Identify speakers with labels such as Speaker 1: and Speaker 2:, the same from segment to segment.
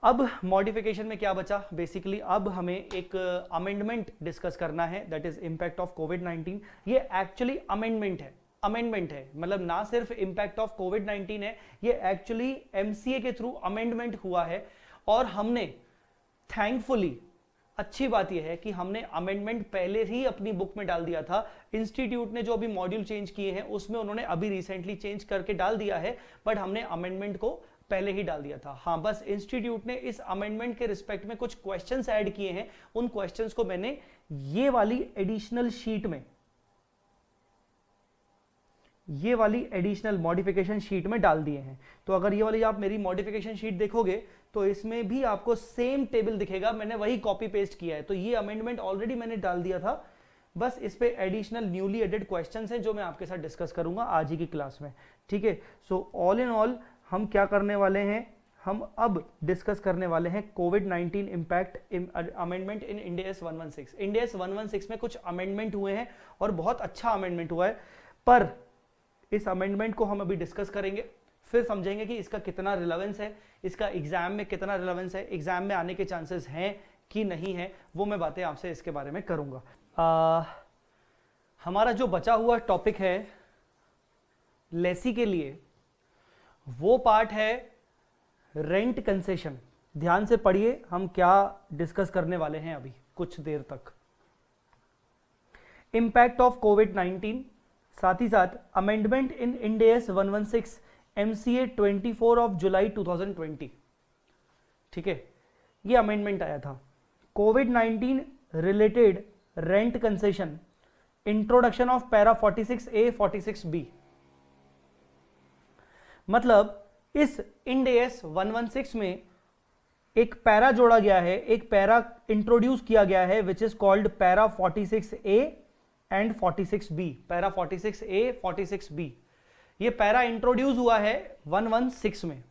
Speaker 1: अब मॉडिफिकेशन में क्या बचा, बेसिकली अब हमें एक अमेंडमेंट डिस्कस करना है, दैट इज इंपैक्ट ऑफ कोविड-19। ये एक्चुअली अमेंडमेंट है, मतलब ना सिर्फ इंपैक्ट ऑफ कोविड-19 है, ये एक्चुअली एमसीए के थ्रू अमेंडमेंट हुआ है। और हमने थैंकफुली, अच्छी बात यह है कि हमने अमेंडमेंट पहले ही अपनी बुक में डाल दिया था। इंस्टीट्यूट ने जो अभी मॉड्यूल चेंज किए हैं उसमें उन्होंने अभी रिसेंटली चेंज करके डाल दिया है, बट हमने अमेंडमेंट को पहले ही डाल दिया था। हाँ, बस इंस्टीट्यूट ने इस अमेंडमेंट के रिस्पेक्ट में कुछ क्वेश्चंस ऐड किए हैं, उन क्वेश्चंस को मैंने ये वाली एडिशनल शीट में, ये वाली एडिशनल मॉडिफिकेशन शीट में डाल दिए हैं। तो अगर ये वाली आप मेरी मॉडिफिकेशन शीट देखोगे तो इसमें भी आपको सेम टेबल दिखेगा, मैंने वही कॉपी पेस्ट किया है। तो ये अमेंडमेंट ऑलरेडी मैंने डाल दिया था, बस इस पे एडिशनल न्यूली एडेड क्वेश्चंस हैं जो मैं आपके साथ डिस्कस करूंगा आज ही की क्लास में, ठीक है। सो ऑल इन ऑल हम क्या करने वाले हैं, हम अब डिस्कस करने वाले हैं कोविड-19 impact amendment in Ind AS 116। Ind AS 116 में कुछ अमेंडमेंट हुए हैं और बहुत अच्छा अमेंडमेंट हुआ है, पर इस अमेंडमेंट को हम अभी डिस्कस करेंगे, फिर समझेंगे कि इसका कितना रिलेवेंस है, इसका एग्जाम में कितना रिलेवेंस है, एग्जाम में आने के चांसेस हैं कि नहीं है, वो मैं बातें आपसे इसके बारे में करूंगा। हमारा जो बचा हुआ टॉपिक है लेसी के लिए, वो पार्ट है रेंट कंसेशन। ध्यान से पढ़िए हम क्या डिस्कस करने वाले हैं अभी कुछ देर तक। इंपैक्ट ऑफ कोविड-19, साथ ही साथ amendment in Ind AS 116 MCA 24 of July 2020, ठीक है। ये अमेंडमेंट आया था, कोविड-19 related rent concession, introduction of para 46A 46B। मतलब इस इंड AS 116 में एक पैरा जोड़ा गया है, एक पैरा इंट्रोड्यूस किया गया है which is called para 46A and 46B। Para 46A 46B, ये पैरा इंट्रोड्यूस हुआ है 116 में।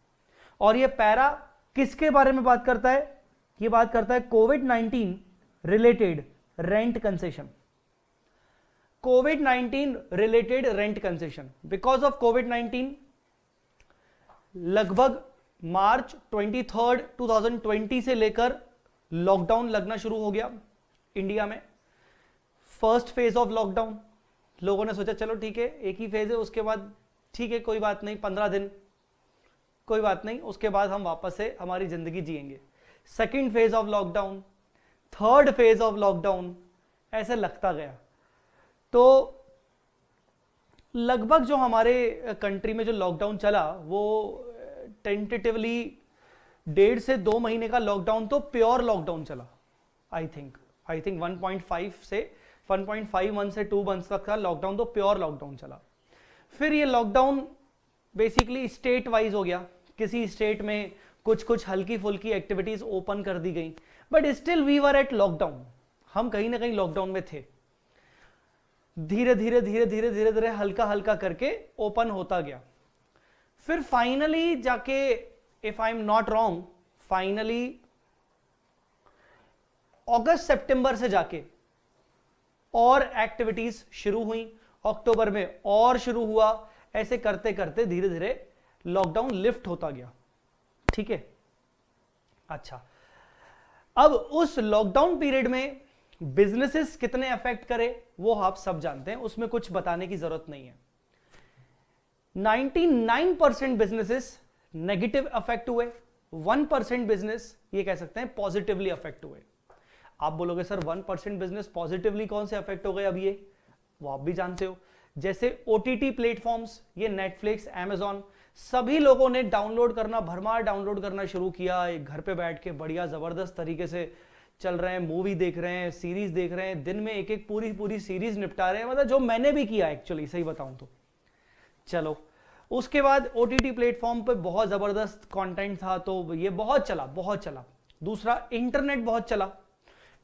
Speaker 1: और ये पैरा किसके बारे में बात करता है, ये बात करता है कोविड-19 related rent concession. Covid related rent concession, because of कोविड-19 लगभग मार्च 23, 2020 से लेकर लॉकडाउन लगना शुरू हो गया इंडिया में। फर्स्ट फेज ऑफ लॉकडाउन, लोगों ने सोचा चलो ठीक है एक ही फेज है, उसके बाद ठीक है कोई बात नहीं, 15 दिन कोई बात नहीं, उसके बाद हम वापस से हमारी जिंदगी जिएंगे। Second phase of lockdown, third phase of lockdown, ऐसे लगता गया। तो लगभग जो हमारे कंट्री में जो लॉकडाउन चला वो टेंटेटिवली 1.5 से 2 महीने का लॉकडाउन तो प्योर लॉकडाउन चला। आई थिंक 1.5 से 1.5 मंथ से 2 मंथ तक का लॉकडाउन तो प्योर लॉकडाउन चला। फिर ये लॉकडाउन बेसिकली स्टेट वाइज हो गया, किसी स्टेट में कुछ कुछ हल्की फुल्की एक्टिविटीज ओपन कर दी गई, but still we were at lockdown, हम कहीं ना कहीं लॉकडाउन में थे। धीरे धीरे धीरे धीरे धीरे धीरे हल्का हल्का करके ओपन होता गया। फिर फाइनली जाके, if I am not wrong, finally अगस्त सितंबर से जाके और एक्टिविटीज शुरू हुई, अक्टूबर में और शुरू हुआ, ऐसे करते करते धीरे धीरे लॉकडाउन लिफ्ट होता गया, ठीक है। अच्छा, अब उस लॉकडाउन पीरियड में बिजनेसेस कितने अफेक्ट करे वो आप सब जानते हैं, उसमें कुछ बताने की जरूरत नहीं है। 99% बिजनेसेस नेगेटिव अफेक्ट हुए, 1% बिजनेस ये कह सकते हैं पॉजिटिवली अफेक्ट हुए। आप बोलोगे सर 1% बिजनेस पॉजिटिवली कौन से अफेक्ट हो गए, अब ये वो आप भी जानते हो। जैसे OTT प्लेटफॉर्म्स, ये नेटफ्लिक्स, Amazon, सभी लोगों ने डाउनलोड करना, भरमार डाउनलोड करना शुरू किया। एक घर पे बैठ के बढ़िया जबरदस्त तरीके से चल रहे हैं, मूवी देख रहे हैं, सीरीज देख रहे हैं, दिन में एक एक पूरी पूरी सीरीज निपटा रहे हैं, मतलब जो मैंने भी किया एक्चुअली, सही बताऊं तो। चलो उसके बाद OTT प्लेटफॉर्म पे बहुत जबरदस्त कंटेंट था, तो ये बहुत चला बहुत चला। दूसरा, इंटरनेट बहुत चला,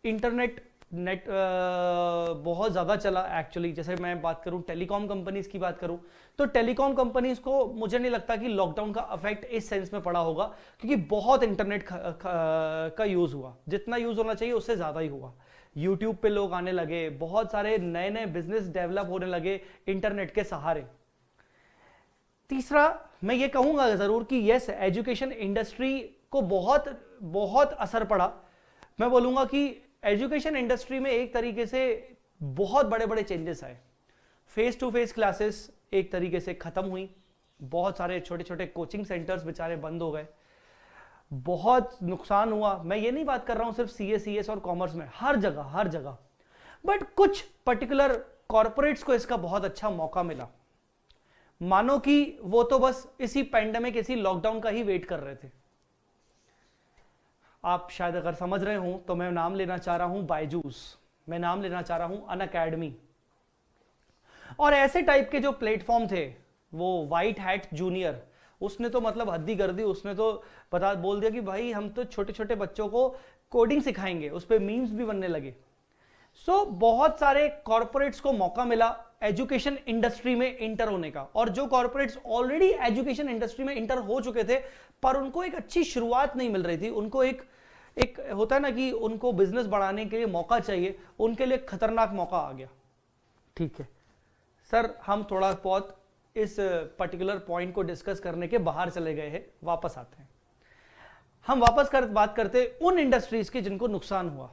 Speaker 1: इंटरनेट बहुत ज़्यादा चला एक्चुअली। जैसे मैं बात करूं टेलीकॉम कंपनीज की बात करूं, तो टेलीकॉम कंपनीज को मुझे नहीं लगता कि लॉकडाउन का इफेक्ट इस सेंस में पड़ा होगा, क्योंकि बहुत इंटरनेट का यूज़ हुआ, जितना यूज़ होना चाहिए उससे ज़्यादा ही हुआ। यूट्यूब पे लोग आने लगे, बहुत सारे नए नए बिजनेस डेवलप होने लगे इंटरनेट के सहारे। तीसरा, मैं ये कहूँगा ज़रूर कि यस, एजुकेशन इंडस्ट्री को बहुत बहुत असर पड़ा। मैं बोलूंगा कि एजुकेशन इंडस्ट्री में एक तरीके से बहुत बड़े बड़े चेंजेस आए। फेस टू फेस क्लासेस एक तरीके से खत्म हुई, बहुत सारे छोटे छोटे कोचिंग सेंटर्स बेचारे बंद हो गए, बहुत नुकसान हुआ। मैं ये नहीं बात कर रहा हूं सिर्फ सीए सीएस और कॉमर्स में, हर जगह। बट कुछ पर्टिकुलर कॉर्पोरेट्स को इसका बहुत अच्छा मौका मिला, मानो कि वो तो बस इसी पैंडेमिक, इसी लॉकडाउन का ही वेट कर रहे थे। आप शायद अगर समझ रहे हो तो मैं नाम लेना चाह रहा हूं बायजूस, मैं नाम लेना चाह रहा हूं अनअकैडमी, और ऐसे टाइप के जो प्लेटफॉर्म थे, वो व्हाइट हैट जूनियर, उसने तो मतलब हद्दी कर दी। उसने तो बोल दिया कि भाई हम तो छोटे छोटे बच्चों को कोडिंग सिखाएंगे, उस पर मीम्स भी बनने लगे। सो बहुत सारे कॉर्पोरेट्स को मौका मिला एजुकेशन इंडस्ट्री में इंटर होने का, और जो कॉर्पोरेट्स ऑलरेडी एजुकेशन इंडस्ट्री में इंटर हो चुके थे पर उनको एक अच्छी शुरुआत नहीं मिल रही थी, उनको एक होता है ना कि उनको बिजनेस बढ़ाने के लिए मौका चाहिए, उनके लिए खतरनाक मौका आ गया। ठीक है सर, हम थोड़ा बहुत इस पर्टिकुलर पॉइंट को डिस्कस करने के बाहर चले गए हैं, वापस आते हैं। हम वापस बात करते उन इंडस्ट्रीज के जिनको नुकसान हुआ।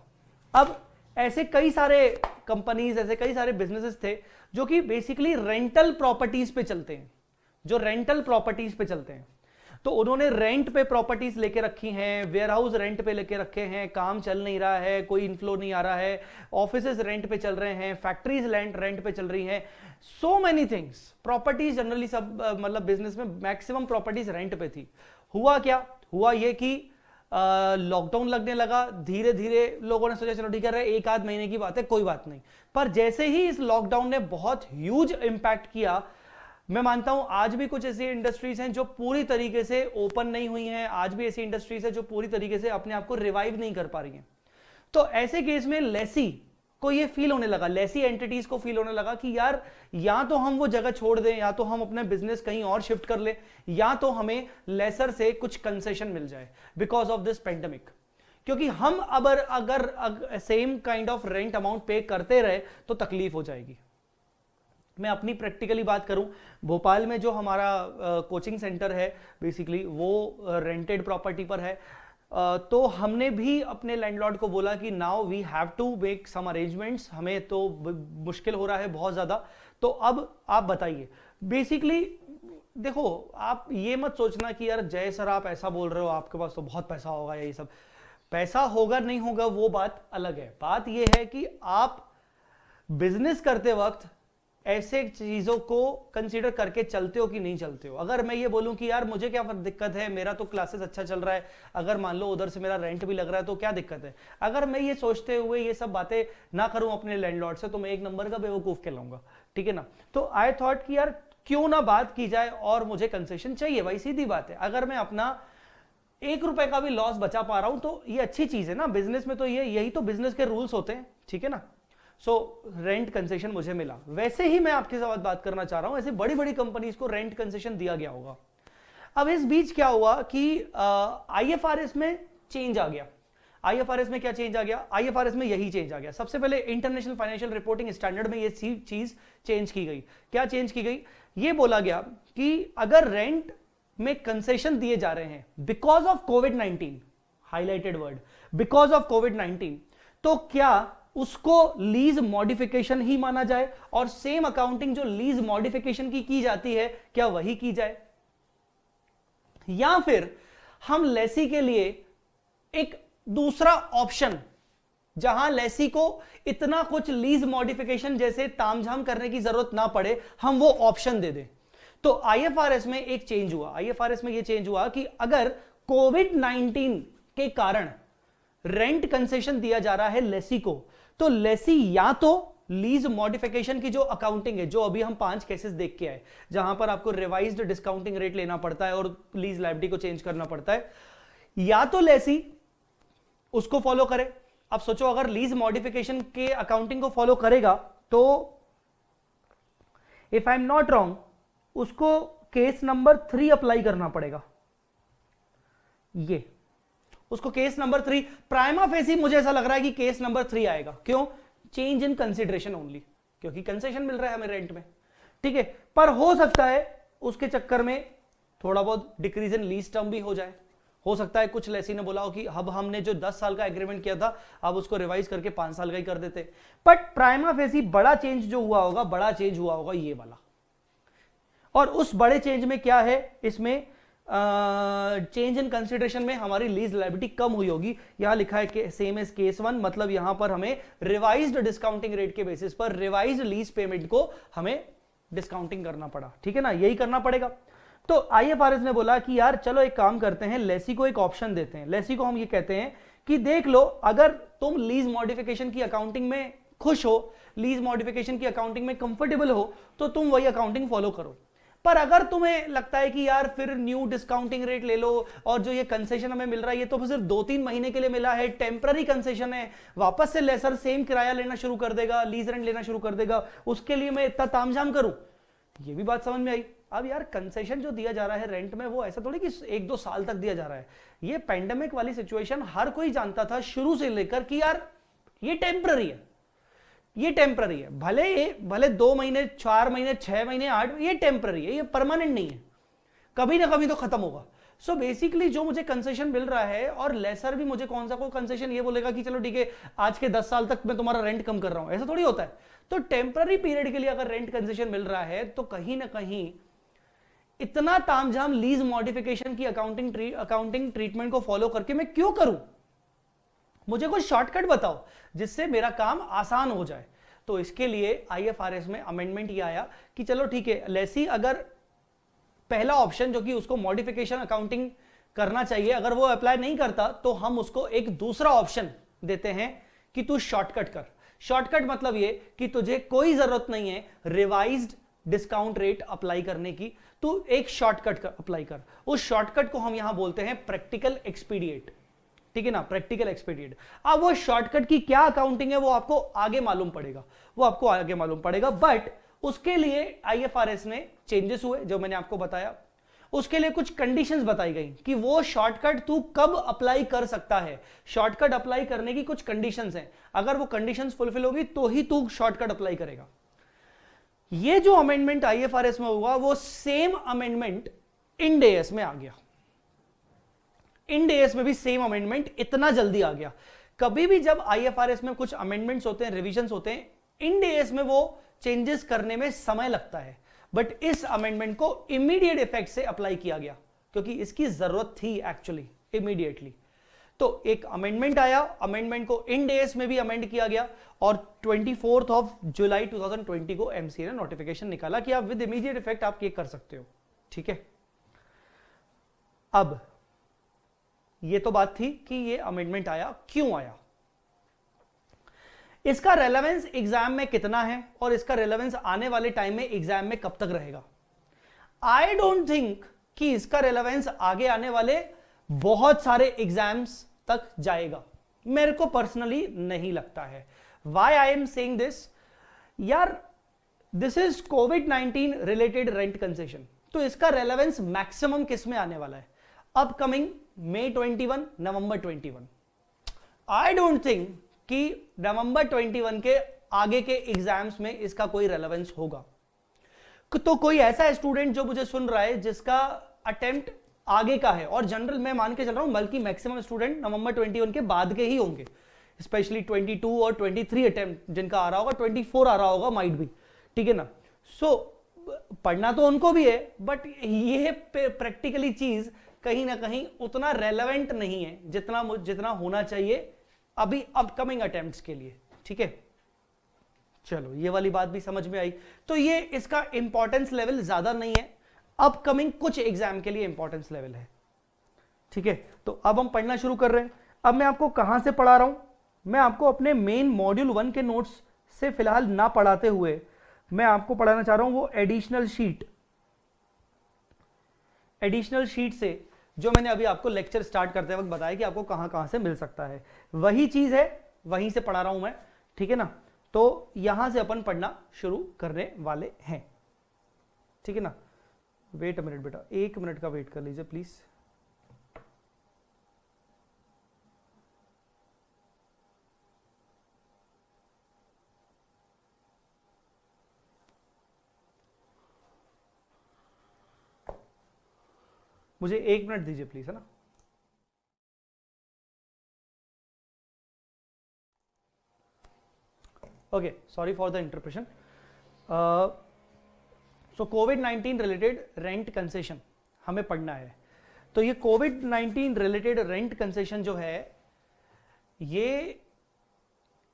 Speaker 1: अब ऐसे कई सारे कंपनीज, ऐसे कई सारे बिजनेसेस थे जो कि बेसिकली रेंटल प्रॉपर्टीज पे चलते हैं, जो रेंटल प्रॉपर्टीज पे चलते हैं। तो उन्होंने रेंट पे प्रॉपर्टीज लेके रखी हैं, वेयर हाउस रेंट पे लेके रखे हैं, काम चल नहीं रहा है, कोई इनफ्लो नहीं आ रहा है, ऑफिसेज रेंट पे चल रहे हैं, फैक्ट्रीज रेंट पे चल रही हैं, so many things. Properties generally सब मतलब बिजनेस में मैक्सिमम प्रॉपर्टीज रेंट पे थी। हुआ क्या, हुआ ये कि लॉकडाउन लगने लगा, धीरे धीरे लोगों ने सोचा चलो ठीक है, एक आध महीने की बात है, कोई बात नहीं। पर जैसे ही इस लॉकडाउन ने बहुत ह्यूज इंपैक्ट किया, मैं मानता हूं आज भी कुछ ऐसी इंडस्ट्रीज हैं जो पूरी तरीके से ओपन नहीं हुई हैं, आज भी ऐसी इंडस्ट्रीज है जो पूरी तरीके से अपने आप को रिवाइव नहीं कर पा रही हैं। तो ऐसे केस में लेसी को ये फील होने लगा, लेसी एंटिटीज को फील होने लगा कि यार या तो हम वो जगह छोड़ दें, या तो हम अपने बिजनेस कहीं और शिफ्ट कर ले, या तो हमें लेसर से कुछ कंसेशन मिल जाए बिकॉज ऑफ दिस पेंडेमिक। क्योंकि हम अगर same kind of rent amount पे करते रहे तो तकलीफ हो जाएगी। मैं अपनी प्रैक्टिकली बात करूं, भोपाल में जो हमारा कोचिंग सेंटर है बेसिकली वो रेंटेड प्रॉपर्टी पर है। तो हमने भी अपने लैंडलॉर्ड को बोला कि now we have to make some arrangements, हमें तो मुश्किल हो रहा है बहुत ज़्यादा। तो अब आप बताइए, बेसिकली देखो, आप ये मत सोचना कि यार जय सर आप ऐसा बोल रहे हो, आपके पास तो बहुत पैसा होगा, ये सब पैसा होगा नहीं होगा वो बात अलग है। बात ये है कि आप बिजनेस करते वक्त ऐसे चीजों को कंसीडर करके चलते हो कि नहीं चलते हो। अगर मैं ये बोलूं कि यार मुझे क्या दिक्कत है, मेरा तो क्लासेस अच्छा चल रहा है, अगर मान लो उधर से मेरा रेंट भी लग रहा है तो क्या दिक्कत है, अगर मैं ये सोचते हुए ये सब बातें ना करूं अपने लैंडलॉर्ड से तो मैं एक नंबर का बेवकूफ कहलाऊंगा। ठीक है ना। तो आई थॉट कि यार क्यों ना बात की जाए, और मुझे कंसेशन चाहिए भाई, सीधी बात है। अगर मैं अपना ₹1 का भी लॉस बचा पा रहा हूं तो ये अच्छी चीज है ना, बिजनेस में तो यही तो बिजनेस के रूल्स होते हैं। ठीक है ना। सो रेंट कंसेशन मुझे मिला। वैसे ही मैं आपके साथ बात करना चाह रहा हूं, ऐसे बड़ी बड़ी कंपनीज को रेंट कंसेशन दिया गया होगा। अब इस बीच क्या हुआ कि आईएफआरएस में चेंज आ गया। आईएफआरएस में क्या चेंज आ गया, आईएफआरएस में यही चेंज आ गया। सबसे पहले इंटरनेशनल फाइनेंशियल रिपोर्टिंग स्टैंडर्ड में ये चीज चेंज की गई। क्या चेंज की गई, ये बोला गया कि अगर रेंट में कंसेशन दिए जा रहे हैं because of covid, highlighted word, because of कोविड-19, तो क्या उसको लीज मॉडिफिकेशन ही माना जाए, और सेम अकाउंटिंग जो लीज मॉडिफिकेशन की जाती है क्या वही की जाए, या फिर हम लेसी के लिए एक दूसरा ऑप्शन, जहां लेसी को इतना कुछ लीज मॉडिफिकेशन जैसे तामझाम करने की जरूरत ना पड़े, हम वो ऑप्शन दे दें। तो आईएफआरएस में एक चेंज हुआ। आईएफआरएस में यह चेंज हुआ कि अगर कोविड-19 के कारण रेंट कंसेशन दिया जा रहा है लेसी को, तो लेसी या तो लीज मॉडिफिकेशन की जो अकाउंटिंग है, जो अभी हम 5 केसेस देख के आए जहां पर आपको रिवाइज्ड डिस्काउंटिंग रेट लेना पड़ता है और लीज लायबिलिटी को चेंज करना पड़ता है, या तो लेसी उसको फॉलो करे। अब सोचो अगर लीज मॉडिफिकेशन के अकाउंटिंग को फॉलो करेगा तो if I am not wrong उसको केस नंबर 3 अप्लाई करना पड़ेगा। ये उसको केस नंबर 3 प्राइमा फेसी, मुझे ऐसा लग रहा है कि केस नंबर 3 आएगा। क्यों? चेंज इन कंसिडरेशन ओनली, क्योंकि कंसेशन मिल रहा है हमें रेंट में। ठीक है, पर हो सकता है उसके चक्कर में थोड़ा बहुत डिक्रीज इन लीज टर्म भी हो जाए, हो सकता है कुछ लेसी ने बोला हो कि अब हमने जो 10 साल का एग्रीमेंट किया था अब उसको रिवाइज करके 5 साल का ही कर देते, बट प्राइमा फेसी बड़ा चेंज जो हुआ होगा, बड़ा चेंज हुआ होगा ये वाला। और उस बड़े चेंज में क्या है, इसमें चेंज इन कंसिडरेशन में हमारी लीज लायबिलिटी कम हुई होगी। यहां लिखा है कि सेम एज केस 1, मतलब यहां पर हमें रिवाइज्ड डिस्काउंटिंग रेट के बेसिस पर रिवाइज्ड लीज पेमेंट को हमें डिस्काउंटिंग करना पड़ा, ठीक है ना, यही करना पड़ेगा। तो आईएफआरएस ने बोला कि यार चलो एक काम करते हैं, लेसी को एक ऑप्शन देते हैं। लेसी को हम ये कहते हैं कि देख लो, अगर तुम लीज मॉडिफिकेशन की अकाउंटिंग में खुश हो, लीज मॉडिफिकेशन की अकाउंटिंग में कंफर्टेबल हो, तो तुम वही अकाउंटिंग फॉलो करो। पर अगर तुम्हें लगता है कि यार फिर न्यू डिस्काउंटिंग रेट ले लो, और जो ये कंसेशन हमें मिल रहा है ये तो सिर्फ 2-3 महीने के लिए मिला है, टेम्पररी कंसेशन है, वापस से लेसर सेम किराया लेना शुरू कर देगा, लीज रेंट लेना शुरू कर देगा, उसके लिए मैं इतना तामझाम करूं, ये भी बात समझ में आई। अब यार कंसेशन जो दिया जा रहा है रेंट में, वो ऐसा थोड़ी कि 1-2 साल तक दिया जा रहा है। ये पेंडेमिक वाली सिचुएशन हर कोई जानता था शुरू से लेकर कि यार ये टेम्पररी है, ये टेम्पररी है, भले 2 महीने, 4 महीने, 6 महीने, 8, ये टेम्पररी है, ये परमानेंट नहीं है, कभी ना कभी तो खत्म होगा। सो बेसिकली जो मुझे कंसेशन मिल रहा है, और लेसर भी मुझे कौन सा कोई कंसेशन ये बोलेगा कि चलो ठीक है आज के 10 साल तक मैं तुम्हारा रेंट कम कर रहा हूं, ऐसा थोड़ी होता है। तो टेम्पररी पीरियड के लिए अगर रेंट कंसेशन मिल रहा है तो कहीं ना कहीं इतना तामझाम लीज मॉडिफिकेशन की अकाउंटिंग ट्रीटमेंट को फॉलो करके मैं क्यों करूं? मुझे कुछ शॉर्टकट बताओ जिससे मेरा काम आसान हो जाए। तो इसके लिए आईएफआरएस में अमेंडमेंट ये आया कि चलो ठीक है, लेसी अगर पहला ऑप्शन जो कि उसको मॉडिफिकेशन अकाउंटिंग करना चाहिए, अगर वो अप्लाई नहीं करता तो हम उसको एक दूसरा ऑप्शन देते हैं कि तू शॉर्टकट कर। शॉर्टकट मतलब ये कि तुझे कोई जरूरत नहीं है रिवाइज्ड डिस्काउंट रेट अप्लाई करने की, तू एक शॉर्टकट अप्लाई कर। उस शॉर्टकट को हम यहां बोलते हैं प्रैक्टिकल एक्सपीडिएट, ठीक है ना, प्रैक्टिकल एक्सपीडिएट। अब वो शॉर्टकट की क्या अकाउंटिंग है वो आपको आगे मालूम पड़ेगा, बट उसके लिए आईएफआरएस में चेंजेस हुए जो मैंने आपको बताया। उसके लिए कुछ कंडीशंस बताई गई कि वो शॉर्टकट तू कब अप्लाई कर सकता है। शॉर्टकट अप्लाई करने की कुछ कंडीशंस हैं, अगर वो कंडीशंस फुलफिल होगी तो ही तू शॉर्टकट अप्लाई करेगा। ये जो अमेंडमेंट आईएफआरएस में हुआ वो सेम अमेंडमेंट इंड एएस में आ गया। इंड एएस में भी सेम अमेंडमेंट इतना जल्दी आ गया। कभी भी जब आईएफआरएस में कुछ अमेंडमेंट्स होते हैं, रिविजन्स होते हैं, इंड एएस में वो चेंजेस करने में समय लगता है, बट इस अमेंडमेंट को इमीडिएट इफेक्ट से अप्लाई किया गया क्योंकि इसकी जरूरत थी एक्चुअली इमीडिएटली। तो एक अमेंडमेंट आया, अमेंडमेंट को इंड एएस में भी अमेंड किया गया, और 24 जुलाई 2020 को एमसीए ने नोटिफिकेशन निकाला कि आप विद इमीडिएट इफेक्ट आप ये कर सकते हो, ठीक है। अब ये तो बात थी कि ये अमेंडमेंट आया, क्यों आया, इसका रेलेवेंस एग्जाम में कितना है, और इसका रेलेवेंस आने वाले टाइम में एग्जाम में कब तक रहेगा। आई डोंट थिंक कि इसका रेलेवेंस आगे आने वाले बहुत सारे एग्जाम्स तक जाएगा, मेरे को पर्सनली नहीं लगता है। Why I am saying this, यार दिस इज कोविड-19 रिलेटेड रेंट कंसेशन, तो इसका रेलेवेंस मैक्सिमम किस में आने वाला है, upcoming May 21, November 21। I don't think कि नवंबर 21 के आगे के एग्जाम्स में इसका कोई रेलेवेंस होगा। तो कोई ऐसा स्टूडेंट जो मुझे सुन रहा है जिसका अटेम्प्ट आगे का है, और जनरल मैं मान के चल रहा हूं बल्कि मैक्सिमम स्टूडेंट नवंबर 21 के बाद के ही होंगे, स्पेशली 22 और 23 अटेम्प्ट जिनका आ रहा होगा, 24 आ रहा होगा माइट भी, ठीक है ना। सो पढ़ना तो उनको भी है, बट ये प्रैक्टिकली चीज कहीं ना कहीं उतना रेलेवेंट नहीं है जितना होना चाहिए अभी अपकमिंग अटेम्प्ट्स के लिए, ठीक है। चलो ये वाली बात भी समझ में आई। तो ये इसका इंपॉर्टेंस लेवल ज्यादा नहीं है, अपकमिंग कुछ एग्जाम के लिए इंपॉर्टेंस लेवल है, ठीक है। तो अब हम पढ़ना शुरू कर रहे हैं। अब मैं आपको कहां से पढ़ा रहा हूं, मैं आपको अपने मेन मॉड्यूल 1 के नोट्स से फिलहाल ना पढ़ाते हुए मैं आपको पढ़ाना चाह रहा हूं वो एडिशनल शीट से जो मैंने अभी आपको लेक्चर स्टार्ट करते वक्त बताया कि आपको कहां कहां से मिल सकता है, वही चीज है, वहीं से पढ़ा रहा हूं मैं, ठीक है ना। तो यहां से अपन पढ़ना शुरू करने वाले हैं, ठीक है ना। वेट अ मिनट बेटा, 1 मिनट का वेट कर लीजिए प्लीज। मुझे 1 मिनट दीजिए प्लीज, है ना। Okay, sorry for the interpretation. So covid related rent concession हमें पढ़ना है। तो ये कोविड-19 रिलेटेड रेंट कंसेशन जो है, ये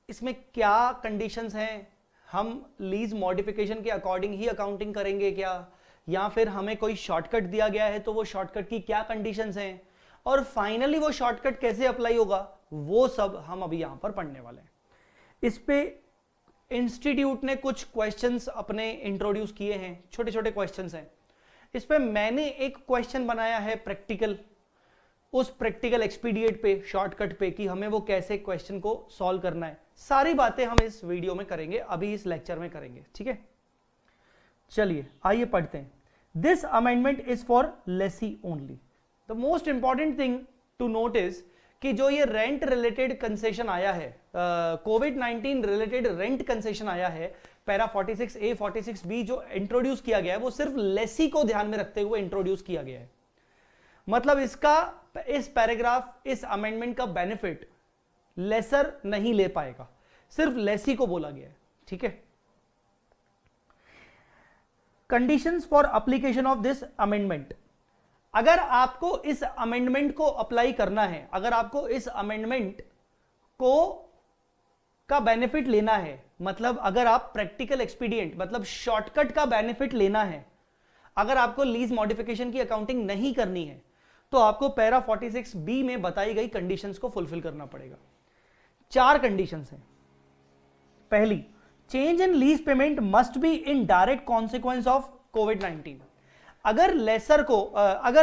Speaker 1: इसमें क्या कंडीशंस हैं, हम लीज मॉडिफिकेशन के अकॉर्डिंग ही अकाउंटिंग करेंगे क्या, या फिर हमें कोई शॉर्टकट दिया गया है तो वो शॉर्टकट की क्या कंडीशंस हैं, और फाइनली वो शॉर्टकट कैसे अप्लाई होगा, वो सब हम अभी यहां पर पढ़ने वाले हैं। इस पे इंस्टीट्यूट ने कुछ क्वेश्चंस अपने इंट्रोड्यूस किए हैं, छोटे छोटे क्वेश्चंस हैं। इस पे मैंने एक क्वेश्चन बनाया है प्रैक्टिकल, उस प्रैक्टिकल एक्सपीडिएट पे, शॉर्टकट पे, कि हमें वो कैसे क्वेश्चन को सॉल्व करना है। सारी बातें हम इस वीडियो में करेंगे, अभी इस लेक्चर में करेंगे, ठीक है। चलिए आइए पढ़ते हैं। This amendment is for lessee only. The most important thing to note is कि जो ये रेंट रिलेटेड कंसेशन आया है, कोविड-19 रिलेटेड रेंट कंसेशन आया है, पैरा 46A 46B जो इंट्रोड्यूस किया गया है, वो सिर्फ लेसी को ध्यान में रखते हुए इंट्रोड्यूस किया गया है। मतलब इसका, इस पैराग्राफ, इस अमेंडमेंट का बेनिफिट लेसर नहीं ले पाएगा, सिर्फ लेसी को बोला गया है, ठीक है। Conditions for application of this amendment. अगर आपको इस अमेंडमेंट को अप्लाई करना है, अगर आपको इस अमेंडमेंट को का बेनिफिट लेना है, मतलब अगर आप प्रैक्टिकल एक्सपीडिएंट, मतलब शॉर्टकट का बेनिफिट लेना है, अगर आपको लीज मॉडिफिकेशन की अकाउंटिंग नहीं करनी है, तो आपको पैरा 46B में बताई गई कंडीशंस को फुलफिल करना पड़ेगा। 4 कंडीशंस हैं। पहली, change in lease payment must be in direct consequence of कोविड-19। अगर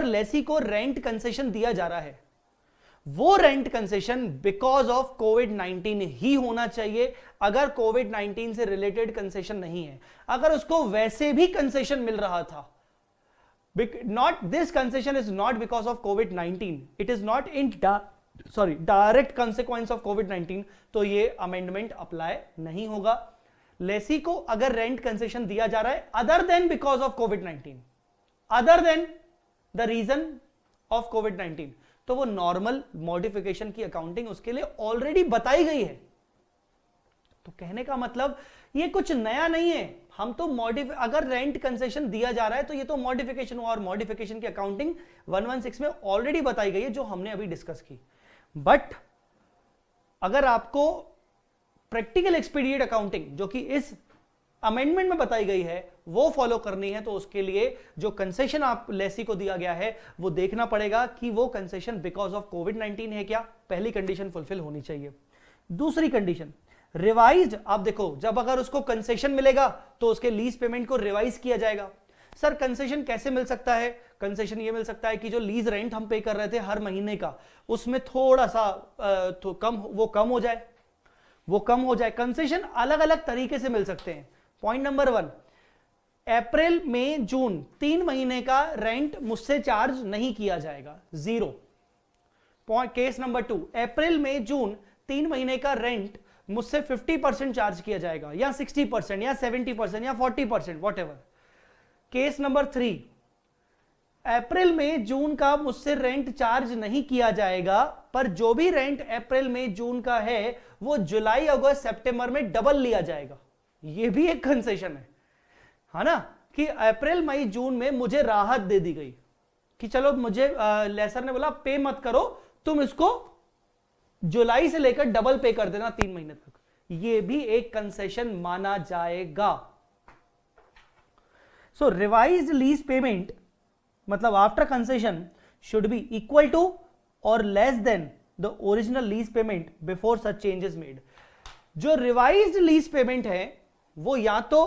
Speaker 1: लेसी को रेंट कंसेशन दिया जा रहा है, वो रेंट कंसेशन बिकॉज ऑफ कोविड-19 ही होना चाहिए। अगर कोविड-19 से रिलेटेड कंसेशन नहीं है, अगर उसको वैसे भी कंसेशन मिल रहा था, this concession is not because of COVID-19, it is not in direct consequence of COVID-19, तो ये अमेंडमेंट अप्लाई नहीं होगा। लेसी को अगर रेंट कंसेशन दिया जा रहा है other than because of covid, other than the reason of कोविड-19, तो वो नॉर्मल मॉडिफिकेशन की अकाउंटिंग उसके लिए ऑलरेडी बताई गई है। तो कहने का मतलब ये कुछ नया नहीं है। हम तो अगर रेंट कंसेशन दिया जा रहा है तो ये तो मॉडिफिकेशन हुआ, और मॉडिफिकेशन की अकाउंटिंग 116 में ऑलरेडी बताई गई है, जो हमने अभी डिस्कस की। बट अगर आपको प्रैक्टिकल एक्सपीडिएट अकाउंटिंग, जो कि इस अमेंडमेंट में बताई गई है, वो फॉलो करनी है, तो उसके लिए जो कंसेशन आप लेसी को दिया गया है, वो देखना पड़ेगा कि वो कंसेशन बिकॉज ऑफ कोविड-19 है क्या। पहली कंडीशन फुलफिल होनी चाहिए। दूसरी कंडीशन, रिवाइज्ड। आप देखो, जब अगर उसको कंसेशन मिलेगा तो उसके लीज पेमेंट को रिवाइज किया जाएगा। सर कंसेशन कैसे मिल सकता है? कंसेशन ये मिल सकता है कि जो लीज रेंट हम पे कर रहे थे हर महीने का, उसमें थोड़ा सा वो कम हो जाए। कंसेशन अलग अलग तरीके से मिल सकते हैं। पॉइंट नंबर 1, अप्रैल मई जून 3 महीने का रेंट मुझसे चार्ज नहीं किया जाएगा, 0। केस नंबर 2, अप्रैल मई जून 3 महीने का रेंट मुझसे 50% चार्ज किया जाएगा, या 60%, या 70%, या 40%, वॉटएवर। केस नंबर 3, अप्रैल में जून का मुझसे रेंट चार्ज नहीं किया जाएगा, पर जो भी रेंट अप्रैल में जून का है वो जुलाई अगस्त सितंबर में डबल लिया जाएगा। ये भी एक कंसेशन है ना, कि अप्रैल मई जून में मुझे राहत दे दी गई कि चलो मुझे लेसर ने बोला पे मत करो, तुम इसको जुलाई से लेकर डबल पे कर देना 3 महीने तक। ये भी एक कंसेशन माना जाएगा। सो रिवाइज्ड लीज पेमेंट मतलब after concession should be equal to और less than the original lease payment before such changes made. जो रिवाइज्ड लीज पेमेंट है वो या तो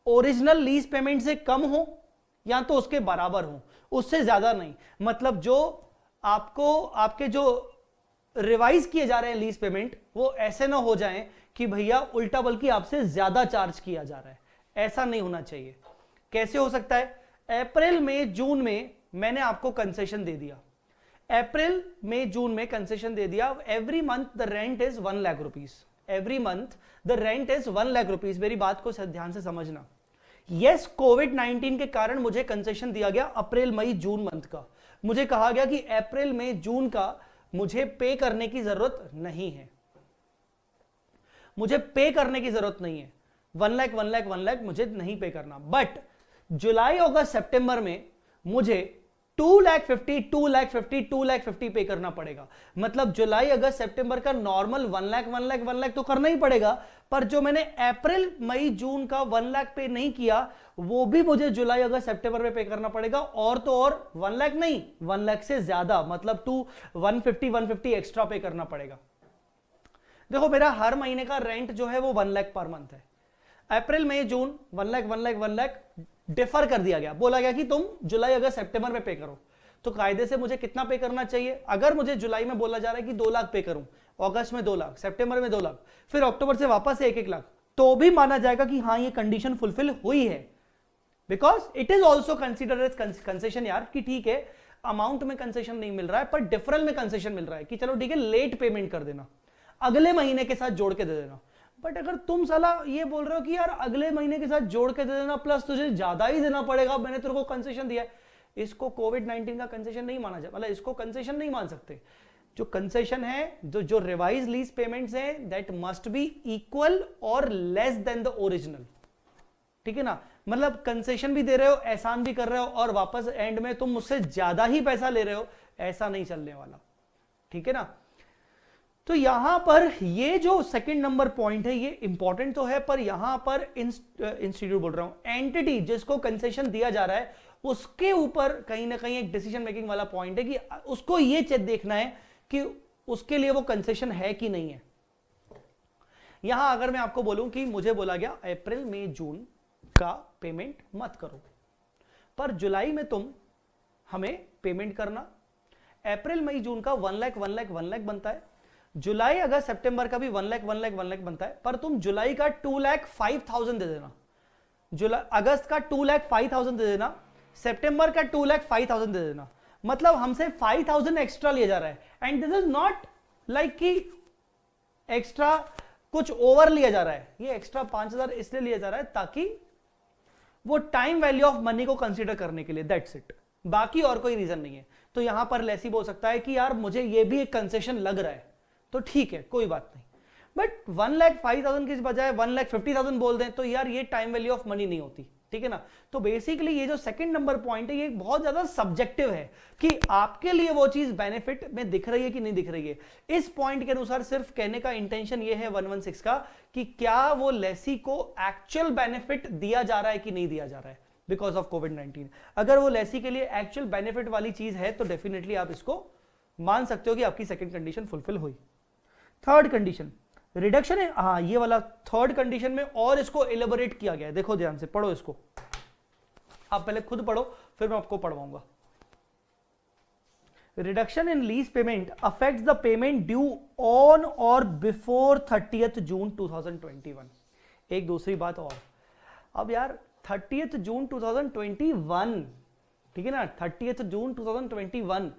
Speaker 1: ओरिजिनल लीज पेमेंट से कम हो या तो उसके बराबर हो, उससे ज्यादा नहीं। मतलब जो आपके जो रिवाइज किए जा रहे हैं लीज पेमेंट, वो ऐसे ना हो जाएं कि भैया उल्टा बल्कि आपसे ज्यादा चार्ज किया जा रहा है, ऐसा नहीं होना चाहिए। कैसे हो सकता है? अप्रैल में जून में मैंने आपको कंसेशन दे दिया, अप्रैल में जून में कंसेशन दे दिया, every month the rent is 1 lakh rupees, every month the rent is 1 lakh rupees. मेरी बात को ध्यान से समझना। यस, कोविड-19 के कारण मुझे कंसेशन दिया गया अप्रैल मई जून मंथ का। मुझे कहा गया कि अप्रैल में जून का मुझे पे करने की जरूरत नहीं है, मुझे पे करने की जरूरत नहीं है, 1 लाख 1 लाख 1 लाख मुझे नहीं पे करना। बट जुलाई अगस्त सितंबर में मुझे 2,50,2,50,2,50 पे करना पड़ेगा। मतलब जुलाई अगस्त सितंबर का नॉर्मल 1 लाख 1 लाख 1 लाख तो करना ही पड़ेगा, पर जो मैंने अप्रैल मई जून का 1 लाख पे नहीं किया वो भी मुझे जुलाई अगस्त सितंबर में पे करना पड़ेगा। और तो और 1 लाख नहीं, 1 लाख से ज्यादा, मतलब 150 एक्स्ट्रा पे करना पड़ेगा। देखो मेरा हर महीने का रेंट जो है वो 1 लाख पर मंथ है। अप्रैल मई जून 1 लाख 1 लाख 1 लाख डिफर कर दिया गया, बोला गया कि तुम जुलाई अगस्त सितंबर में पे करो। तो कायदे से मुझे कितना पे करना चाहिए? अगर मुझे जुलाई में बोला जा रहा है कि 2 लाख पे करूं, अगस्त में 2 लाख, सितंबर में 2 लाख, फिर अक्टूबर से वापस 1-1 लाख, तो भी माना जाएगा कि हाँ ये कंडीशन फुलफिल हुई है, because it is also consider as concession यार, कि ठीक है अमाउंट में कंसेशन नहीं मिल रहा है पर डिफरल में कंसेशन मिल रहा है, कि चलो ठीक है लेट पेमेंट कर देना, अगले महीने के साथ जोड़ के दे देना। बट अगर तुम साला ये बोल रहे हो कि यार अगले महीने के साथ जोड़ के दे देना प्लस तुझे ज्यादा ही देना पड़ेगा, मैंने तेरे को कंसेशन दिया है, इसको कोविड-19 का कंसेशन नहीं माना जाए, मतलब इसको कंसेशन नहीं मान सकते। जो कंसेशन है, जो रिवाइज लीज पेमेंट्स हैं, दैट मस्ट बी इक्वल और लेस देन द ओरिजिनल, ठीक है ना। मतलब कंसेशन भी दे रहे हो, एहसान भी कर रहे हो, और वापस एंड में तुम मुझसे ज्यादा ही पैसा ले रहे हो, ऐसा नहीं चलने वाला, ठीक है ना। तो यहां पर ये जो सेकंड नंबर पॉइंट है ये इंपॉर्टेंट तो है, पर यहां पर इंस्टीट्यूट बोल रहा हूं, एंटिटी जिसको कंसेशन दिया जा रहा है उसके ऊपर कहीं ना कहीं एक डिसीजन मेकिंग वाला पॉइंट है कि उसको ये चेक देखना है कि उसके लिए वो कंसेशन है कि नहीं है। यहां अगर मैं आपको बोलूं कि मुझे बोला गया अप्रैल मई जून का पेमेंट मत करो, पर जुलाई में तुम हमें पेमेंट करना। अप्रैल मई जून का 1 लाख 1 लाख 1 लाख बनता है, जुलाई अगस्त सितंबर का भी 1 लाख 1 लाख 1 लाख बनता है, पर तुम जुलाई का 2,05,000 दे देना, जुलाई अगस्त का 2,05,000 दे देना, सितंबर का 2,05,000 दे देना। मतलब हमसे 5,000 एक्स्ट्रा लिया जा रहा है, and this is not like कि एक्स्ट्रा कुछ ओवर लिया जा रहा है, ये एक्स्ट्रा 5,000 इसलिए लिया जा रहा है ताकि वो टाइम वैल्यू ऑफ मनी को कंसीडर करने के लिए, दैट्स इट, बाकी और कोई रीजन नहीं है। तो यहां पर लेसी बोल सकता है कि यार मुझे ये भी एक कंसेशन लग रहा है, तो ठीक है कोई बात नहीं, बट 1,05,000 की बजाय 1,50,000 बोल दें तो यार ये टाइम वैल्यू ऑफ मनी नहीं होती, ठीक है ना। तो बेसिकली ये जो सेकंड नंबर पॉइंट है ये बहुत ज्यादा सब्जेक्टिव है कि आपके लिए वो चीज बेनिफिट में दिख रही है कि नहीं दिख रही है। इस पॉइंट के अनुसार सिर्फ कहने का इंटेंशन ये है 116 का कि क्या वो लेसी को एक्चुअल बेनिफिट दिया जा रहा है कि नहीं दिया जा रहा है बिकॉज ऑफ कोविड-19। अगर वो लेसी के लिए एक्चुअल बेनिफिट वाली चीज है तो डेफिनेटली आप इसको मान सकते हो कि आपकी सेकंड कंडीशन फुलफिल हुई। थर्ड कंडीशन रिडक्शन है, हाँ ये वाला थर्ड कंडीशन में और इसको एलिबोरेट किया गया है, देखो ध्यान से पढ़ो इसको, आप पहले खुद पढ़ो फिर मैं आपको पढ़वाऊंगा। Reduction in lease payment affects the payment due on or before 30th June 2021। एक दूसरी बात और, अब यार 30th जून 2021, ठीक है ना, 30th जून 2021,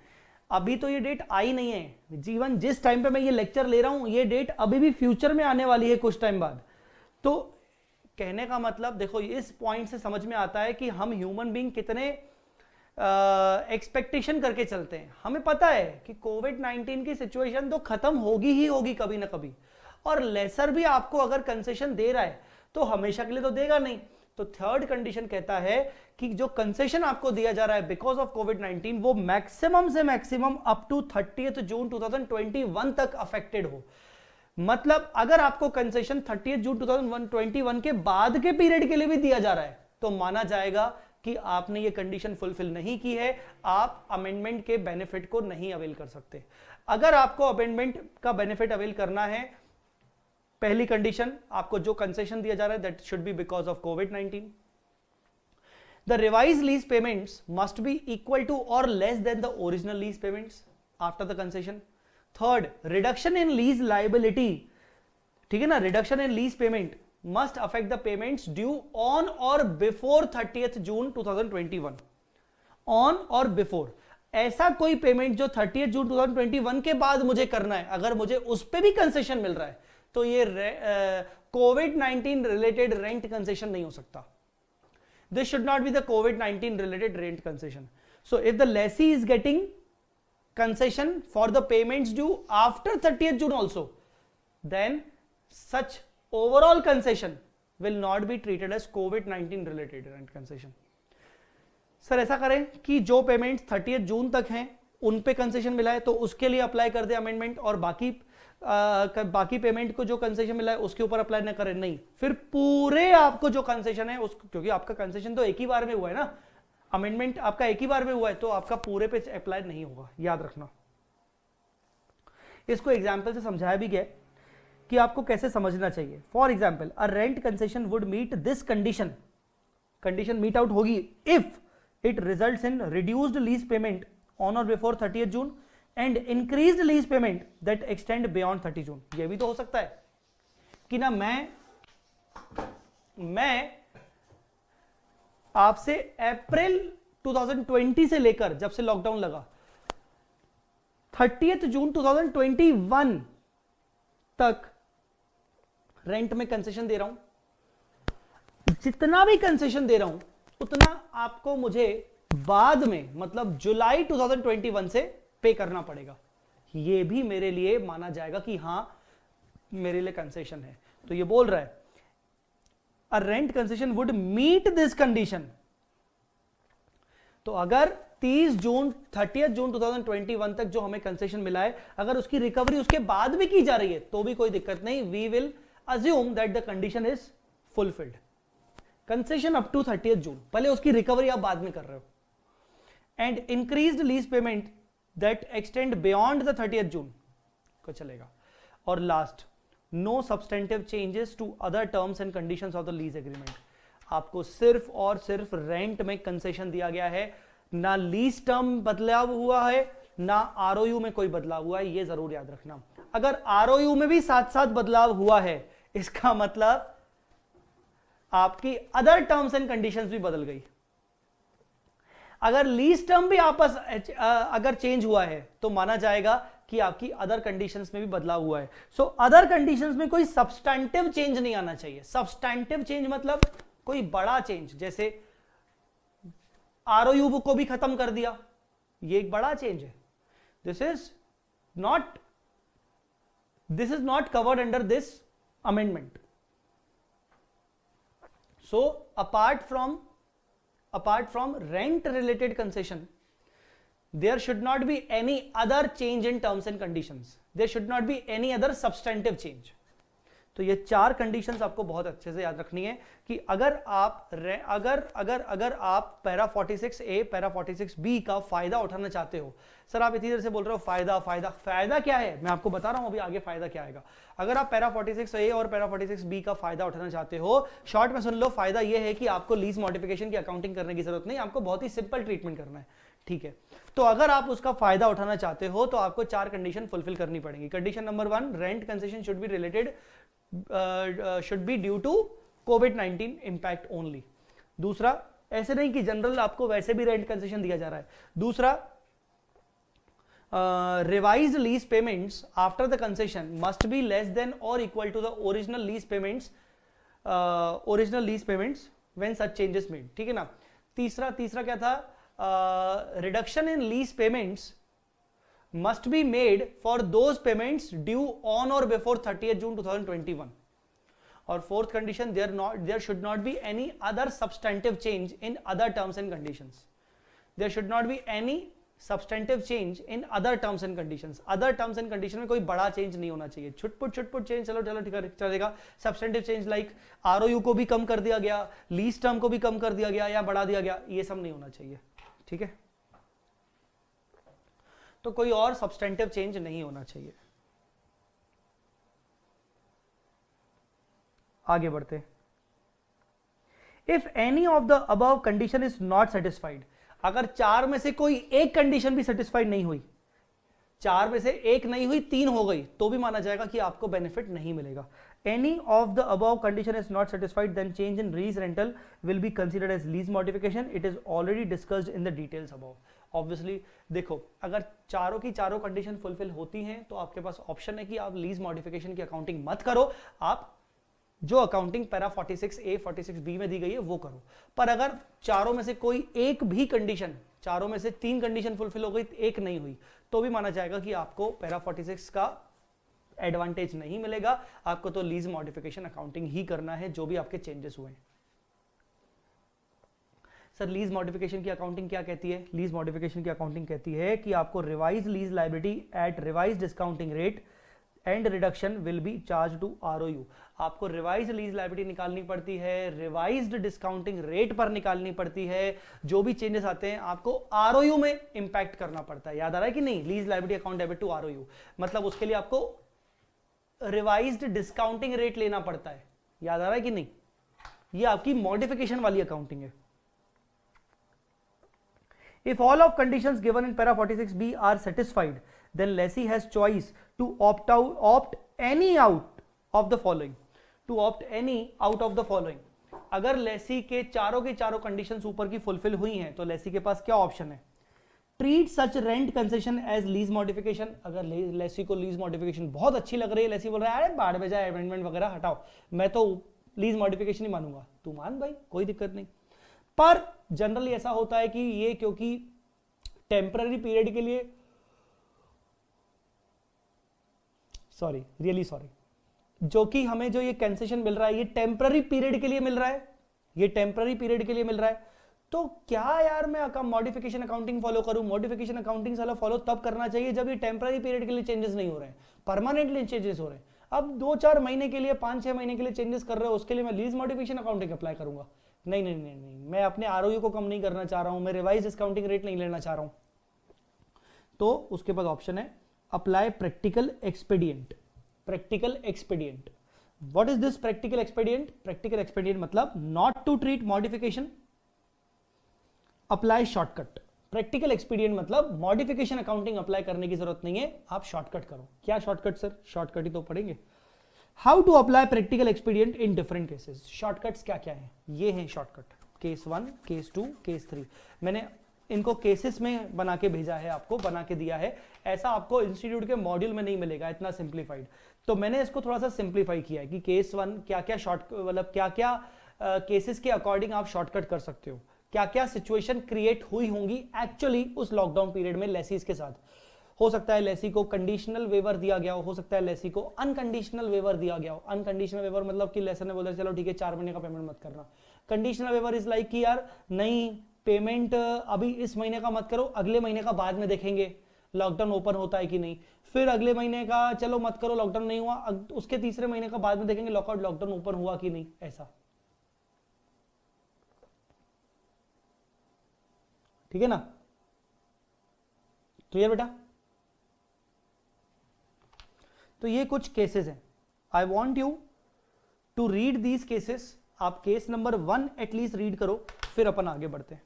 Speaker 1: अभी तो ये डेट आई नहीं है, जीवन जिस टाइम पे मैं ये लेक्चर ले रहा हूं ये डेट अभी भी फ्यूचर में आने वाली है कुछ टाइम बाद। तो कहने का मतलब देखो इस पॉइंट से समझ में आता है कि हम ह्यूमन बीइंग कितने एक्सपेक्टेशन करके चलते हैं। हमें पता है कि कोविड-19 की सिचुएशन तो खत्म होगी ही होगी कभी ना कभी, और लेसर भी आपको अगर कंसेशन दे रहा है तो हमेशा के लिए तो देगा नहीं। तो थर्ड कंडीशन कहता है कि जो कंसेशन आपको दिया जा रहा है बिकॉज ऑफ कोविड-19 वो मैक्सिमम से maximum up to 30th June 2021 तक अफेक्टेड हो। मतलब अगर आपको कंसेशन 30th जून 2021 के बाद के पीरियड के लिए भी दिया जा रहा है तो माना जाएगा कि आपने ये कंडीशन फुलफिल नहीं की है, आप अमेंडमेंट के बेनिफिट को नहीं अवेल कर सकते। अगर आपको अमेंडमेंट का बेनिफिट अवेल करना है, पहली कंडीशन आपको जो कंसेशन दिया जा रहा है that should be because of कोविड-19। The revise lease payments must be equal to और less than the original lease payments after the concession. Third, reduction in lease liability, ठीक है ना, reduction in lease payment must affect the payments due on or before 30th June 2021। On or before, ऐसा कोई payment जो 30th June 2021 के बाद मुझे करना है, अगर मुझे उस पर भी कंसेशन मिल रहा है तो ये कोविड-19 रिलेटेड रेंट कंसेशन नहीं हो सकता। This should not be the covid related rent concession. So if the Lesi is getting concession for the payments due after 30th June also, then such overall concession will not be treated as COVID-19 related rent concession. Sir ऐसा करें कि जो payment 30 जून तक हैं उन पे concession मिला है तो उसके लिए अप्लाई कर दे अमेंडमेंट, और बाकी पेमेंट को जो कंसेशन मिला है उसके ऊपर अप्लाई ना करें, नहीं, फिर पूरे आपको जो कंसेशन है उस, क्योंकि आपका कंसेशन तो एक ही बार में हुआ है ना, अमेंडमेंट आपका एक ही बार में हुआ है, तो आपका पूरे पे अप्लाई नहीं होगा, याद रखना। इसको एग्जाम्पल से समझाया भी गया कि आपको कैसे समझना चाहिए। For example, a rent concession would meet this condition meet out होगी if it results in reduced lease payment on or before 30 June and increased lease payment that extend beyond 30 June. ये भी तो हो सकता है कि ना मैं आपसे अप्रैल 2020 से लेकर जब से लॉकडाउन लगा 30 जून 2021 तक रेंट में कंसेशन दे रहा हूं, जितना भी कंसेशन दे रहा हूं उतना आपको मुझे बाद में मतलब जुलाई 2021 से पे करना पड़ेगा। ये भी मेरे लिए माना जाएगा कि हां मेरे लिए कंसेशन है। तो ये बोल रहा है a rent concession would meet this condition. तो अगर 30 जून 2021 तक जो हमें कंसेशन मिला है, अगर उसकी रिकवरी उसके बाद भी की जा रही है तो भी कोई दिक्कत नहीं, we will assume that the condition is fulfilled. Concession up to 30 June, पहले उसकी रिकवरी आप बाद में कर रहे हो, and increased lease payment that extend beyond the 30 June को चलेगा। और last, no substantive changes to other terms and conditions of the lease agreement. आपको सिर्फ और सिर्फ रेंट में कंसेशन दिया गया है, ना लीज टर्म बदलाव हुआ है, ना आरओयू में कोई बदलाव हुआ है, ये जरूर याद रखना। अगर आरओयू में भी साथ साथ बदलाव हुआ है इसका मतलब आपकी अदर टर्म्स एंड कंडीशंस भी बदल गई। अगर लीज टर्म भी आपस अगर चेंज हुआ है तो माना जाएगा कि आपकी अदर कंडीशंस में भी बदलाव हुआ है। सो अदर कंडीशंस में कोई सब्सटैंटिव चेंज नहीं आना चाहिए। सब्सटैंटिव चेंज मतलब कोई बड़ा चेंज, जैसे आरओयू को भी खत्म कर दिया, ये एक बड़ा चेंज है। This is not covered under this amendment. So apart from rent related concession, there should not be any other change in terms and conditions. There should not be any other substantive change. तो ये चार conditions आपको बहुत अच्छे से याद रखनी है कि अगर आप पैरा 46A पैरा 46B का फायदा उठाना चाहते हो। सर आप इतनी देर से बोल रहे हो फायदा क्या है, मैं आपको बता रहा हूं अभी आगे फायदा क्या आएगा। अगर आप पैरा 46A और पैरा 46B का फायदा उठाना चाहते हो, शॉर्ट में सुन लो, फायदा यह है कि आपको लीज मॉडिफिकेशन की अकाउंटिंग करने की जरूरत नहीं, आपको बहुत ही सिंपल ट्रीटमेंट करना है, ठीक है। तो अगर आप उसका फायदा उठाना चाहते हो तो आपको चार कंडीशन फुलफिल करनी पड़ेगी। Condition number 1, rent concession should be related should be due to COVID-19 impact only। दूसरा, ऐसे नहीं कि जनरल आपको वैसे भी रेंट कंसेशन दिया जा रहा है। दूसरा, revised lease payments after the concession must be less than or equal to the original lease payments when such changes made, ठीक है ना। तीसरा क्या था, reduction in lease payments must be made for those payments due on or before 30th June 2021। और fourth condition, there should not be any other substantive change in other terms and conditions। There should not be any substantive change in other terms and conditions। other terms and condition में कोई बड़ा change नहीं होना चाहिए। छुटपुट change चलो चलेगा। Substantive change like आरओयू को भी कम कर दिया गया, लीज टर्म को भी कम कर दिया गया या बढ़ा दिया गया, ये सब नहीं होना चाहिए, ठीक है। तो कोई और सब्सटेंटिव चेंज नहीं होना चाहिए। आगे बढ़ते। If any of the above condition is not satisfied, अगर चार में से कोई एक कंडीशन भी सेटिस्फाइड नहीं हुई, चार में से एक नहीं हुई, तीन हो गई, तो भी माना जाएगा कि आपको बेनिफिट नहीं मिलेगा। Any of the above condition is not satisfied then change in lease rental will be considered as lease modification. It is already discussed in the details above. Obviously देखो, अगर चारों की चारों कंडीशन फुलफिल होती हैं तो आपके पास ऑप्शन है कि आप लीज मॉडिफिकेशन की अकाउंटिंग मत करो, आप जो अकाउंटिंग पैरा 46A 46B में दी गई है वो करो। पर अगर चारों में से कोई एक भी कंडीशन, चारों में से तीन कंडीशन फुलफिल हो गई, एक नहीं हुई, तो भी माना जाएगा कि आपको पैरा 46 का एडवांटेज नहीं मिलेगा, आपको तो लीज मॉडिफिकेशन अकाउंटिंग ही करना है जो भी आपके चेंजेस हुए हैं। सर लीज मॉडिफिकेशन की अकाउंटिंग क्या कहती है? लीज मॉडिफिकेशन की अकाउंटिंग कहती है कि आपको revise lease liability at revise discounting rate and reduction will be charge to ROU. आपको रिवाइज लीज लायबिलिटी निकालनी पड़ती है, रिवाइज्ड डिस्काउंटिंग रेट पर निकालनी पड़ती है, जो भी चेंजेस आते हैं आपको आरओयू में इंपैक्ट करना पड़ता है। याद आ रहा है कि नहीं? Lease liability account debit to ROU, मतलब उसके लिए आपको रिवाइज्ड डिस्काउंटिंग रेट लेना पड़ता है। याद आ रहा है कि नहीं? ये आपकी मॉडिफिकेशन वाली अकाउंटिंग है। If all of conditions given in para 46B are satisfied, then lessee has choice to opt any out of the following. To opt any out of the following. अगर लेसी के चारों कंडीशंस ऊपर की fulfil हुई हैं तो लेसी के पास क्या ऑप्शन है? Treat such rent concession as lease modification. अगर लेसी को लीज मॉडिफिकेशन बहुत अच्छी लग रही है, लेसी बोल रहा है अरे बाढ़ में जाए, अमेंडमेंट वगैरह हटाओ, मैं तो लीज मॉडिफिकेशन ही मानूंगा, तू मान भाई, कोई दिक्कत नहीं। पर जनरली ऐसा होता है कि ये क्योंकि टेम्पररी पीरियड के लिए, रियली सॉरी, जो कि हमें जो ये कंसेशन मिल रहा है ये टेम्पररी पीरियड के लिए मिल रहा है, ये टेम्पररी पीरियड के लिए मिल रहा है, तो क्या यार मैं मॉडिफिकेशन अकाउंटिंग फॉलो करूं? मॉडिफिकेशन अकाउंटिंग साला फॉलो तब करना चाहिए जब ये टेम्पररी पीरियड के लिए चेंजेस नहीं हो रहे हैं, परमानेंटली चेंजेस हो रहे हैं। अब 2-4 महीने के लिए, 5-6 महीने के लिए चेंजेस कर रहे हो, उसके लिए मैं लीज मॉडिफिकेशन अकाउंटिंग अप्लाई करूंगा? नहीं नहीं नहीं नहीं, मैं अपने आरओयू को कम नहीं करना चाह रहा हूं, मैं रिवाइज डिस्काउंटिंग रेट नहीं लेना चाह रहा हूं। तो उसके बाद ऑप्शन है apply practical expedient. Practical expedient, what is this practical expedient? Practical expedient मतलब not to treat modification, apply shortcut. Practical expedient मतलब मॉडिफिकेशन अकाउंटिंग अप्लाई करने की जरूरत नहीं है, आप शॉर्टकट करो। क्या शॉर्टकट सर? शॉर्टकट ही तो पढ़ेंगे। How to apply practical expedient in different cases. Shortcuts क्या क्या है? ये है शॉर्टकट, केस 1, केस 2, केस 3। मैंने इनको केसेस में बना के भेजा है, आपको बना के दिया है, ऐसा आपको इंस्टीट्यूट के मॉड्यूल में नहीं मिलेगा इतना सिंप्लीफाइड। तो मैंने इसको थोड़ा सा सिंप्लीफाई किया है कि केस 1 क्या क्या शॉर्ट, मतलब क्या क्या केसेस के अकॉर्डिंग आप शॉर्टकट कर सकते हो, क्या क्या सिचुएशन क्रिएट हुई होंगी एक्चुअली उस लॉकडाउन पीरियड में लेसीज के साथ। हो सकता है लेसी को कंडीशनल वेवर दिया गया हो सकता है लेसी को अनकंडीशनल वेवर दिया गया हो। अनकंडीशनल वेवर मतलब कि लेसर ने बोला चलो ठीक है 4 महीने का पेमेंट मत करना। कंडीशनल वेवर इज लाइक कि यार नहीं, पेमेंट अभी इस महीने का मत करो, अगले महीने का बाद में देखेंगे लॉकडाउन ओपन होता है कि नहीं, फिर अगले महीने का चलो मत करो, लॉकडाउन नहीं हुआ, उसके तीसरे महीने का बाद में देखेंगे लॉकडाउन ओपन हुआ कि नहीं, ऐसा। ठीक है ना? क्लियर बेटा? तो ये कुछ केसेस हैं, I want you to read these cases. आप केस नंबर 1 एटलीस्ट रीड करो, फिर अपन आगे बढ़ते हैं।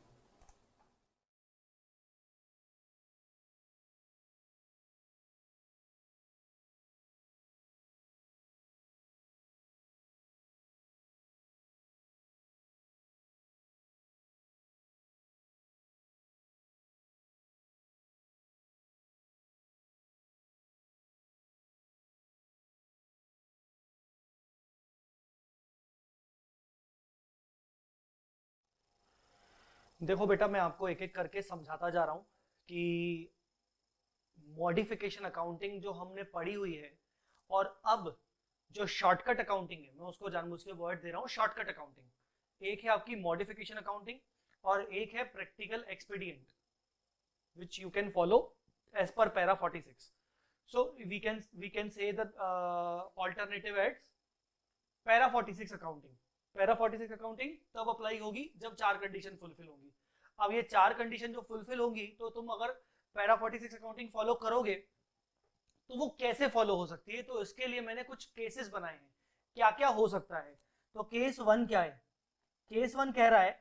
Speaker 1: देखो बेटा, मैं आपको एक एक करके समझाता जा रहा हूं कि मॉडिफिकेशन अकाउंटिंग जो हमने पढ़ी हुई है, और अब जो शॉर्टकट अकाउंटिंग है, मैं उसको जानबूझ के वर्ड दे रहा हूं शॉर्टकट अकाउंटिंग। एक है आपकी मॉडिफिकेशन अकाउंटिंग और एक है practical expedient which you can follow as per para 46. So we can say that alternative as para 46 accounting. Para 46 accounting तब अप्लाई होगी जब 4 कंडीशन फुलफिल होंगी। अब ये 4 कंडीशन जो फुलफिल होंगी, तो तुम अगर पैरा 46 अकाउंटिंग फॉलो करोगे तो वो कैसे फॉलो हो सकती है, तो इसके लिए मैंने कुछ केसेस बनाए हैं, क्या क्या हो सकता है। तो केस 1 क्या है? केस 1 कह रहा है,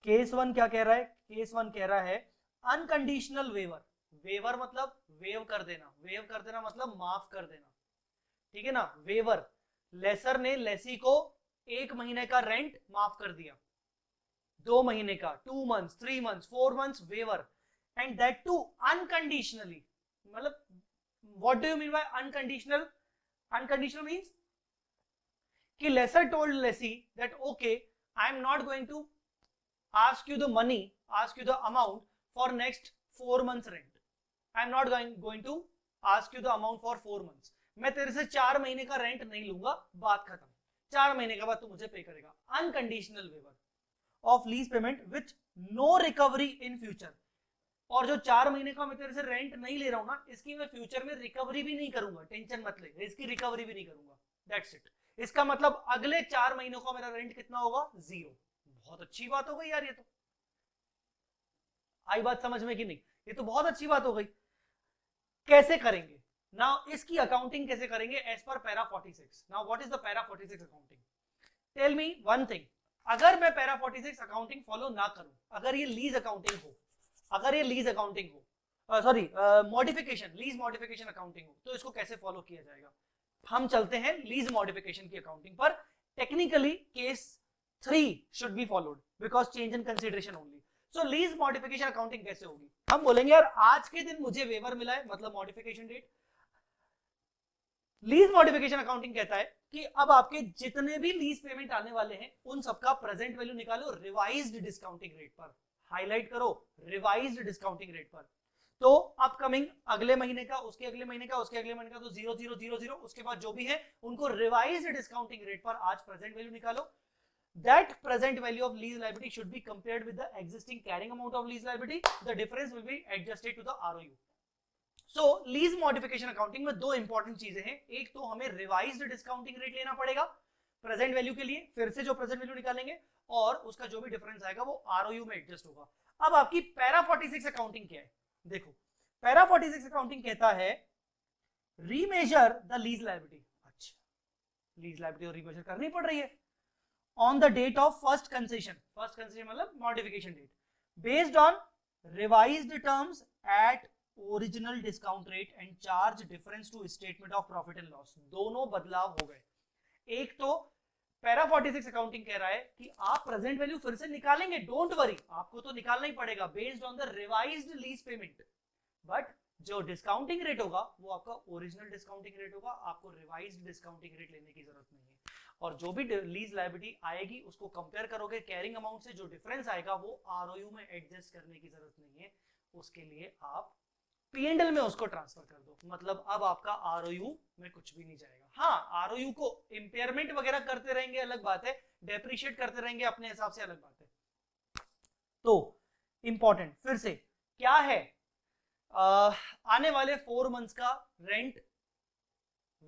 Speaker 1: केस 1 क्या कह रहा है? केस 1 कह रहा है अनकंडीशनल वेवर। वेवर मतलब वेव कर देना, वेव कर देना मतलब माफ कर देना, ठीक है ना? वेवर, लेसर ने लेसी को 1 महीने का रेंट माफ कर दिया, 2 महीने का, 2 months, 3 months, 4 months waiver, and that too unconditionally. मतलब what do you mean by unconditional? Unconditional means कि lessor told lessee that okay, I am not going to ask you the money, ask you the amount for next 4 months rent. I am not going to ask you the amount for 4 months, मैं तेरे से 4 महीने का rent नहीं लूंगा, बात खत्म, 4 महीने के बाद तू मुझे पे करेगा। Unconditional waiver of lease payment which no recovery in future, और जो 4 महीने का मैं तेरे से रेंट नहीं ले रहा हूं ना, इसकी मैं फ्यूचर में रिकवरी भी नहीं करूंगा, टेंशन मत ले, इसकी रिकवरी भी नहीं करूंगा, दैट्स इट। इसका मतलब अगले 4 महीनों का मेरा रेंट कितना होगा, 0। बहुत अच्छी बात हो गई यार, ये तो आई बात समझ में कि नहीं, ये तो बहुत अच्छी बात हो गई। कैसे करेंगे ना, इसकी अकाउंटिंग कैसे करेंगे, as per para 46। Now what is the para 46 accounting, tell me one thing. अगर मैं पैरा 46 अकाउंटिंग फॉलो ना करूं, अगर ये लीज अकाउंटिंग हो, अगर ये लीज अकाउंटिंग हो, sorry modification, lease modification accounting हो, तो इसको कैसे फॉलो किया जाएगा। हम चलते हैं लीज मॉडिफिकेशन की अकाउंटिंग पर। Technically case 3 should be followed because change in consideration only. So lease modification accounting कैसे होगी, हम बोलेंगे यार आज के दिन मुझे वेवर मिला है, मतलब modification date. Lease modification accounting कहता है कि अब आपके जितने भी लीज पेमेंट आने वाले हैं उन सबका प्रेजेंट वैल्यू निकालो रिवाइज्ड डिस्काउंटिंग रेट पर, हाईलाइट करो रिवाइज्ड डिस्काउंटिंग रेट पर। तो अपकमिंग अगले महीने का, उसके अगले महीने का, उसके अगले महीने का, तो 0000, उसके बाद जो भी है उनको रिवाइज्ड डिस्काउंटिंग रेट पर आज प्रेजेंट वैल्यू निकालो। That present value of lease liability should be compared with the existing carrying amount of lease liability. The difference will be adjusted to the ROU. So lease modification accounting में दो important चीजें हैं, एक तो हमें revised discounting rate लेना पड़ेगा present value के लिए, फिर से जो प्रेजेंट वैल्यू निकालेंगे, और उसका जो भी डिफरेंस आएगा वो आरओयू में एडजस्ट होगा। अब आपकी पैरा 46 अकाउंटिंग क्या है, देखो पैरा 46 अकाउंटिंग कहता है रीमेजर द लीज लायबिलिटी। अच्छा, लीज लायबिलिटी और रीमेजर करनी पड़ रही है on the date of first concession मतलब modification date, based on revised terms at original discount rate and charge difference to statement of profit and loss। दोनों बदलाव हो गए। एक तो पैरा 46 अकाउंटिंग कह रहा है कि आप प्रेजेंट वैल्यू फिर से निकालेंगे, डोंट वरी, आपको तो निकालना ही पड़ेगा based on the revised lease payment, but जो डिस्काउंटिंग रेट होगा वो आपका ओरिजिनल डिस्काउंटिंग रेट होगा, आपको रिवाइज्ड डिस्काउंटिंग रेट लेने की जरूरत नहीं है। और जो भी लीज लायबिलिटी आएगी उसको कंपेयर करोगे कैरिंग अमाउंट से, जो डिफरेंस आएगा वो आरओयू में एडजस्ट करने की जरूरत नहीं है, उसके लिए आप पीएनएल में उसको ट्रांसफर कर दो, मतलब अब आपका आरओयू में कुछ भी नहीं जाएगा। हाँ, आरओयू को इंपेयरमेंट वगैरह करते रहेंगे अलग बात है, डेप्रिशिएट करते रहेंगे अपने हिसाब से अलग बात है। तो इंपॉर्टेंट फिर से क्या है, आने वाले 4 मंथ्स का रेंट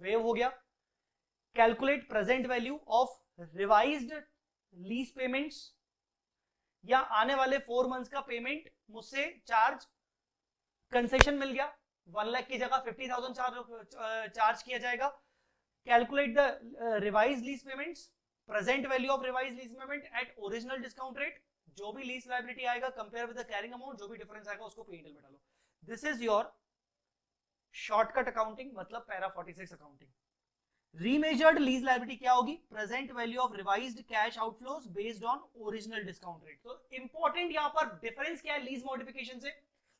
Speaker 1: वेव हो गया, calculate present value of revised lease payments, या आने वाले 4 मंथ्स का पेमेंट मुझसे चार्ज कंसेशन मिल गया, 1 लाख की जगह 50,000 चार्ज किया जाएगा। Calculate the revised lease payments, present value of revised lease payment at original discount rate, जो भी लीज लायबिलिटी आएगा compare with the carrying amount, जो भी डिफरेंस आएगा उसको पीएनएल में डालो। This is your shortcut accounting, मतलब para 46 accounting. Remeasured lease liability क्या होगी, present value of revised cash outflows based on original discount rate. तो इंपॉर्टेंट यहां पर डिफरेंस क्या है लीज मॉडिफिकेशन से,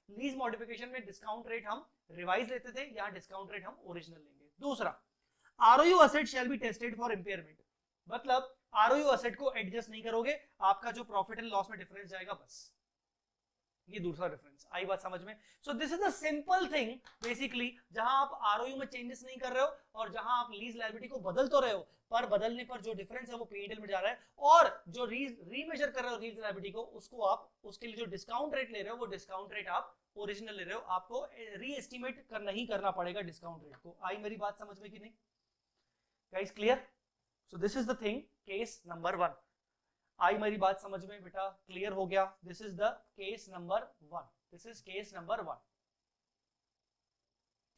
Speaker 1: लीज मॉडिफिकेशन में डिस्काउंट रेट हम रिवाइज लेते थे, यहां डिस्काउंट रेट हम ओरिजिनल लेंगे। दूसरा, ROU asset shall be tested for impairment, मतलब आरओयू एसेट को एडजस्ट नहीं करोगे, आपका जो प्रॉफिट एंड लॉस में डिफरेंस जाएगा बस, ये दूसरा डिफरेंस। आई बात समझ में। So this is a simple thing basically, जहां आप आरओयू में चेंजेस नहीं कर रहे हो और जहां आप लीज लायबिलिटी को बदल तो रहे हो, पर बदलने पर जो डिफरेंस है वो पीएनएल में जा रहा है, और जो रीमेजर कर रहे हो लीज लायबिलिटी को, उसको आप उसके लिए जो डिस्काउंट रेट ले रहे हो वो डिस्काउंट रेट आप ओरिजिनल ले रहे हो, आपको रीएस्टिमेट करना ही करना पड़ेगा डिस्काउंट रेट को। आई मेरी बात समझ में कि नहीं guys, clear? So this is the thing, case number 1। आई मेरी बात समझ में बेटा, क्लियर हो गया? This is the case number 1, this is case number 1,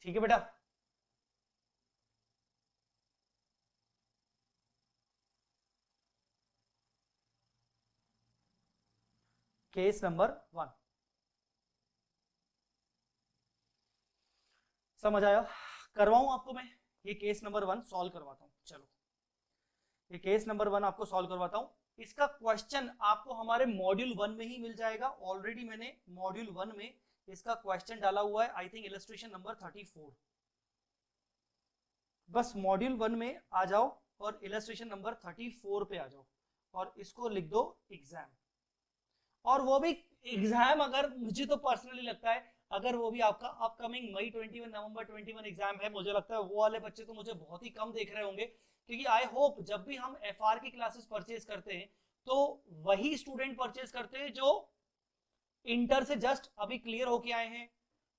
Speaker 1: ठीक है बेटा? केस नंबर 1 समझ आया? करवाऊं आपको मैं ये केस नंबर 1 सॉल्व करवाता हूं। चलो, ये केस नंबर 1 आपको सॉल्व करवाता हूं। इसका क्वेश्चन आपको हमारे मॉड्यूल 1 में ही मिल जाएगा, ऑलरेडी मैंने मॉड्यूल 1 में इसका क्वेश्चन डाला हुआ है, आई थिंक इलस्ट्रेशन नंबर 34। बस मॉड्यूल 1 में आ जाओ और इलस्ट्रेशन नंबर 34 पे आ जाओ और इसको लिख दो एग्जाम। और वो भी एग्जाम, अगर मुझे तो पर्सनली लगता है अगर वो भी आपका अपकमिंग मई 21 नवंबर 21 एग्जाम है, मुझे लगता है वो वाले बच्चे तो मुझे बहुत ही कम देख रहे होंगे, क्योंकि आई होप जब भी हम एफआर की क्लासेस परचेज करते हैं तो वही स्टूडेंट परचेज करते हैं जो इंटर से जस्ट अभी क्लियर होके आए हैं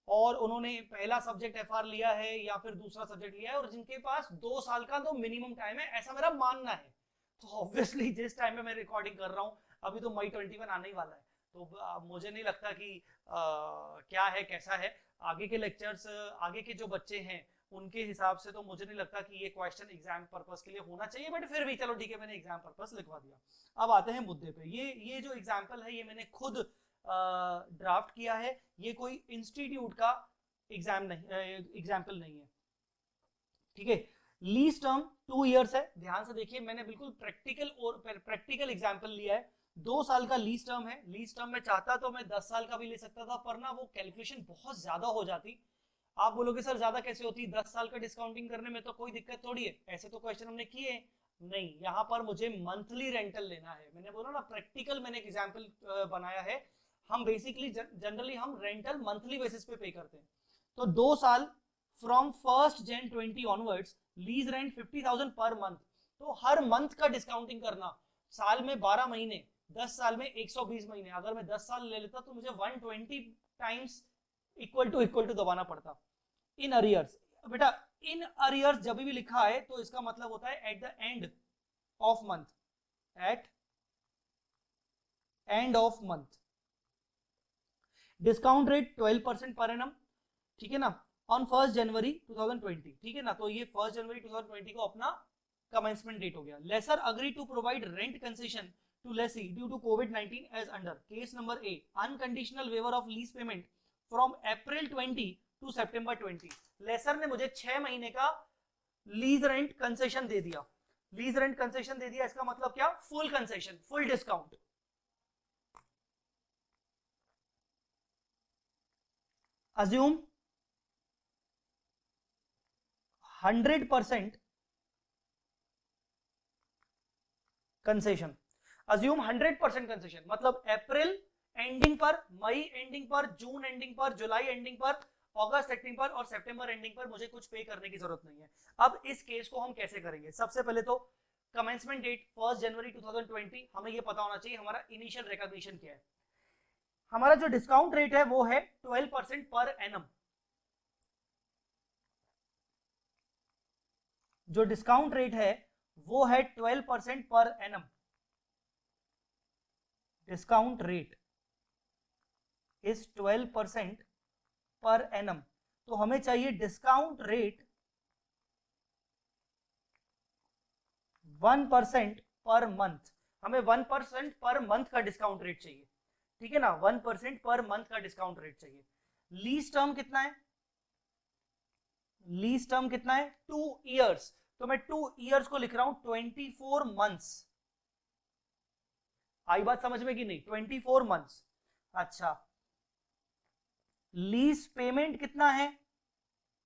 Speaker 1: और उन्होंने पहला सब्जेक्ट एफआर लिया है या फिर दूसरा सब्जेक्ट लिया है और जिनके पास 2 साल का तो मिनिमम टाइम है, ऐसा मेरा मानना है। तो ऑब्वियसली जिस टाइम पे मैं रिकॉर्डिंग कर रहा हूँ अभी तो मई 21 आने ही वाला है, तो मुझे नहीं लगता कि क्या है कैसा है आगे के लेक्चर्स, आगे के जो बच्चे हैं उनके हिसाब से तो मुझे नहीं लगता कि ये क्वेश्चन एग्जाम पर्पस के लिए होना चाहिए, बट फिर भी चलो ठीक है, मैंने एग्जाम पर्पस लिखवा दिया। अब आते हैं मुद्दे पे। ये जो एग्जाम्पल है ये मैंने खुद ड्राफ्ट किया है, ये कोई इंस्टीट्यूट का एग्जाम्पल नहीं है, ठीक है। लीज टर्म 2 इयर्स है, ध्यान से देखिए मैंने बिल्कुल प्रैक्टिकल एग्जाम्पल लिया है। 2 साल का लीज टर्म है, लीज टर्म में चाहता तो मैं 10 साल का भी ले सकता था, पर ना वो कैलकुलेशन बहुत ज्यादा हो जाती। आप बोलोगे सर ज्यादा कैसे होती, 10 साल का डिस्काउंटिंग करने में तो कोई दिक्कत थोड़ी है, ऐसे तो क्वेश्चन हमने किए नहीं। यहाँ पर मुझे मंथली रेंटल लेना है, मैंने बोला ना प्रैक्टिकल मैंने एग्जाम्पल बनाया है। हम बेसिकली जनरली हम रेंटल मंथली बेसिस पे पे करते हैं। तो 2 साल from 1 Jan 20 onwards, lease rent 50,000 per month. तो हर मंथ का डिस्काउंटिंग करना, साल में 12 महीने, 10 साल में 120 महीने, अगर मैं 10 साल ले लेता तो मुझे 120 टाइम्स इक्वल टू दबाना पड़ता। इन अरियर्स, बेटा इन अरियर्स जब भी लिखा है तो इसका मतलब होता है at the end of month, at end of month. Discount rate 12% per annum, ठीक है ना, ऑन 1 जनवरी 2020, ठीक है ना। तो ये 1 जनवरी 2020 को अपना कमेंसमेंट डेट हो गया। Lessor agree to provide rent concession to lessee due to कोविड-19 as under case number A, unconditional waiver of lease payment from April 20 to September 20। Lessor ने मुझे 6 महीने का लीज रेंट कंसेशन दे दिया। लीज रेंट कंसेशन दे दिया, इसका मतलब क्या, full concession, full discount. Assume 100% concession, assume 100% concession, मतलब अप्रैल एंडिंग पर, मई एंडिंग पर, जून एंडिंग पर, जुलाई एंडिंग पर, अगस्त एंडिंग पर और सितंबर एंडिंग पर मुझे कुछ पे करने की जरूरत नहीं है। अब इस केस को हम कैसे करेंगे, सबसे पहले तो कमेंसमेंट डेट 1 जनवरी 2020, हमें ये पता होना चाहिए हमारा इनिशियल रिकॉग्निशन क्या है। हमारा जो डिस्काउंट रेट है वो है 12% पर एनम। जो डिस्काउंट रेट है वो है 12% per annum. Discount rate is 12% per annum. तो हमें चाहिए डिस्काउंट रेट 1% पर मंथ। हमें 1% पर मंथ का डिस्काउंट रेट चाहिए, ठीक है ना, 1% पर मंथ का डिस्काउंट रेट चाहिए। लीज टर्म कितना है, लीज टर्म कितना है, 2 इयर्स। तो मैं 2 इयर्स को लिख रहा हूं 24 मंथ्स। आई बात समझ में कि नहीं, 24 मंथ्स। अच्छा, लीज पेमेंट कितना है,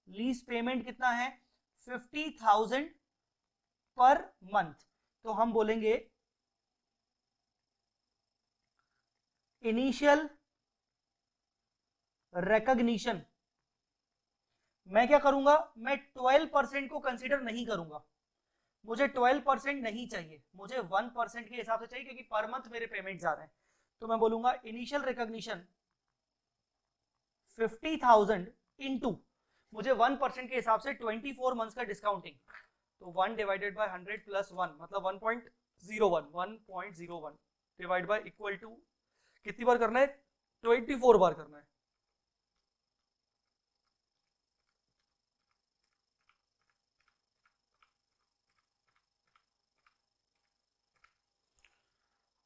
Speaker 1: लीज पेमेंट कितना है, 50,000 पर मंथ। तो हम बोलेंगे इनिशियल रिकॉग्निशन, मैं क्या करूंगा, मैं 12% को कंसीडर नहीं करूंगा, मुझे 12% नहीं चाहिए, मुझे 1% के हिसाब से चाहिए क्योंकि पर मंथ मेरे पेमेंट जा रहे हैं। तो मैं बोलूंगा इनिशियल रिकॉग्निशन 50,000 इंटू, मुझे 1% के हिसाब से 24 मंथ्स का डिस्काउंटिंग, तो 1 डिवाइडेड बाय 100 प्लस 1 मतलब 1.01 डिवाइड बाय इक्वल टू, कितनी बार करना है, 24 बार करना है।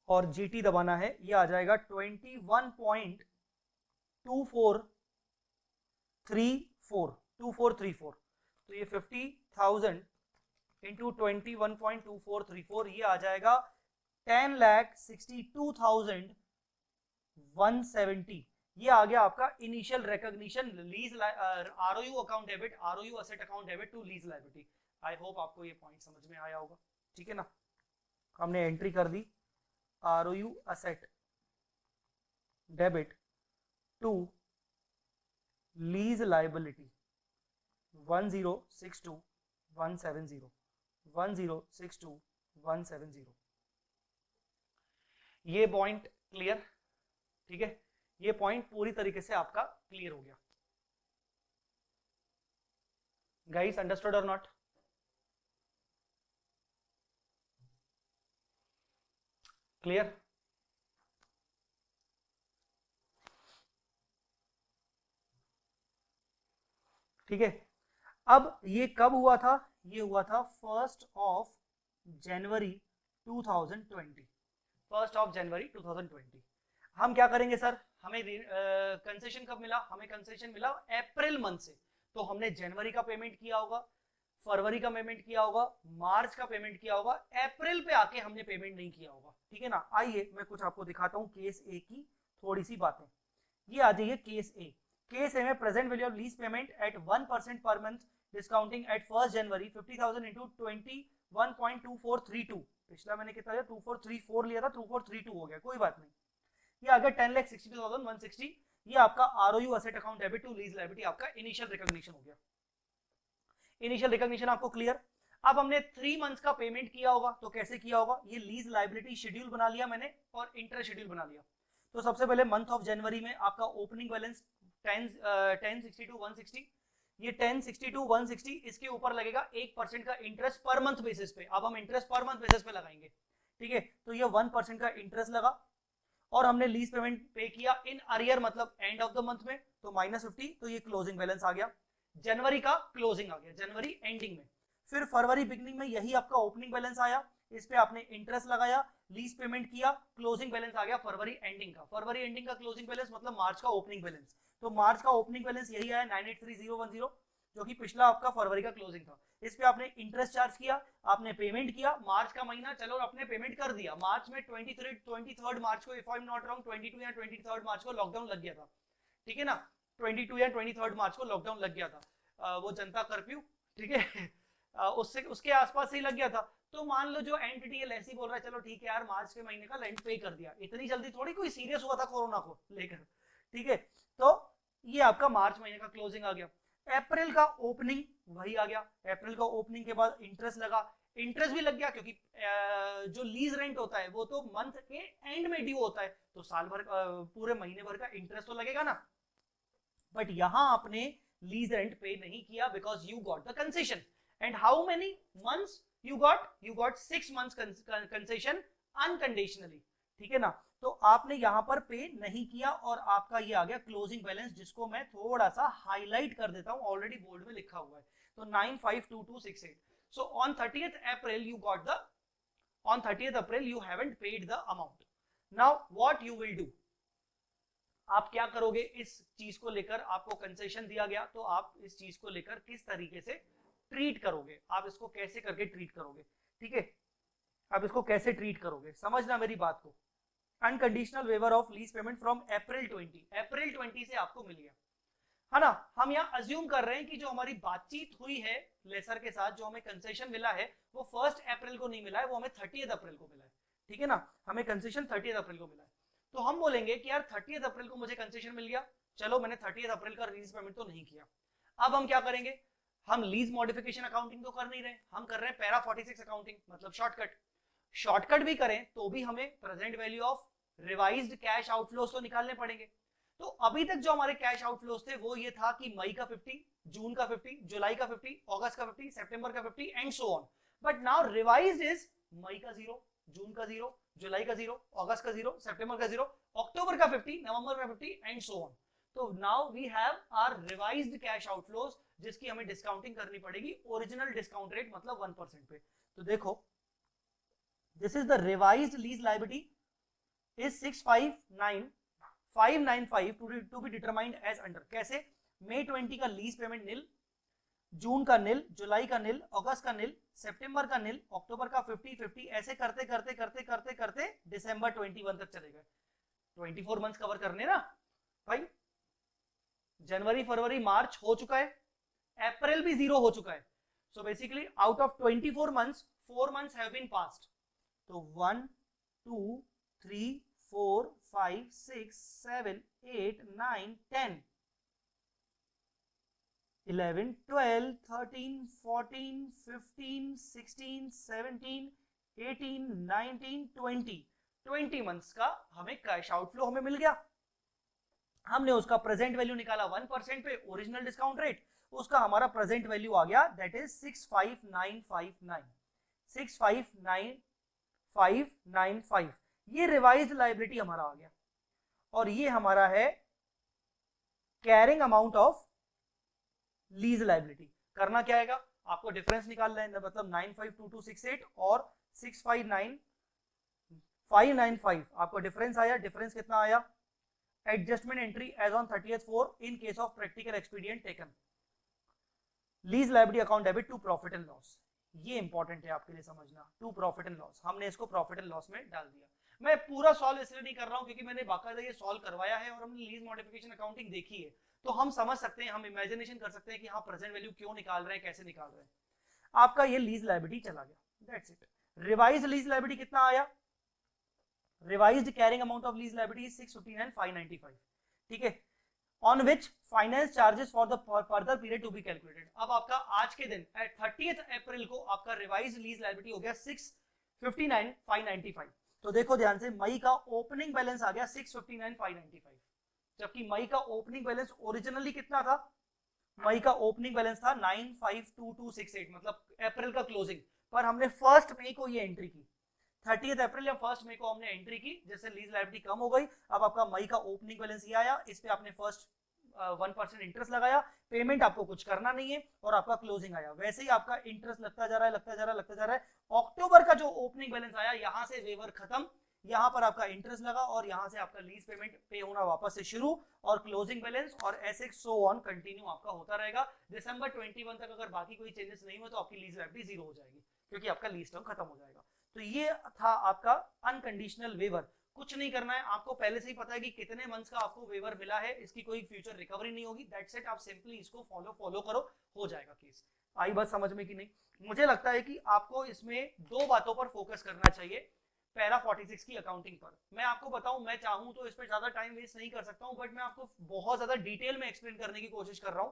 Speaker 1: और जीटी दबाना है, ये आ जाएगा 21.2434। तो ये 50,000 इंटू 21.2434, ये आ जाएगा 10,62,170। ये आ गया आपका initial recognition lease ROU account debit, ROU asset account debit to lease liability. I hope आपको ये पॉइंट समझ में आया होगा, ठीक है ना। हमने एंट्री कर दी ROU asset debit to lease liability 1062170 1062170। ये पॉइंट क्लियर? ठीक है, ये पॉइंट पूरी तरीके से आपका क्लियर हो गया। गाइस अंडरस्टूड और नॉट? क्लियर? ठीक है, अब ये कब हुआ था? ये हुआ था 1 जनवरी 2020। 1 जनवरी 2020। हम क्या करेंगे सर? हमें कंसेशन कब मिला? हमें कंसेशन मिला अप्रैल मंथ से। तो हमने जनवरी का पेमेंट किया होगा, फरवरी का पेमेंट किया होगा, मार्च का पेमेंट किया होगा, अप्रैल पे आके हमने पेमेंट नहीं किया होगा। ठीक है ना? आइए मैं कुछ आपको दिखाता हूँ केस ए की थोड़ी सी बातें। ये आ जाइए केस ए। केस ए में present value of lease payment at 1% per month discounting at 1 January 50,000 into 21.2432। पिछला मैंने कितना लिया? 2434 लिया था, 2432 हो गया, कोई बात नहीं। ये आ गया 10,62,160। ये आपका ROU asset account debit to lease liability, आपका इनिशियल रिकॉग्निशन हो गया। इनिशियल रिकॉग्निशन आपको क्लियर? अब हमने 3 मंथ्स का पेमेंट किया होगा, तो कैसे किया होगा? ये लीज लायबिलिटी शेड्यूल बना लिया मैंने और इंटरेस्ट शेड्यूल बना लिया। तो सबसे पहले मंथ ऑफ जनवरी में आपका ओपनिंग बैलेंस 1062,160। ये 1062,160 इसके ऊपर लगेगा 1% का इंटरेस्ट पर मंथ बेसिस पे। अब हम इंटरेस्ट पर मंथ बेसिस पे लगाएंगे। ठीक है, तो ये 1% का इंटरेस्ट लगा और हमने लीज पेमेंट पे किया इन अरियर, मतलब एंड ऑफ द मंथ में, तो -50। तो ये क्लोजिंग बैलेंस आ गया, जनवरी का क्लोजिंग आ गया, जनवरी एंडिंग में। फिर फरवरी बिगनिंग में यही आपका ओपनिंग बैलेंस आया, इस पे आपने इंटरेस्ट लगाया, लीज पेमेंट किया, क्लोजिंग बैलेंस आ गया फरवरी एंडिंग का। फरवरी एंडिंग का क्लोजिंग बैलेंस मतलब मार्च का ओपनिंग बैलेंस। तो मार्च का ओपनिंग बैलेंस यही आया 983010, जो कि पिछला आपका फरवरी का क्लोजिंग था। इस पे आपने इंटरेस्ट चार्ज किया, आपने पेमेंट किया, मार्च का महीना चलो आपने पेमेंट कर दिया। मार्च में 23 मार्च को, if I am not wrong, 22 या 23 मार्च को लॉकडाउन लग गया था। ठीक है ना? 22 या 23 मार्च को लॉकडाउन लग गया था, वो जनता कर्फ्यू। ठीक है उससे उसके आसपास ही लग गया था। तो मान लो जो एंटिटी है ऐसी बोल रहा है, चलो ठीक है यार मार्च के महीने का रेंट पे कर दिया। इतनी जल्दी थोड़ी कोई सीरियस हुआ था कोरोना को लेकर। ठीक है, तो ये आपका मार्च महीने का क्लोजिंग आ गया। अप्रैल का ओपनिंग वही आ गया। अप्रैल का ओपनिंग के बाद इंटरेस्ट लगा, इंटरेस्ट भी लग गया क्योंकि जो लीज रेंट होता है वो तो मंथ के एंड में ड्यू होता है, तो साल भर पूरे महीने भर का इंटरेस्ट तो लगेगा ना। बट यहां आपने लीज रेंट पे नहीं किया because you got the concession. And how many months you got 6 months concession unconditionally. ठीक है ना? तो आपने यहां पर पे नहीं किया और आपका ये आ गया क्लोजिंग बैलेंस, जिसको मैं थोड़ा सा हाईलाइट कर देता हूं, ऑलरेडी बोर्ड में लिखा हुआ है। तो 952268। So on 30th April you got the on 30th April you haven't paid the amount. Now what you will do? आप क्या करोगे इस चीज को लेकर? आपको कंसेशन दिया गया तो आप इस चीज को लेकर किस तरीके से ट्रीट करोगे? आप इसको कैसे करके ट्रीट करोगे? ठीक है, आप इसको कैसे ट्रीट करोगे समझना मेरी बात को। Unconditional waiver of lease payment from April 20 से आपको मिल गया है ना? हम यहाँ अज्यूम कर रहे हैं कि जो हमारी बातचीत हुई है लेसर के साथ, जो हमें कंसेशन मिला है वो 1 अप्रैल को नहीं मिला है, वो हमें 30th अप्रैल को मिला है। ठीक है ना? हमें कंसेशन 30th अप्रैल को मिला है। तो हम बोलेंगे कि यार 30th अप्रैल को मुझे कंसेशन मिल गया, चलो मैंने 30th अप्रैल का लीज पेमेंट तो नहीं किया। अब हम क्या करेंगे? हम लीज मॉडिफिकेशन अकाउंटिंग तो कर नहीं रहे, हम कर रहे हैं पैरा 46 अकाउंटिंग, मतलब शॉर्टकट। शॉर्टकट भी करें तो भी हमें present value of revised cash outflows तो निकालने पड़ेंगे। तो अभी तक जो हमारे कैश आउटफ्लोस थे वो ये था कि मई का 50, जून का 50, जुलाई का 50, अगस्त का 50, सितंबर का 50 and so on. But now revised is मई का 0, जून का 0, जुलाई का 0, अगस्त का 0, सितंबर का 0, अक्टूबर का 50, नवंबर का 50 एंड सो ऑन। तो now we have our revised cash outflows, जिसकी हमें डिस्काउंटिंग करनी पड़ेगी ओरिजिनल डिस्काउंट रेट मतलब 1% पे। तो देखो, this is the revised lease liability is 659,595 to be determined as under। कैसे? मई 20 का लीज पेमेंट निल, जून का निल, जुलाई का निल, अगस्त का निल, सितंबर का निल, अक्टूबर का 50-50, ऐसे करते करते करते करते करते दिसंबर 21 तक चले गए। 24 मंथ्स कवर करने ना भाई। जनवरी फरवरी मार्च हो चुका है, अप्रैल भी 0 हो चुका है। So basically out of 24 months 4 months have been passed. तो 1 2 3 4 5 6 7 8 9 10 11, 12, 13, 14, 15, 16, 17, 18, 19, 20, 20 मंथ्स का हमें कैश आउटफ्लो हमें मिल गया। हमने उसका प्रेजेंट वैल्यू निकाला 1% पे, ओरिजिनल डिस्काउंट रेट, उसका हमारा प्रेजेंट वैल्यू आ गया दैट इज 65959, 659,595। ये रिवाइज्ड लायबिलिटी हमारा आ गया, और ये हमारा है carrying amount of lease liability. करना क्या है, आपको डिफरेंस निकालना है, मतलब 952268 और 659,595, आपको डिफरेंस आया। डिफरेंस कितना आया, adjustment entry as on 30/4 in case of practical expedient taken, lease liability account debit to profit and loss. ये इंपॉर्टेंट है आपके लिए समझना, टू प्रॉफिट एंड लॉस, हमने इसको प्रॉफिट एंड लॉस में डाल दिया। मैं पूरा सॉल्व इसलिए नहीं कर रहा हूं क्योंकि मैंने बाकायदा ये सॉल्व करवाया है और हमने लीज मॉडिफिकेशन अकाउंटिंग देखी है, तो हम समझ सकते हैं, हम इमेजिनेशन कर सकते हैं कि हाँ प्रेजेंट वैल्यू क्यों निकाल रहे हैं, कैसे निकाल रहे हैं। आपका ये लीज लायबिलिटी चला गया, that's it. Revise lease liability कितना आया, revised carrying amount of lease liability 659,595, ठीक है, on which finance charges for the further period to be calculated। अब आपका आज के दिन 30th अप्रैल को आपका रिवाइज लीज लायबिलिटी हो गया 659,595। तो देखो ध्यान से, मई का ओपनिंग बैलेंस आ गया 659,595, जबकि मई का ओपनिंग बैलेंस ओरिजिनली कितना था, मई का ओपनिंग बैलेंस था 952268, मतलब अप्रैल का क्लोजिंग, पर हमने 1 मई को ये एंट्री की, 30th अप्रैल या 1 मई को हमने एंट्री की, जैसे लीज लायबिलिटी कम हो गई। अब आपका मई का ओपनिंग बैलेंस ये आया, इस पे आपने फर्स्ट 1% इंटरेस्ट लगाया, पेमेंट आपको कुछ करना नहीं है, और आपका क्लोजिंग आया, वैसे ही आपका इंटरेस्ट लगता जा रहा है, लगता जा रहा है, लगता जा रहा है। अक्टूबर का जो ओपनिंग बैलेंस आया, यहां से वेवर खत्म, यहाँ पर आपका इंटरेस्ट लगा, और यहाँ से आपका लीज पेमेंट पे होना वापस से शुरू, और क्लोजिंग बैलेंस, और ऐसे सो ऑन कंटिन्यू आपका होता रहेगा। दिसंबर 21 तक अगर बाकी कोई चेंजेस नहीं हुए तो आपकी लीज लायबिलिटी 0 हो जाएगी, क्योंकि आपका लीज टर्म खत्म हो जाएगा। तो ये था आपका अनकंडीशनल वेवर। कुछ नहीं करना है, आपको पहले से ही पता है कि कितने मंथ्स का आपको वेवर मिला है, इसकी कोई फ्यूचर रिकवरी नहीं होगी, दैट्स इट। आप सिंपली इसको फॉलो करो, हो जाएगा केस। आई बात समझ में कि नहीं? मुझे लगता है कि आपको इसमें दो बातों पर फोकस करना चाहिए पैरा 46 की अकाउंटिंग पर। मैं आपको बताऊं, मैं चाहूं तो इस पर ज्यादा टाइम वेस्ट नहीं कर सकता हूं, बट मैं आपको बहुत ज्यादा डिटेल में एक्सप्लेन करने की कोशिश कर रहा हूं।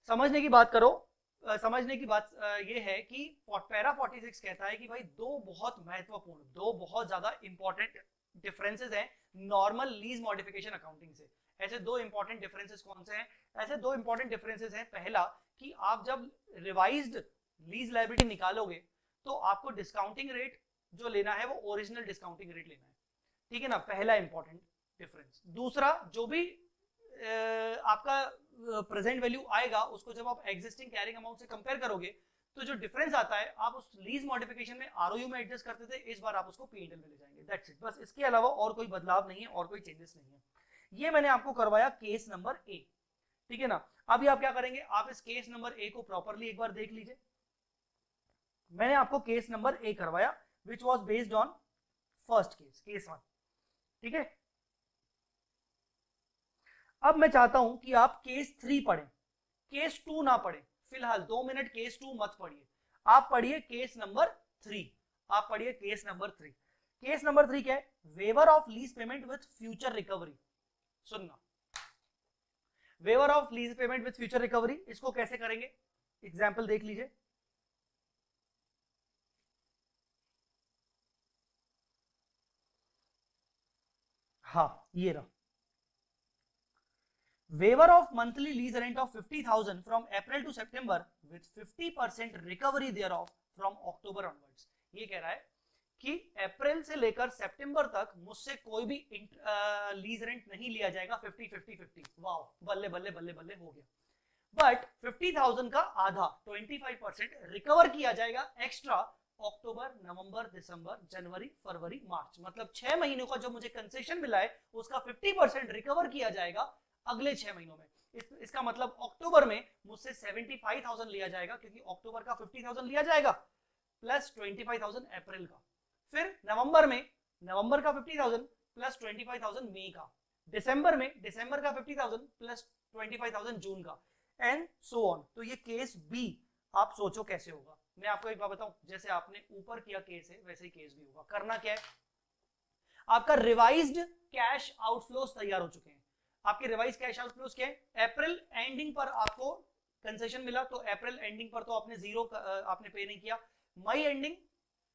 Speaker 1: समझने की बात करो, समझने की बात ये है कि पैरा 46 कहता है कि भाई दो बहुत महत्वपूर्ण, दो बहुत ज्यादा इंपॉर्टेंट डिफरेंसेस हैं नॉर्मल लीज मॉडिफिकेशन अकाउंटिंग से। ऐसे दो इंपॉर्टेंट डिफरेंसेस कौन से हैं? ऐसे दो इंपॉर्टेंट डिफरेंसेस हैं, पहला कि आप जब रिवाइज्ड लीज लायबिलिटी निकालोगे तो आपको डिस्काउंटिंग रेट जो लेना है वो ओरिजिनल डिस्काउंटिंग रेट लेना है, ठीक है ना, पहला इंपॉर्टेंट डिफरेंस। दूसरा, जो भी आपका प्रेजेंट वैल्यू आएगा उसको जब आप एग्जिस्टिंग कैरिंग अमाउंट से कंपेयर करोगे तो जो डिफरेंस आता है, आप उस लीज मॉडिफिकेशन में आरओयू में एडजस्ट करते थे, इस बार आप उसको पीएनएल में ले जाएंगे, दैट्स इट। बस इसके अलावा और कोई बदलाव नहीं है और कोई चेंजेस नहीं है। ये मैंने आपको करवाया केस नंबर ए, ठीक है ना। अभी आप क्या करेंगे, आप इस केस नंबर ए को प्रॉपरली एक बार देख लीजिए। मैंने आपको केस नंबर ए करवाया विच was based on first case 1, ठीक है। अब मैं चाहता हूं कि आप केस 3 पढ़ें, केस 2 ना पढ़ें फिलहाल, 2 मिनट केस 2 मत पढ़िए, आप पढ़िए केस नंबर 3, आप पढ़िए केस नंबर 3। केस नंबर 3 क्या है? Waiver of lease payment with future recovery. सुनना, waiver of lease payment with future recovery, इसको कैसे करेंगे, एग्जाम्पल देख लीजिए। हाँ, ये रहा, waiver of monthly lease rent of 50,000 from April to September with 50% recovery thereof from October onwards। ये कह रहा है कि अप्रैल से लेकर सितंबर तक मुझसे कोई भी लीज रेंट नहीं लिया जाएगा 50-50-50। वाओ, बल्ले बल्ले बल्ले बल्ले हो गया। बट 50,000 का आधा 25% रिकवर किया जाएगा एक्स्ट्रा अक्टूबर, नवंबर, दिसंबर, जनवरी, फरवरी, मार्च, मतलब 6 महीनों का जो मुझे कंसेशन मिला है उसका 50% रिकवर किया जाएगा अगले 6 महीनों में। इसका मतलब अक्टूबर में मुझसे 75,000 लिया जाएगा, क्योंकि अक्टूबर का 50,000 लिया जाएगा प्लस 25,000 अप्रैल का, फिर नवंबर में नवंबर का 50,000 प्लस 25,000 मई का, दिसंबर में दिसंबर का 50,000 प्लस 25,000 जून का, एंड सो ऑन। तो ये केस बी आप सोचो कैसे होगा। मैं आपको एक बात बताऊं, जैसे आपने ऊपर किया केस है वैसे ही केस भी होगा। करना क्या है, आपका रिवाइज्ड कैश आउटफ्लोस तैयार हो चुके हैं, आपके रिवाइज कैश आउटफ्लोज क्या है, अप्रैल एंडिंग पर आपको कंसेशन मिला तो अप्रैल एंडिंग पर तो आपने जीरो आपने पे नहीं किया, मई एंडिंग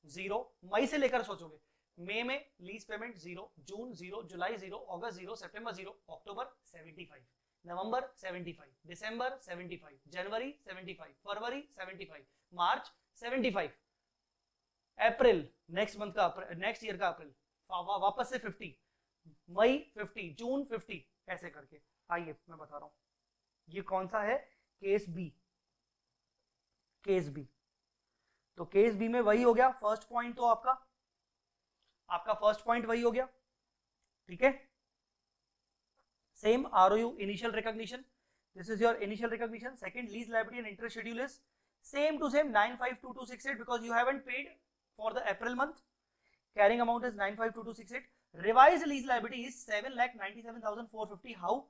Speaker 1: जीरो, मई से लेकर सोचोगे मई में लीज पेमेंट जीरो, जून जीरो, जुलाई जीरो, अगस्त जीरो, सितंबर जीरो, अक्टूबर 75, नवंबर 75, दिसंबर 75, जनवरी 75, फरवरी 75, मार्च 75, अप्रैल नेक्स्ट मंथ का नेक्स्ट ईयर का अप्रैल वापस से 50, मई 50, जून 50, ऐसे करके। आइए मैं बता रहा हूं ये कौन सा है, केस बी। केस बी, तो केस बी में वही हो गया फर्स्ट पॉइंट, तो आपका फर्स्ट पॉइंट वही हो गया, ठीक है। Same ROU initial recognition, this is your initial recognition. Second lease liability and interest schedule is same to same 952268 because you haven't paid for the April month. Carrying amount is 952268. Revised lease liability is 7,97,450. How?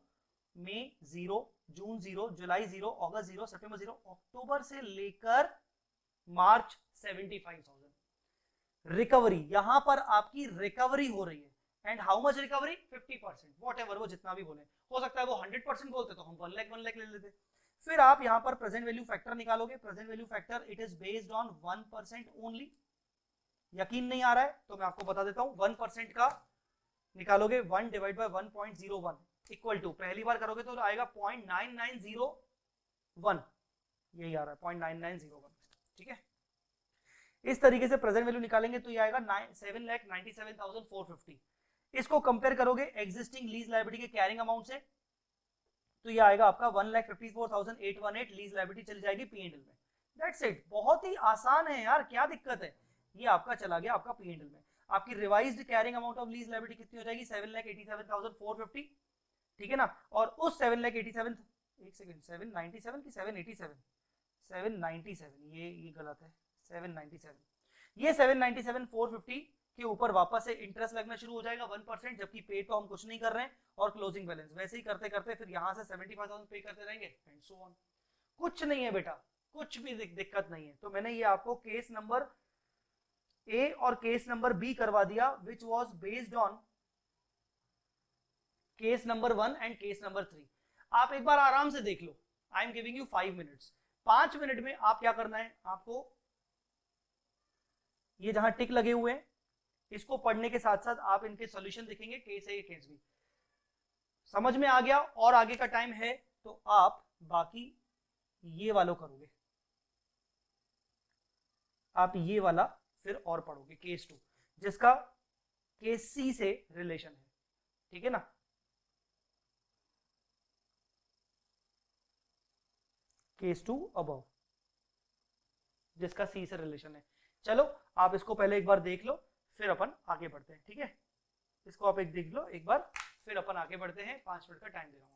Speaker 1: मई zero, जून zero, जुलाई zero, अगस्त zero, सितंबर zero, अक्टूबर से लेकर मार्च 75,000। Recovery, यहां पर आपकी रिकवरी हो रही है, and how much recovery, 50%, what ever, वो जितना भी बोले, हो सकता है वो 100% बोलते तो हम 1 लाख ले लेते। फिर आप यहां पर प्रेजेंट वैल्यू फैक्टर निकालोगे, present value factor it is based on 1% only. यकीन नहीं आ रहा है तो मैं आपको बता देता हूं, 1% का निकालोगे 1 डिवाइड बाय 1.01 इक्वल टू, पहली बार करोगे तो आएगा 0.9901, यही आ रहा है 0.9901, ठीक है। इस तरीके से प्रेजेंट वैल्यू निकालेंगे तो ये आएगा 7,97,450। इसको कंपेयर करोगे एग्जिस्टिंग लीज लायबिलिटी के कैरिंग अमाउंट से तो ये आएगा आपका 1,54,818, लीज लायबिलिटी चली जाएगी पीएनएल में। दैट्स इट, बहुत ही आसान है यार, क्या दिक्कत है, ये आपका चला गया आपका पीएनएल में। आपकी revised carrying amount of lease liability कितनी हो जाएगी, 7,87,450, ठीक है ना। और उस 7,87, एक सेकंड, 797 की 787, 797, ये गलत है, 797, ये 797,450 के ऊपर वापस से इंटरेस्ट लगना शुरू हो जाएगा 1%, जबकि पे तो हम कुछ नहीं कर रहे हैं, और क्लोजिंग बैलेंस वैसे ही करते करते फिर यहां से 75,000 पे करते रहेंगे एंड सो ऑन। कुछ नहीं है बेटा, कुछ भी दिक्कत नहीं है। तो मैंने ये आपको केस नंबर ए और केस नंबर बी करवा दिया, which was based on case number 1 and case number 3। आप एक बार आराम से देख लो, I am giving you 5 minutes. 5 minute में आप क्या करना है, आपको ये जहां टिक लगे हुए हैं इसको पढ़ने के साथ साथ आप इनके सॉल्यूशन देखेंगे, केस ए केस बी। समझ में आ गया और आगे का टाइम है तो आप बाकी ये वालों करोगे, आप ये वाला फिर और पढ़ोगे, केस 2 जिसका केस सी से रिलेशन है, ठीक है ना। केस 2 अबव जिसका सी से रिलेशन है। चलो आप इसको पहले एक बार देख लो, फिर अपन आगे बढ़ते हैं, ठीक है। इसको आप एक देख लो एक बार, फिर अपन आगे बढ़ते हैं। 5 मिनट का टाइम दे रहा हूं।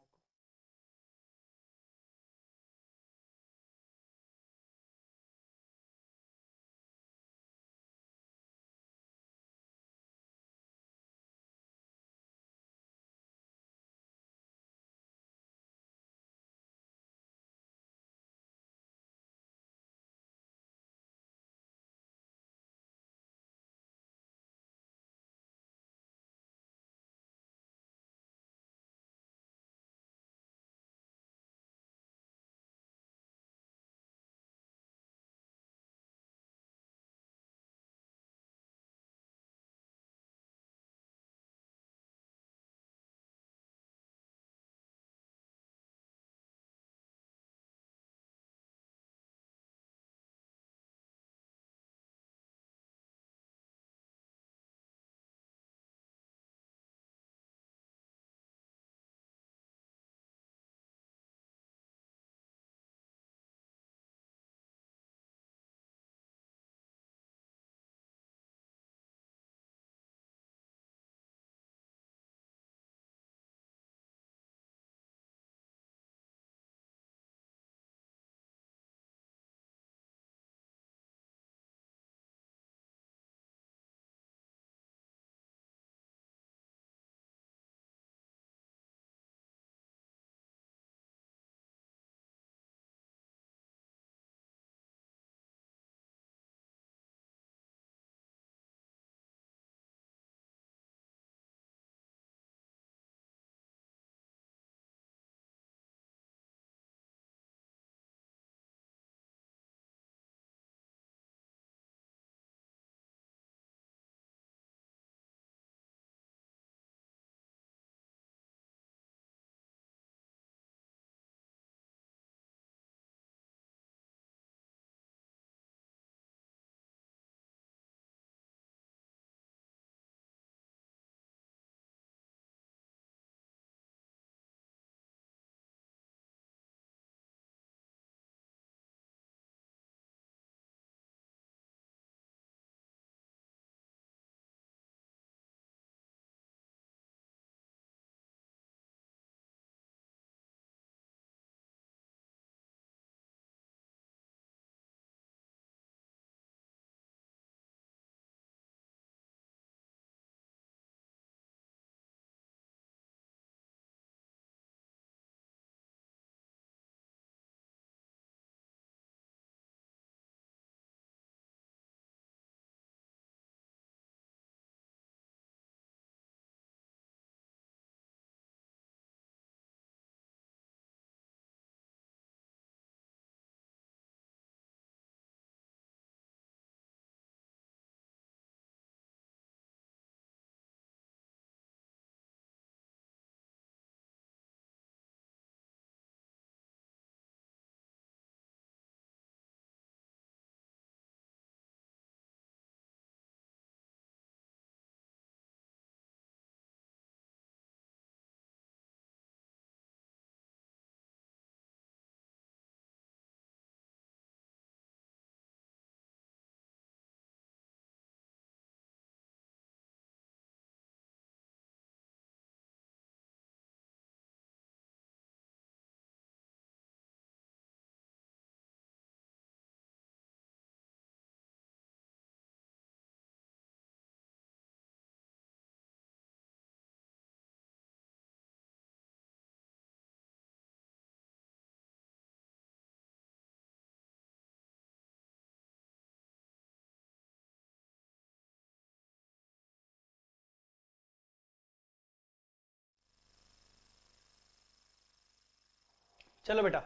Speaker 1: चलो बेटा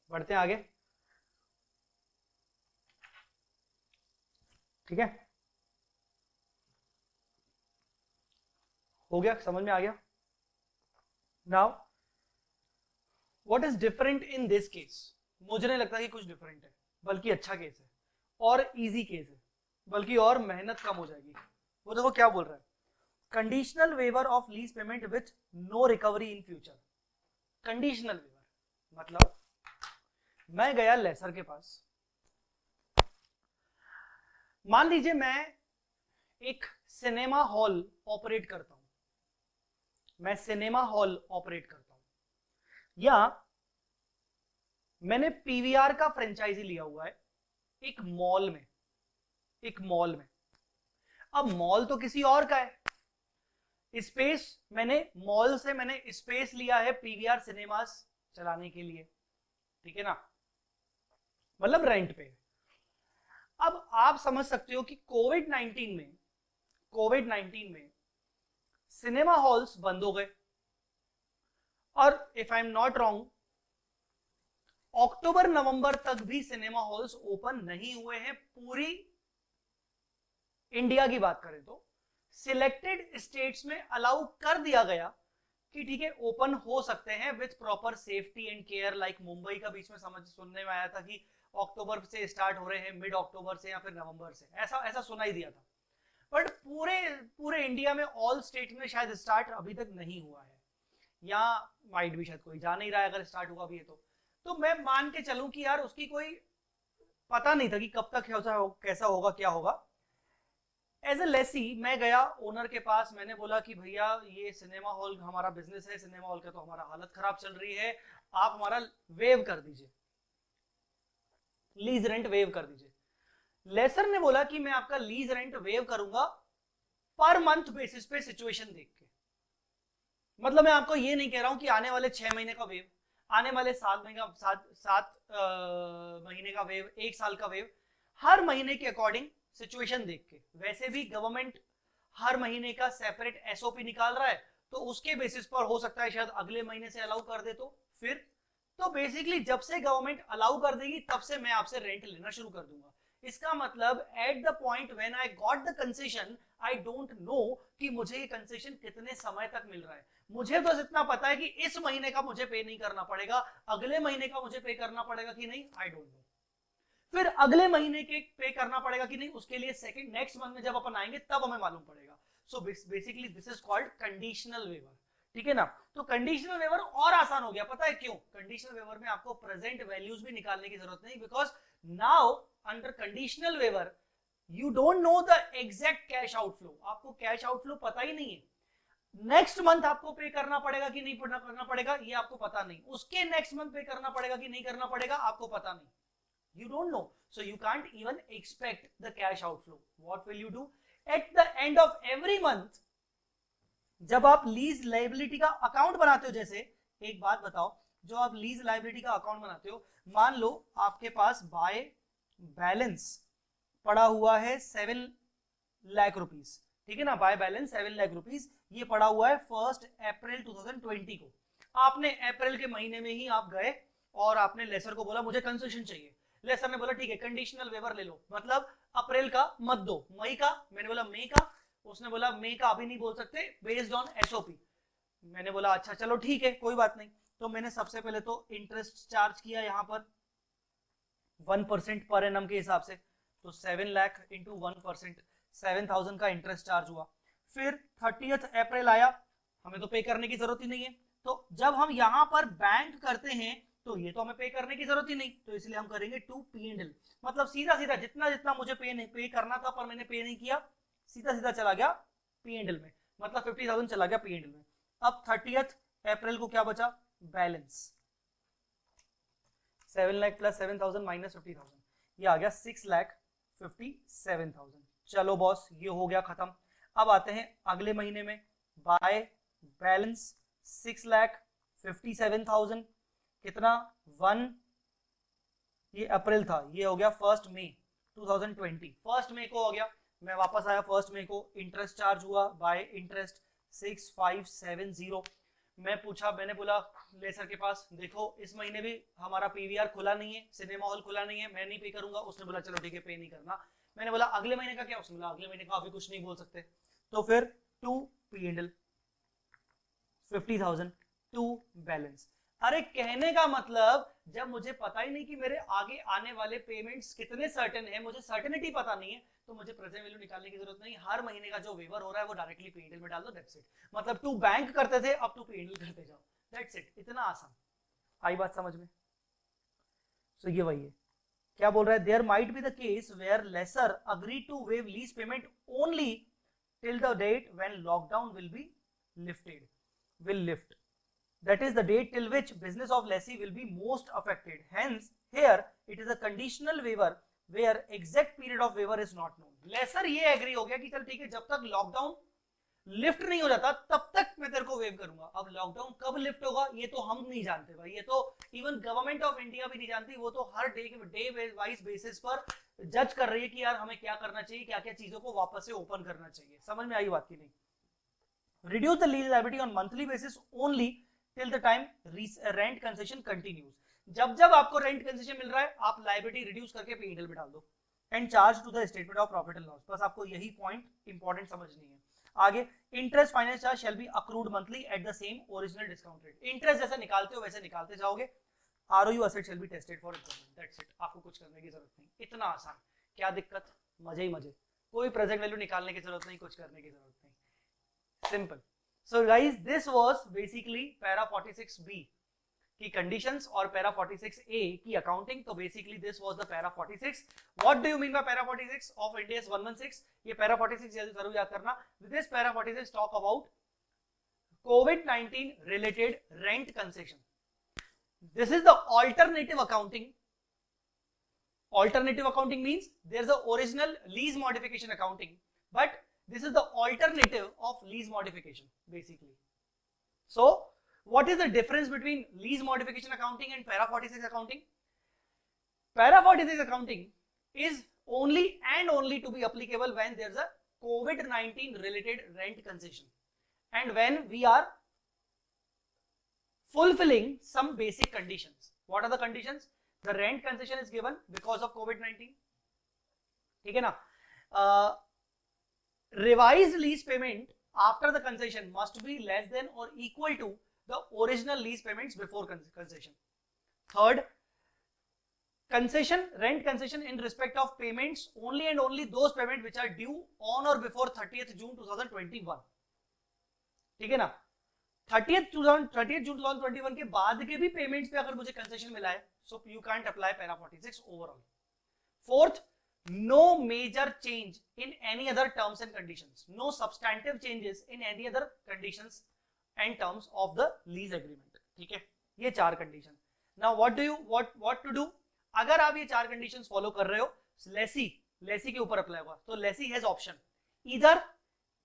Speaker 1: बढ़ते हैं आगे, ठीक है, हो गया, समझ में आ गया। Now what is different in this case, मुझे नहीं लगता कि कुछ डिफरेंट है, बल्कि अच्छा केस है और इजी केस है, बल्कि और मेहनत कम हो जाएगी। वो देखो क्या बोल रहा है, conditional waiver of lease payment with no recovery in future. Conditional waiver मतलब मैं गया लेसर के पास, मान लीजिए मैं एक सिनेमा हॉल ऑपरेट करता हूं, मैं सिनेमा हॉल ऑपरेट करता हूं, या मैंने पीवीआर का फ्रेंचाइजी लिया हुआ है एक मॉल में, एक मॉल में। अब मॉल तो किसी और का है, स्पेस मैंने मॉल से मैंने स्पेस लिया है पीवीआर सिनेमास चलाने के लिए, ठीक है ना, मतलब रेंट पे। अब आप समझ सकते हो कि कोविड 19 में सिनेमा हॉल्स बंद हो गए, और if I am not wrong अक्टूबर नवंबर तक भी सिनेमा हॉल्स ओपन नहीं हुए हैं। पूरी इंडिया की बात करें तो सिलेक्टेड स्टेट्स में अलाउ कर दिया गया कि ठीक है ओपन हो सकते हैं with proper safety and care. Like Mumbai का बीच में समझ सुनने में आया था कि अक्टूबर से स्टार्ट हो रहे हैं, मिड अक्टूबर से या फिर नवंबर से, ऐसा ऐसा सुना ही दिया था। बट पूरे पूरे इंडिया में ऑल स्टेट में शायद स्टार्ट अभी तक नहीं हुआ है, या माइट भी शायद कोई जा नहीं रहा है अगर स्टार्ट हुआ भी है तो मैं मान के चलूं कि यार उसकी कोई पता नहीं था कि कब तक कैसा होगा क्या होगा। एज ए लेसी मैं गया ओनर के पास, मैंने बोला कि भैया ये सिनेमा हॉल हमारा बिजनेस है, सिनेमा हॉल का तो हमारा हालत खराब चल रही है, आप हमारा वेव कर दीजिए, लीज रेंट वेव कर दीजिए। लेसर ने बोला कि मैं आपका लीज रेंट वेव करूंगा पर मंथ बेसिस पे सिचुएशन देख के। मतलब मैं आपको ये नहीं कह रहा हूं कि आने वाले 6 महीने का वेव, आने वाले 7 महीने का वेव, 1 साल का वेव, हर महीने के अकॉर्डिंग सिचुएशन देख के। वैसे भी गवर्नमेंट हर महीने का सेपरेट एसओपी निकाल रहा है, तो उसके बेसिस पर हो सकता है शायद अगले महीने से अलाउ कर दे, तो फिर तो बेसिकली जब से गवर्नमेंट अलाउ कर देगी तब से मैं आपसे रेंट लेना शुरू कर दूंगा। इसका मतलब at the point when I got the concession I don't know कि मुझे ये कंसेशन कितने समय तक मिल रहा है। मुझे बस इतना पता है कि इस महीने का मुझे पे नहीं करना पड़ेगा, अगले महीने का मुझे पे करना पड़ेगा कि नहीं आई डोंट नो, फिर अगले महीने के पे करना पड़ेगा कि नहीं उसके लिए सेकंड नेक्स्ट मंथ में जब अपन आएंगे तब हमें मालूम पड़ेगा। So basically this is called conditional waiver, ठीक है ना। तो कंडीशनल वेवर और आसान हो गया, पता है क्यों? कंडीशनल वेवर में आपको प्रेजेंट वैल्यूज भी निकालने की जरूरत नहीं, because now under conditional waiver you don't know the exact cash outflow, आपको कैश आउटफ्लो पता ही नहीं है। नेक्स्ट मंथ आपको पे करना पड़ेगा कि नहीं करना पड़ेगा ये आपको पता नहीं, उसके नेक्स्ट मंथ पे करना पड़ेगा कि नहीं करना पड़ेगा आपको पता नहीं, you don't know, so you can't even expect the cash outflow. What will you do at the end of every month? जब आप लीज लाइबिलिटी का अकाउंट बनाते हो, जैसे एक बात बताओ, जो आप लीज लाइबिलिटी का अकाउंट बनाते हो, मान लो आपके पास बाय बैलेंस पड़ा हुआ है 7 लाख रुपीस, ठीक है ना, बाय बैलेंस 7 लाख रुपीस ये पड़ा हुआ है 1 अप्रैल 2020 को। आपने अप्रैल के महीने में ही आप गए और आपने लेसर को बोला मुझे कंसेशन चाहिए, लेसर ने बोला ठीक है कंडीशनल वेवर ले लो, मतलब अप्रैल का मत दो, मई का, मैंने बोला मई का, उसने बोला मई का अभी नहीं बोल सकते बेस्ड ऑन एसओपी। मैंने बोला अच्छा चलो ठीक है कोई बात नहीं, तो मैंने सबसे पहले तो इंटरेस्ट चार्ज किया यहाँ पर 1% पर एनम के हिसाब से, तो 7 लाख इंटू 1% 7,000 का इंटरेस्ट चार्ज हुआ। फिर 30 अप्रैल आया, हमें तो पे करने की जरूरत ही नहीं है, तो जब हम यहाँ पर बैंक करते हैं तो ये तो हमें पे करने की जरूरत ही नहीं, तो इसलिए हम करेंगे टू P&L, मतलब सीधा सीधा जितना जितना मुझे पे करना था पर मैंने पे नहीं किया, सीधा सीधा चला गया P&L में, मतलब 50,000 चला गया P&L में। अब 30 अप्रैल को क्या बचा? बैलेंस 7 लाख प्लस 7,000 माइनस 50,000, ये आ गया 6,57,000। चलो बॉस ये हो गया खत्म। अब आते हैं अगले महीने में, बाय बैलेंस 6,57,000 कितना 1, ये अप्रैल था, ये हो गया 1 मई 2020, 1 मई को हो गया, मैं वापस आया 1 मई को, इंटरेस्ट चार्ज हुआ बाय इंटरेस्ट 6,570, मैंने बोला लेसर के पास, देखो इस महीने भी हमारा पीवीआर खुला नहीं है, सिनेमा हॉल खुला नहीं है, मैं नहीं पे करूंगा। उसने बोला चलो ठीक है, पे नहीं करना। मैंने बोला अगले महीने का क्या? उसने बोला अगले महीने का अभी कुछ नहीं बोल सकते। तो फिर टू पी&L 50,000 टू बैलेंस। अरे कहने का मतलब जब मुझे पता ही नहीं कि मेरे आगे आने वाले पेमेंट्स कितने सर्टेन है, मुझे सर्टेनिटी पता नहीं है, तो मुझे प्रेजेंट वैल्यू निकालने की जरूरत नहीं। हर महीने का जो वेवर हो रहा है वो डायरेक्टली पी&L में डाल दो, दैट्स इट। मतलब टू बैंक करते थे, अब टू पी&L करते जाओ, दैट्स इट। इतना आसान। आई बात समझ में? सो ये वही है। क्या बोल रहा है? There might be the case where lessor agree to waive lease payment only till the date when lockdown will be lifted, will lift, that is the date till which business of lessee will be most affected. Hence here it is a conditional waiver where exact period of waiver is not known. Lessor ये agree हो गया कि चल ठीक है, जब तक lockdown lift नहीं हो जाता तब तक मैं तेरे को वेव करूंगा। अब लॉकडाउन कब लिफ्ट होगा ये तो हम नहीं जानते भाई, ये तो इवन गवर्नमेंट ऑफ इंडिया भी नहीं जानती। वो तो हर डे वाइज बेसिस पर जज कर रही है कि यार हमें क्या करना चाहिए, क्या क्या चीजों को वापस से ओपन करना चाहिए। समझ में आई बात की नहीं? Reduce the lease liability on monthly basis only till the time rent concession continues. जब जब आपको रेंट कंसेशन मिल रहा है आप लाइबिलिटी रिड्यूस करके पी&L में डाल दो and charge to the statement of profit and loss. बस आपको यही पॉइंट इंपॉर्टेंट समझनी है। आगे interest finance charge shall be accrued monthly at the same original discount rate. Interest जैसे निकालते हो वैसे निकालते जाओगे। ROU asset shall be tested for improvement, that's it। आपको कुछ करने की जरूरत नहीं, इतना आसान। क्या दिक्कत? मजे ही मजे। कोई प्रेजेंट वैल्यू निकालने की जरूरत नहीं, कुछ करने की जरूरत नहीं, simple. So guys this was basically para 46B की कंडीशंस और पैरा 46A की अकाउंटिंग। तो basically this was the para 46। What do you mean by para 46 of Ind AS 116? ये पैरा 46 जरूर याद करना। With this para 46 talk about COVID-19 related rent concession. This is the alternative accounting. Alternative accounting means there's the original lease modification accounting, but this is the alternative of lease modification basically. So what is the difference between lease modification accounting and para 46 accounting? Para 46 accounting is only and only to be applicable when there's a COVID-19 related rent concession and when we are fulfilling some basic conditions. What are the conditions? The rent concession is given because of COVID-19, ठीक है ना? Revised lease payment after the concession must be less than or equal to the original lease payments before concession. Third, concession, rent concession in respect of payments only and only those payments which are due on or before 30th June 2021. ठीक है ना? 30th June 2021 के बाद के भी payments पे अगर मुझे कंसेशन मिला है, so you can't apply para 46 overall. Fourth, no major change in any other terms and conditions, no substantive changes in any other conditions and terms of the lease agreement. ठीक है, ये चार condition. Now what to do? अगर आप ये चार conditions follow कर रहे हो, लेसी के ऊपर अप्लाई होगा। तो lessee has option, either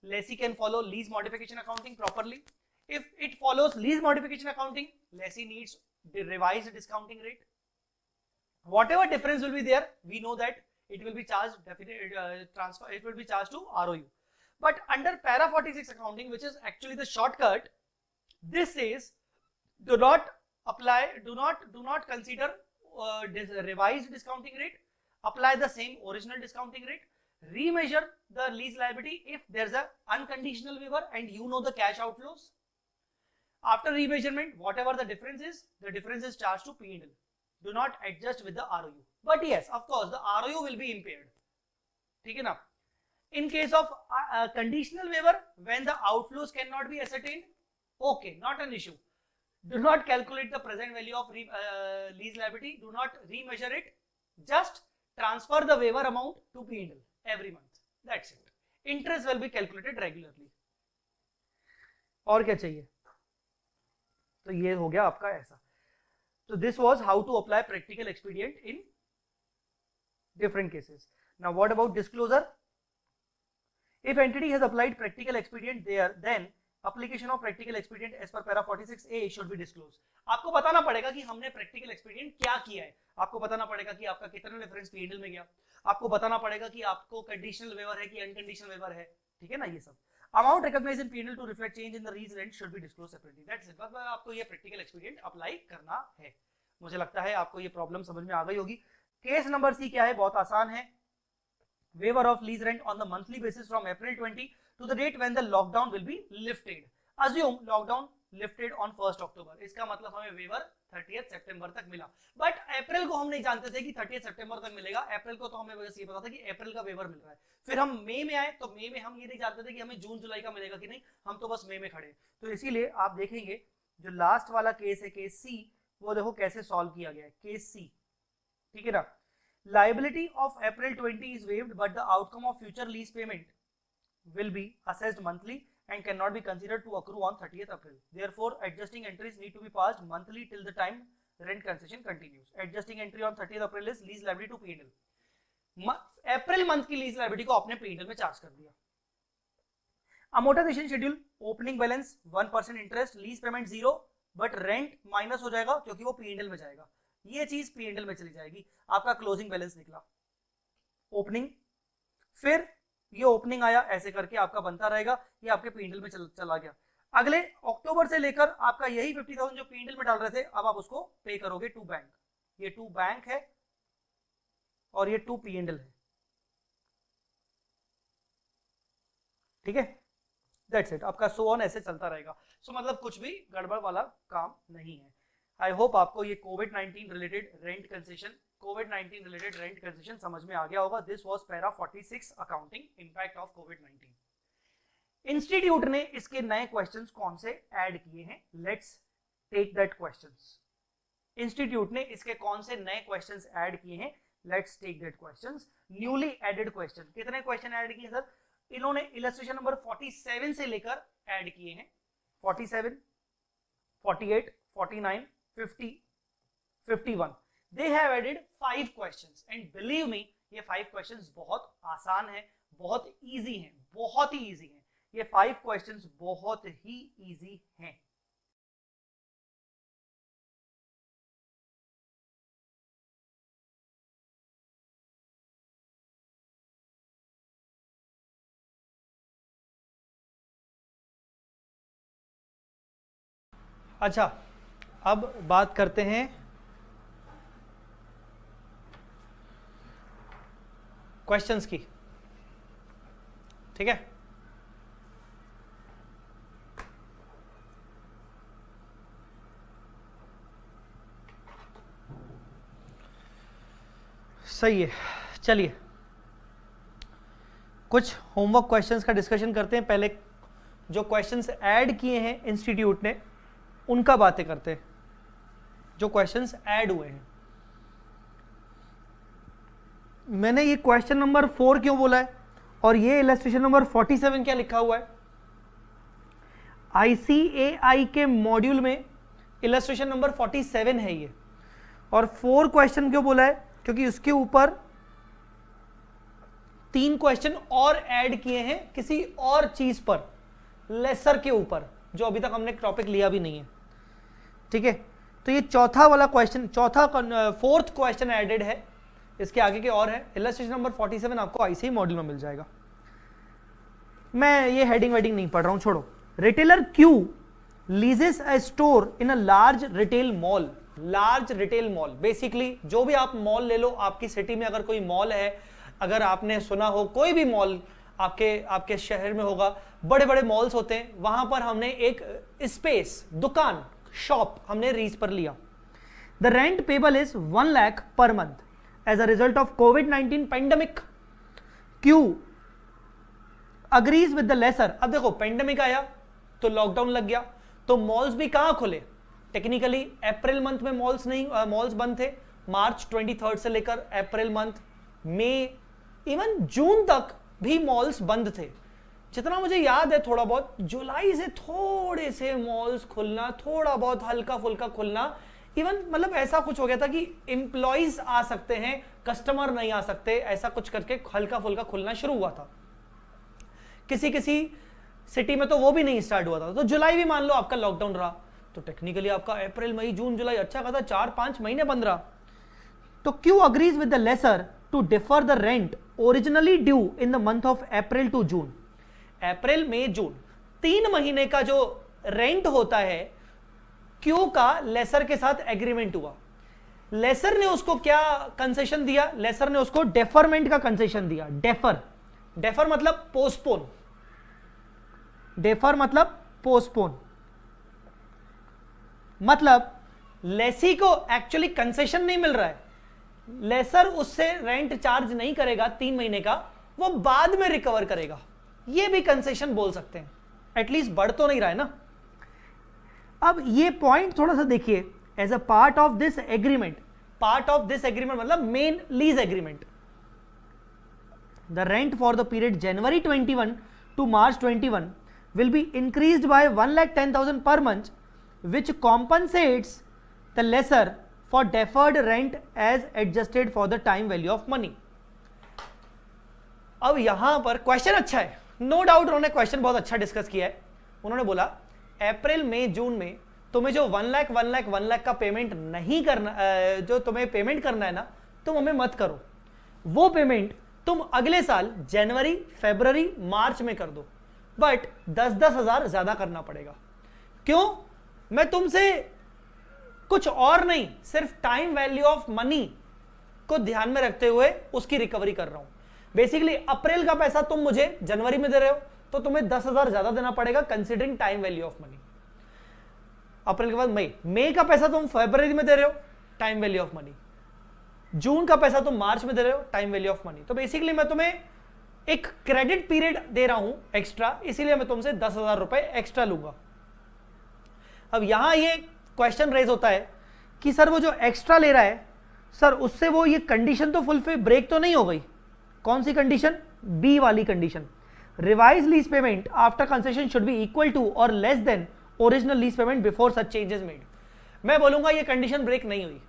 Speaker 1: lessee can follow lease modification accounting properly. If it follows lease modification accounting, lessee needs the revised discounting rate. Whatever difference will be there, we know that it will be charged transfer. It will be charged to ROU. But under para 46 accounting, which is actually the shortcut, this says do not apply, do not consider this revised discounting rate. Apply the same original discounting rate. Remeasure the lease liability if there's a unconditional waiver and you know the cash outflows. After remeasurement, whatever the difference is charged to P&L. Do not adjust with the ROU. But yes, of course, the ROU will be impaired. ठीक है ना? In case of conditional waiver, when the outflows cannot be ascertained, okay, not an issue. Do not calculate the present value of lease liability. Do not remeasure it. Just transfer the waiver amount to P&L every month. That's it. Interest will be calculated regularly. और क्या चाहिए? तो ये हो गया आपका ऐसा। So this was how to apply practical expedient in different cases. Now what about disclosure? If entity has applied practical expedient there, then application of practical expedient as per para 46A should be disclosed. आपको बताना पड़ेगा कि हमने practical expedient क्या किया है। आपको बताना पड़ेगा कि आपका कितना डिफरेंस P&L में गया। आपको बताना पड़ेगा कि आपको कंडीशनल वेवर है कि अनकंडीशनल वेवर है। ठीक है ना? ये सब amount recognised in P&L to reflect change in the lease rent should be disclosed separately. That's it. बस आपको ये प्रैक्टिकल एक्सपीरियंस अप्लाई करना है। मुझे लगता है आपको ये प्रॉब्लम समझ में आ गई होगी। केस नंबर सी क्या है, बहुत आसान है। waiver of lease rent on the monthly basis from April 20 to the date when the lockdown will be lifted. Assume lockdown lifted on 1st October. इसका मतलब हमें waiver 30th सितंबर तक मिला, बट अप्रैल को हम नहीं जानते थे कि 30th सितंबर तक मिलेगा। अप्रैल को तो हमें बस ये पता था कि अप्रैल का waiver मिल रहा है। फिर हम मई में आए तो मई में हम ये नहीं जानते थे कि हमें जून जुलाई का मिलेगा कि नहीं, हम तो बस मई में खड़े। तो इसीलिए आप देखेंगे जो लास्ट वाला केस है, केस सी, वो देखो कैसे सॉल्व किया गया है। केस सी, ठीक है ना। Liability of April 20 is waived, but the outcome of future lease payment will be assessed monthly and cannot be considered to accrue on 30th April. Therefore, adjusting entries need to be passed monthly till the time rent concession continues. Adjusting entry on 30th April is lease liability to P&L. April month की lease liability को आपने P&L में charge कर दिया। Amortisation schedule, opening balance 1% interest, lease payment 0, but rent minus हो जाएगा क्योंकि वो P&L में जाएगा। ये चीज P&L में चली जाएगी। आपका क्लोजिंग बैलेंस निकला, ओपनिंग, फिर ये ओपनिंग आया, ऐसे करके आपका बनता रहेगा, ये आपके P&L में चला गया। अगले अक्टूबर से लेकर आपका यही 50,000 जो P&L में डाल रहे थे, अब आप उसको पे करोगे टू बैंक। ये टू बैंक है और ये टू P&L है, ठीक है। That's it. आपका सो ऑन ऐसे चलता रहेगा। सो मतलब कुछ भी गड़बड़ वाला काम नहीं है। आई होप आपको ये कोविड-19 रिलेटेड रेंट कंसेशन समझ में आ गया होगा। This was para 46 accounting impact of कोविड-19। इंस्टीट्यूट ने इसके नए क्वेश्चंस कौन से ऐड किए हैं, let's take that questions. Institute ने इसके कौन से नए क्वेश्चंस ऐड किए हैं, let's take that questions. Newly added question, कितने क्वेश्चन ऐड किए सर? इन्होंने इलस्ट्रेशन नंबर 47 से लेकर ऐड किए हैं 47, 48, 49, 50, 51. They have added 5 questions and believe me ये 5 questions बहुत आसान है, बहुत easy हैं, बहुत ही easy हैं। ये 5 questions बहुत ही easy हैं। अच्छा, अब बात करते हैं क्वेश्चंस की, ठीक है। सही है, चलिए कुछ होमवर्क क्वेश्चंस का डिस्कशन करते हैं। पहले जो क्वेश्चंस ऐड किए हैं इंस्टीट्यूट ने उनका बातें करते हैं, जो क्वेश्चंस ऐड हुए हैं। मैंने ये क्वेश्चन नंबर 4 क्यों बोला है और ये इलस्ट्रेशन नंबर 47 क्या लिखा हुआ है? ICAI के मॉड्यूल में इलस्ट्रेशन नंबर 47 है ये, और 4 क्वेश्चन क्यों बोला है? क्योंकि उसके ऊपर 3 क्वेश्चन और ऐड किए हैं किसी और चीज पर, लेसर के ऊपर, जो अभी तक हमने टॉपिक लिया भी नहीं है, ठीक है। तो ये चौथा वाला क्वेश्चन, फोर्थ क्वेश्चन एडेड है, इसके आगे के और है। इलस्ट्रेशन नंबर 47 आपको आईसीआई मॉड्यूल में मिल जाएगा। मैं ये हेडिंग वेडिंग नहीं पढ़ रहा हूं, छोड़ो। Retailer Q लीजेस a store in a large retail mall. Large retail mall, basically जो भी आप मॉल ले लो, आपकी सिटी में अगर कोई मॉल है, अगर आपने सुना हो कोई भी मॉल आपके शहर में होगा, बड़े बड़े मॉल्स होते हैं, वहां पर हमने एक स्पेस, दुकान, शॉप हमने लीज पर लिया। The rent payable is 1 lakh per month as a result of कोविड-19 pandemic. Q agrees with the lessor. अब देखो पेंडेमिक आया तो लॉकडाउन लग गया, तो मॉल्स भी कहां खुले? टेक्निकली अप्रैल मंथ में मॉल्स बंद थे, मार्च 23 से लेकर अप्रैल मंथ, मई, इवन जून तक भी मॉल्स बंद थे। जितना मुझे याद है थोड़ा बहुत, जुलाई से थोड़े से मॉल्स खुलना, थोड़ा बहुत हल्का फुल्का खुलना, इवन मतलब ऐसा कुछ हो गया था कि एम्प्लॉइज आ सकते हैं, कस्टमर नहीं आ सकते, ऐसा कुछ करके हल्का फुल्का खुलना शुरू हुआ था। किसी किसी सिटी में तो वो भी नहीं स्टार्ट हुआ था। तो जुलाई भी मान लो आपका लॉकडाउन रहा, तो टेक्निकली आपका अप्रैल, मई, जून, जुलाई अच्छा खासा 4-5 महीने बंद रहा। तो Q agrees with the lessor to defer the rent originally due in the month of April to June अप्रैल मई जून 3 महीने का जो रेंट होता है क्यू का लेसर के साथ एग्रीमेंट हुआ, लेसर ने उसको क्या कंसेशन दिया, लेसर ने उसको डेफरमेंट का कंसेशन दिया। डेफर मतलब पोस्टपोन, डेफर मतलब पोस्टपोन, मतलब लेसी को एक्चुअली कंसेशन नहीं मिल रहा है, लेसर उससे रेंट चार्ज नहीं करेगा 3 महीने का, वो बाद में रिकवर करेगा, ये भी कंसेशन बोल सकते हैं, एटलीस्ट बढ़ तो नहीं रहा है ना। अब ये पॉइंट थोड़ा सा देखिए, as a part of this agreement, part of this agreement मतलब main lease agreement, the rent for the period January 21 to March 21 will be increased by 1,10,000 per month, which compensates the lessor for deferred rent as adjusted for the time value of money. अब यहां पर question अच्छा है, no doubt उन्होंने question बहुत अच्छा discuss किया है। उन्होंने बोला अप्रैल मई जून में तुम्हें जो 1 लाख का पेमेंट नहीं करना, जो तुम्हें पेमेंट करना है ना, तुम हमें मत करो, वो पेमेंट तुम अगले साल जनवरी फरवरी मार्च में कर दो, बट 10-10 हजार ज्यादा करना पड़ेगा। क्यों? मैं तुमसे कुछ और नहीं, सिर्फ टाइम वैल्यू ऑफ मनी को ध्यान में रखते हुए उसकी रिकवरी कर रहा हूं। बेसिकली अप्रैल का पैसा तुम मुझे जनवरी में दे रहे हो, तो तुम्हें 10 हजार ज्यादा देना पड़ेगा considering time value of money. अप्रैल के बाद मई का पैसा तुम फरवरी में दे रहे हो, टाइम वैल्यू ऑफ मनी। जून का पैसा तुम मार्च में दे रहे हो, टाइम वैल्यू ऑफ मनी। तो बेसिकली मैं तुम्हें एक क्रेडिट पीरियड दे रहा हूं एक्स्ट्रा, इसीलिए मैं तुमसे 10,000 रुपए एक्स्ट्रा लूंगा। अब यहां ये क्वेश्चन रेज होता है कि सर वो जो एक्स्ट्रा ले रहा है, सर उससे वो ये कंडीशन तो फुलफिल ब्रेक तो नहीं हो गई? कौन सी कंडीशन? बी वाली condition, revise lease payment after concession should be equal to और less than original lease payment before such changes made. मैं बोलूंगा ये कंडीशन ब्रेक नहीं हुई,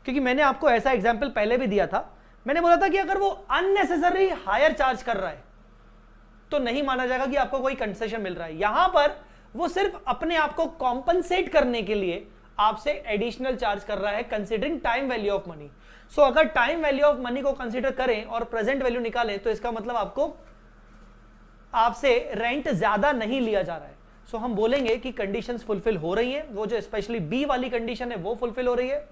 Speaker 1: क्योंकि मैंने आपको ऐसा एग्जांपल पहले भी दिया था। मैंने बोला था कि अगर वो अननेसेसरी हायर चार्ज कर रहा है तो नहीं माना जाएगा कि आपको कोई कंसेशन मिल रहा है। यहां पर वो सिर्फ अपने आप को कॉम्पनसेट करने के लिए आपसे एडिशनल चार्ज कर रहा है considering time value of money. So अगर टाइम वैल्यू ऑफ मनी को कंसीडर करें और प्रेजेंट वैल्यू निकालें तो इसका मतलब आपसे रेंट ज्यादा नहीं लिया जा रहा है। सो हम बोलेंगे कि कंडीशंस फुलफिल हो रही हैं, वो जो स्पेशली बी वाली कंडीशन है वो फुलफिल हो रही है।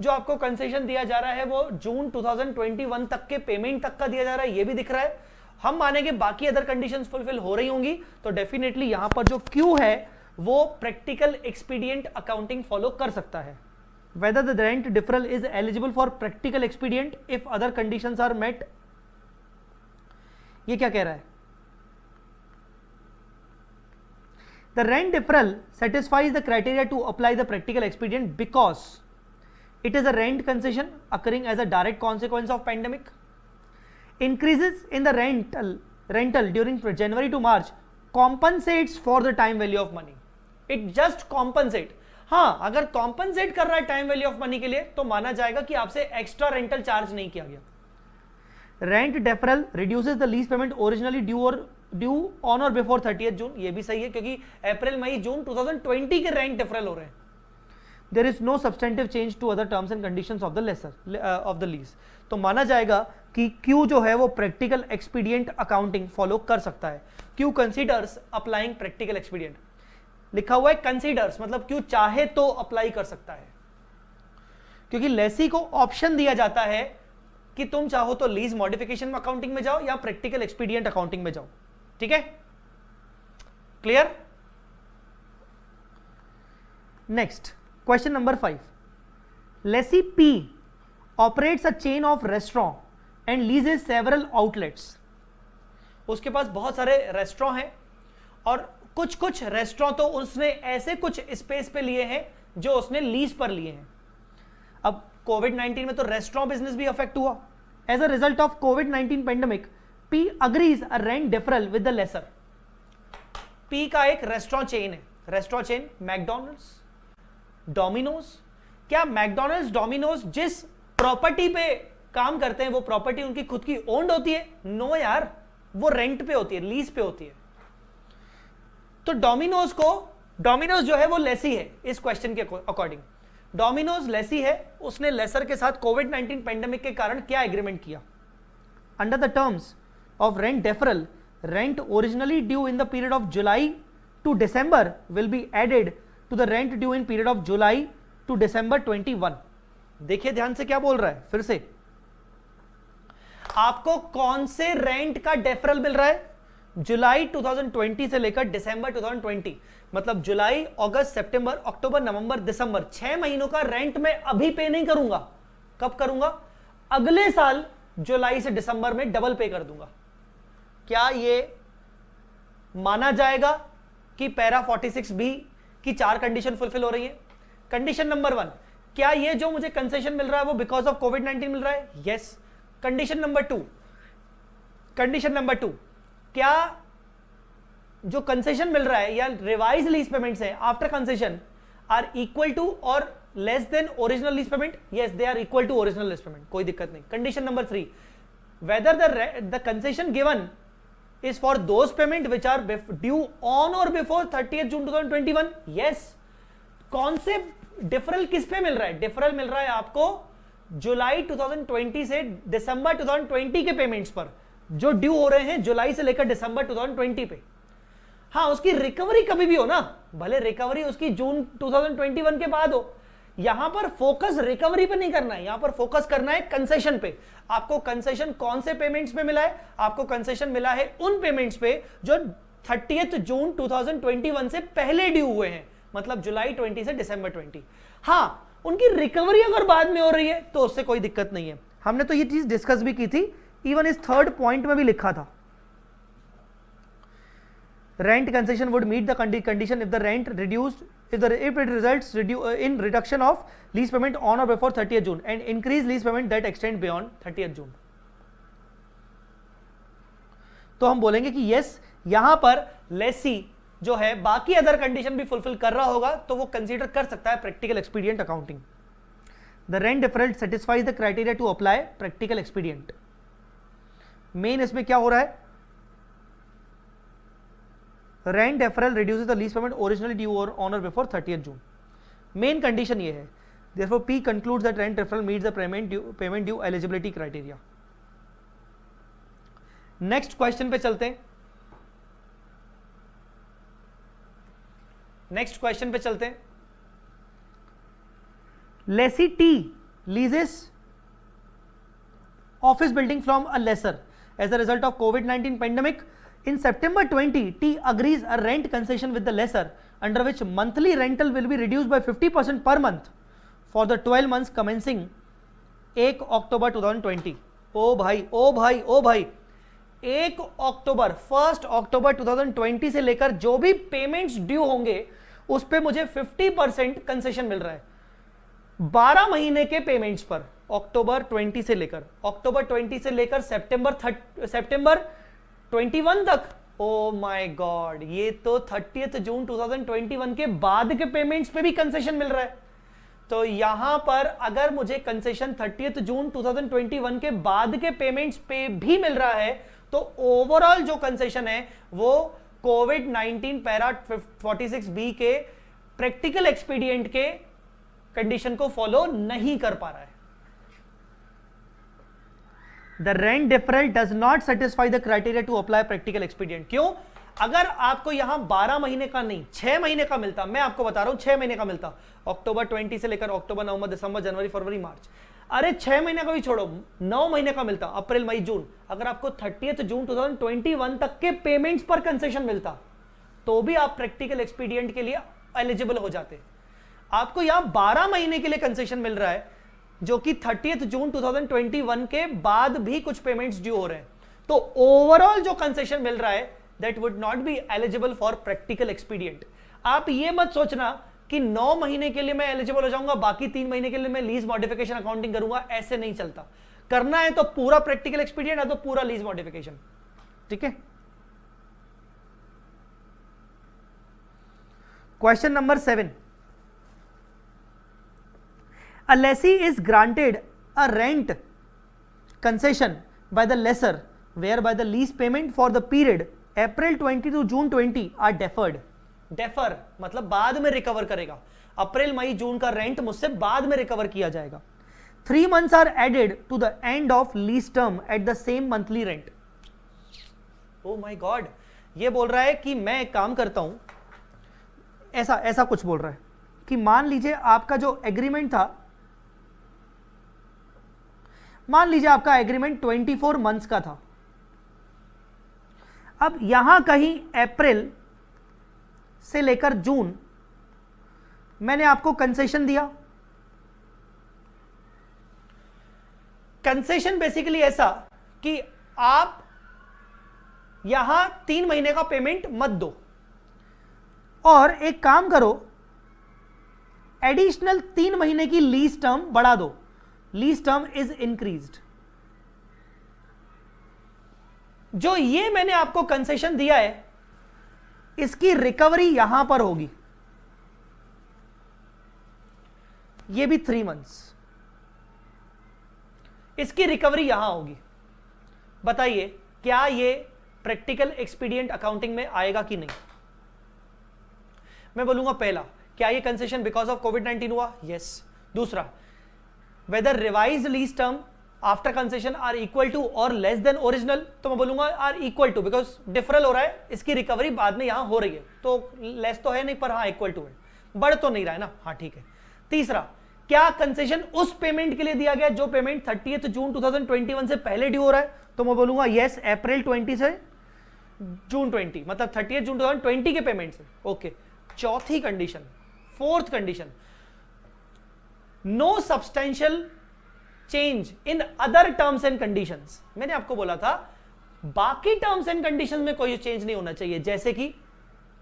Speaker 1: जो आपको कंसेशन दिया जा रहा है वो जून 2021 तक के पेमेंट तक का दिया जा रहा है, ये भी दिख रहा है। हम मानेंगे बाकी अदर कंडीशंस फुलफिल हो रही होंगी, तो डेफिनेटली यहां पर जो क्यू है वो प्रैक्टिकल एक्सपीडियंट अकाउंटिंग फॉलो कर सकता है। Whether the rent deferral is eligible for practical expedient if other conditions are met, ये क्या कह रहा है? The rent deferral satisfies the criteria to apply the practical expedient because it is a rent concession occurring as a direct consequence of pandemic. Increases in the rental during January to March compensates for the time value of money. It just compensate. हाँ, अगर compensate कर रहा है time value of money के लिए तो माना जाएगा कि आपसे एक्स्ट्रा रेंटल चार्ज नहीं किया गया। Rent deferral reduces the lease payment originally due on or before 30th जून, ये भी सही है क्योंकि अप्रैल मई जून 2020 के रेंट डेफरल हो रहे हैं। There is no substantive change to other terms and conditions of the lessor of the lease, तो माना जाएगा कि क्यू जो है वो प्रैक्टिकल एक्सपीडियंट अकाउंटिंग फॉलो कर सकता है। Q considers applying practical expedient, लिखा हुआ है कंसीडर्स, मतलब क्यों चाहे तो अप्लाई कर सकता है, क्योंकि लेसी को ऑप्शन दिया जाता है कि तुम चाहो तो लीज मॉडिफिकेशन अकाउंटिंग में जाओ या प्रैक्टिकल एक्सपीडियंट अकाउंटिंग में जाओ। ठीक है, clear? Next question number 5, lessee P operates a chain of restaurant and leases several outlets. उसके पास बहुत सारे रेस्टोरेंट हैं और कुछ रेस्टोरेंट तो उसने ऐसे कुछ स्पेस पे लिए हैं जो उसने लीज पर लिए हैं। अब कोविड-19 में तो रेस्टोरेंट बिजनेस भी अफेक्ट हुआ। एज अ रिजल्ट ऑफ कोविड-19 pandemic, P agrees a rent deferral with the lessor. P का एक रेस्टोरेंट चेन है, रेस्टोरेंट चेन मैकडॉनल्ड्स, डोमिनोज। क्या मैकडॉनल्ड्स डोमिनोज जिस प्रॉपर्टी पे काम करते हैं वो प्रॉपर्टी उनकी खुद की ओन्ड होती है? नो यार, वो रेंट पे होती है, लीज पे होती है। तो डोमिनोज जो है वो लेसी है इस क्वेश्चन के अकॉर्डिंग। डोमिनोज लेसी है, उसने लेसर के साथ कोविड-19 पेंडेमिक के कारण क्या एग्रीमेंट किया? Under the terms of rent deferral, rent originally due in the period of July to December will be added to the rent due in period of July to December 21. देखिए ध्यान से क्या बोल रहा है, फिर से आपको कौन से रेंट का डेफरल मिल रहा है, जुलाई 2020 से लेकर दिसंबर 2020, मतलब जुलाई, अगस्त, सितंबर, अक्टूबर, नवंबर, दिसंबर, 6 महीनों का रेंट मैं अभी पे नहीं करूंगा। कब करूंगा? अगले साल जुलाई से दिसंबर में डबल पे कर दूंगा। क्या ये माना जाएगा कि पैरा 46B की 4 कंडीशन फुलफिल हो रही है? कंडीशन नंबर 1, क्या ये जो मुझे कंसेशन मिल रहा है वो बिकॉज ऑफ कोविड-19 मिल रहा है? यस। कंडीशन नंबर 2, क्या जो कंसेशन मिल रहा है या रिवाइज लीज पेमेंट्स है after concession are equal to और less than original lease payment? Yes, they are equal to original lease payment, कोई दिक्कत नहीं। Condition number 3, whether the concession given is for those payment which are due on or before 30th June 2021? yes। कौन से deferral किस पे मिल रहा है? Deferral मिल रहा है आपको जुलाई 2020 से दिसंबर 2020 के पेमेंट्स पर, जो ड्यू हो रहे हैं जुलाई से लेकर दिसंबर 2020 पे। हाँ, उसकी रिकवरी कभी भी हो ना, भले रिकवरी उसकी जून 2021 के बाद हो, यहां पर फोकस रिकवरी पे नहीं करना है, यहां पर फोकस करना है कंसेशन पे। आपको कंसेशन कौन से पेमेंट्स पे मिला है? आपको कंसेशन मिला है उन पेमेंट्स पे जो 30th जून 2021 से पहले ड्यू हुए हैं, मतलब जुलाई 20 से दिसंबर 20। हाँ, उनकी रिकवरी अगर बाद में हो रही है तो उससे कोई दिक्कत नहीं है। हमने तो ये चीज डिस्कस भी की थी, इवन इस 3rd पॉइंट में भी लिखा था। Rent concession would meet the condition if the rent reduced if it results in reduction of lease payment on or before 30th June and increase lease payment that extend beyond 30th June। तो हम बोलेंगे कि yes, यहां पर लेसी जो है बाकी other condition भी फुलफिल कर रहा होगा तो वो कंसीडर कर सकता है practical expedient accounting. The rent deferral satisfies the criteria to apply practical expedient. Main इसमें क्या हो रहा है? Rent deferral reduces the lease payment originally due on or before 30th June। Main condition ये है। Therefore, P concludes that rent deferral meets the payment due eligibility criteria। Next question पे चलते हैं। Lessee T leases office building from a lessor as a result of कोविड-19 pandemic. In September 20, T agrees a rent concession with the lessor under which monthly rental will be reduced by 50% per month for the 12 months commencing 1 October 2020। ओ भाई 1 अक्टूबर 2020 से लेकर जो भी payments due होंगे उस पे मुझे 50% कंसेशन मिल रहा है 12 महीने के पेमेंट्स पर, अक्टूबर 20 से लेकर सितंबर 21 तक। ओ माय गॉड, ये तो 30th जून 2021 के बाद के पेमेंट्स पे भी कंसेशन मिल रहा है। तो यहां पर अगर मुझे कंसेशन 30th जून 2021 के बाद के पेमेंट्स पे भी मिल रहा है तो ओवरऑल जो कंसेशन है वो कोविड-19 पैरा 46B के प्रैक्टिकल एक्सपीडियंट के कंडीशन को फॉलो नहीं कर पा रहा है। The rent deferral does not satisfy the criteria to apply practical expedient। क्यों? अगर आपको यहां 12 महीने का नहीं 6 महीने का मिलता, मैं आपको बता रहा हूं 6 महीने का मिलता, अक्टूबर 20 से लेकर अक्टूबर, नवंबर, दिसंबर, जनवरी, फरवरी, मार्च, अरे 6 महीने का भी छोड़ो, 9 महीने का मिलता, अप्रैल, मई, जून, अगर आपको 30th जून 2021 तक के पेमेंट्स पर कंसेशन मिलता तो भी आप प्रैक्टिकल एक्सपीडियंट के लिए एलिजिबल हो जाते। आपको यहां 12 महीने के लिए कंसेशन मिल रहा है जो कि 30th जून 2021 के बाद भी कुछ पेमेंट्स ड्यू हो रहे हैं, तो ओवरऑल जो कंसेशन मिल रहा है that would not be eligible for practical expedient. आप ये मत सोचना कि 9 महीने के लिए मैं एलिजिबल हो जाऊंगा, बाकी 3 महीने के लिए मैं लीज मॉडिफिकेशन अकाउंटिंग करूंगा, ऐसे नहीं चलता। करना है तो पूरा प्रैक्टिकल एक्सपीडियंट है तो पूरा लीज मॉडिफिकेशन। ठीक है, question number 7। A lessee is granted a rent concession by the lessor whereby the lease payment for the period April 20 to June 20 are deferred। Defer मतलब बाद में रिकवर करेगा, अप्रैल, मई, जून का रेंट मुझसे बाद में रिकवर किया जाएगा। 3 months are added to the end of lease term at the same monthly rent। Oh my God, ये बोल रहा है कि मैं एक काम करता हूं, ऐसा ऐसा कुछ बोल रहा है कि मान लीजिए आपका जो एग्रीमेंट था, मान लीजिए आपका एग्रीमेंट 24 मंथ्स का था। अब यहां कहीं अप्रैल से लेकर जून मैंने आपको कंसेशन दिया। कंसेशन बेसिकली ऐसा कि आप यहां 3 महीने का पेमेंट मत दो और एक काम करो, एडिशनल 3 महीने की लीज टर्म बढ़ा दो, लीज टर्म इज इंक्रीज्ड। जो ये मैंने आपको कंसेशन दिया है, इसकी रिकवरी यहां पर होगी, ये भी 3 मंथ्स, इसकी रिकवरी यहां होगी। बताइए क्या ये प्रैक्टिकल एक्सपीडियंट अकाउंटिंग में आएगा कि नहीं? मैं बोलूंगा पहला, क्या ये कंसेशन बिकॉज ऑफ कोविड-19 हुआ? यस। दूसरा, whether revised lease term after concession are equal to और लेस देन ओरिजिनल, तो मैं बोलूंगा are equal to, because deferral हो रहा है, इसकी रिकवरी बाद में यहां हो रही है, तो लेस तो है नहीं पर हाँ इक्वल टू है, बढ़ तो नहीं रहा है ना, हाँ ठीक है। तीसरा, क्या कंसेशन उस पेमेंट के लिए दिया गया जो पेमेंट 30 जून 2021 से पहले ड्यू हो रहा है? तो मैं बोलूंगा यस, अप्रैल 20 से जून 20, मतलब 30 जून 2020 के पेमेंट से। ओके। चौथी condition, fourth condition, no substantial change in other terms and conditions. मैंने आपको बोला था बाकी टर्म्स एंड कंडीशंस में कोई चेंज नहीं होना चाहिए, जैसे कि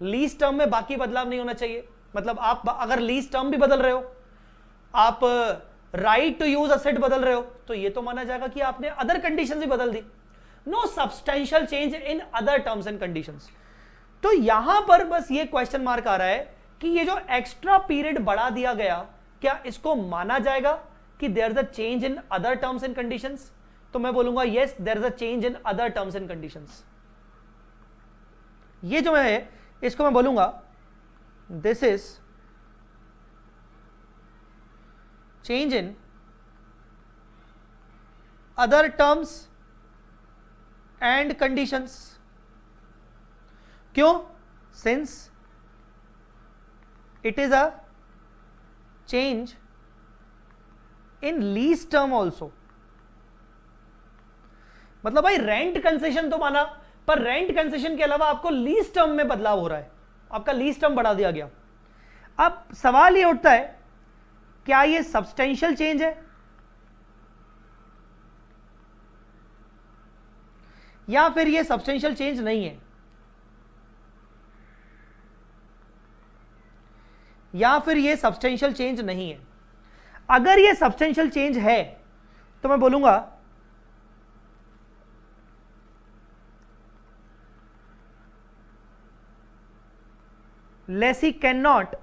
Speaker 1: लीज टर्म में बाकी बदलाव नहीं होना चाहिए, मतलब आप अगर लीज टर्म भी बदल रहे हो, आप राइट टू यूज असेट बदल रहे हो, तो ये तो माना जाएगा कि आपने अदर कंडीशंस भी बदल दी। No substantial change in other terms and conditions. तो यहां पर बस ये क्वेश्चन मार्क आ रहा है कि ये जो एक्स्ट्रा पीरियड बढ़ा दिया गया, क्या इसको माना जाएगा कि there is a change in other terms and conditions? तो मैं बोलूंगा yes, there is a change in other terms and conditions. ये जो है इसको मैं बोलूंगा this is change in other terms and conditions. क्यों? Since it is a change in lease term also. मतलब भाई रेंट कंसेशन तो माना, पर रेंट कंसेशन के अलावा आपको लीज टर्म में बदलाव हो रहा है, आपका लीज टर्म बढ़ा दिया गया। अब सवाल ये उठता है, क्या ये सब्सटेंशियल चेंज है या फिर ये सब्सटेंशियल चेंज नहीं है? या फिर ये सब्सटेंशियल चेंज नहीं है? अगर ये सब्सटेंशियल चेंज है तो मैं बोलूंगा lessee can not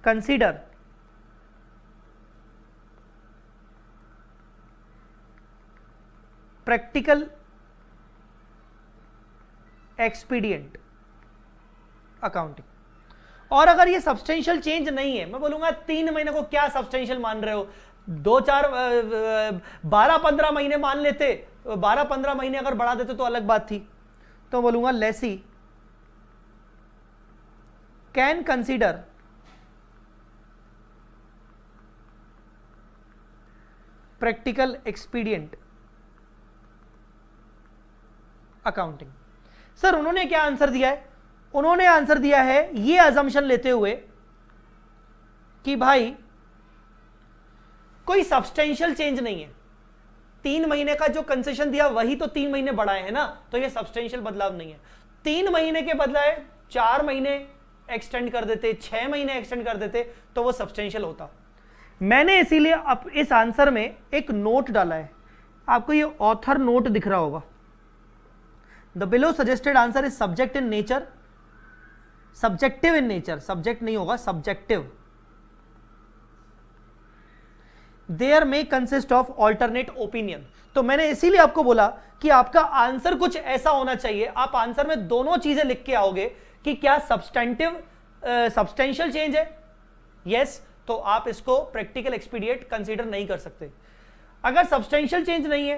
Speaker 1: consider practical expedient accounting. और अगर ये सब्सटेंशियल चेंज नहीं है, मैं बोलूंगा 3 महीने को क्या सब्सटेंशियल मान रहे हो, 12-15 महीने मान लेते, 12-15 महीने अगर बढ़ा देते तो अलग बात थी। तो बोलूंगा lessee can consider practical expedient accounting. Sir उन्होंने क्या आंसर दिया है? उन्होंने आंसर दिया है ये अजम्पशन लेते हुए कि भाई कोई सब्सटेंशियल चेंज नहीं है, 3 महीने का जो कंसेशन दिया वही तो 3 महीने बढ़ाए हैं ना, तो ये सब्सटेंशियल बदलाव नहीं है। 3 महीने के बदलाए 4 महीने एक्सटेंड कर देते, 6 महीने एक्सटेंड कर देते, तो वो सब्सटेंशियल होता। मैंने इसीलिए अब इस आंसर में एक नोट डाला है, आपको ये ऑथर नोट दिख रहा होगा। The below suggested answer is subject in nature, subjective in nature, subject नहीं होगा, subjective. There may consist of alternate opinion. तो मैंने इसीलिए आपको बोला कि आपका आंसर कुछ ऐसा होना चाहिए, आप आंसर में दोनों चीजें लिख के आओगे कि क्या सब्सटेंशियल चेंज है, यस, तो आप इसको प्रैक्टिकल एक्सपीडिएंट कंसीडर नहीं कर सकते। अगर सब्सटेंशियल चेंज नहीं है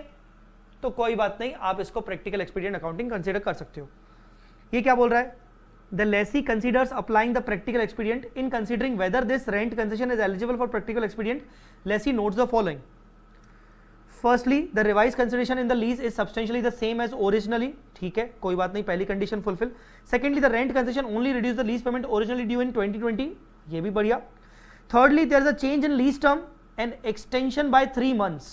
Speaker 1: तो कोई बात नहीं, आप इसको प्रैक्टिकल एक्सपीडियंट अकाउंटिंग कंसीडर कर सकते हो। ये क्या बोल रहा है? The lessee considers applying the practical expedient in considering whether this rent concession is eligible for practical expedient. Lessee notes the following. Firstly the revise consideration in the lease is substantially the same as originally, ठीक है, कोई बात नहीं, पहली condition fulfil. Secondly the rent concession only reduce the lease payment originally due in 2020, ये भी बढ़िया। Thirdly, there is a change in lease term and extension by 3 months.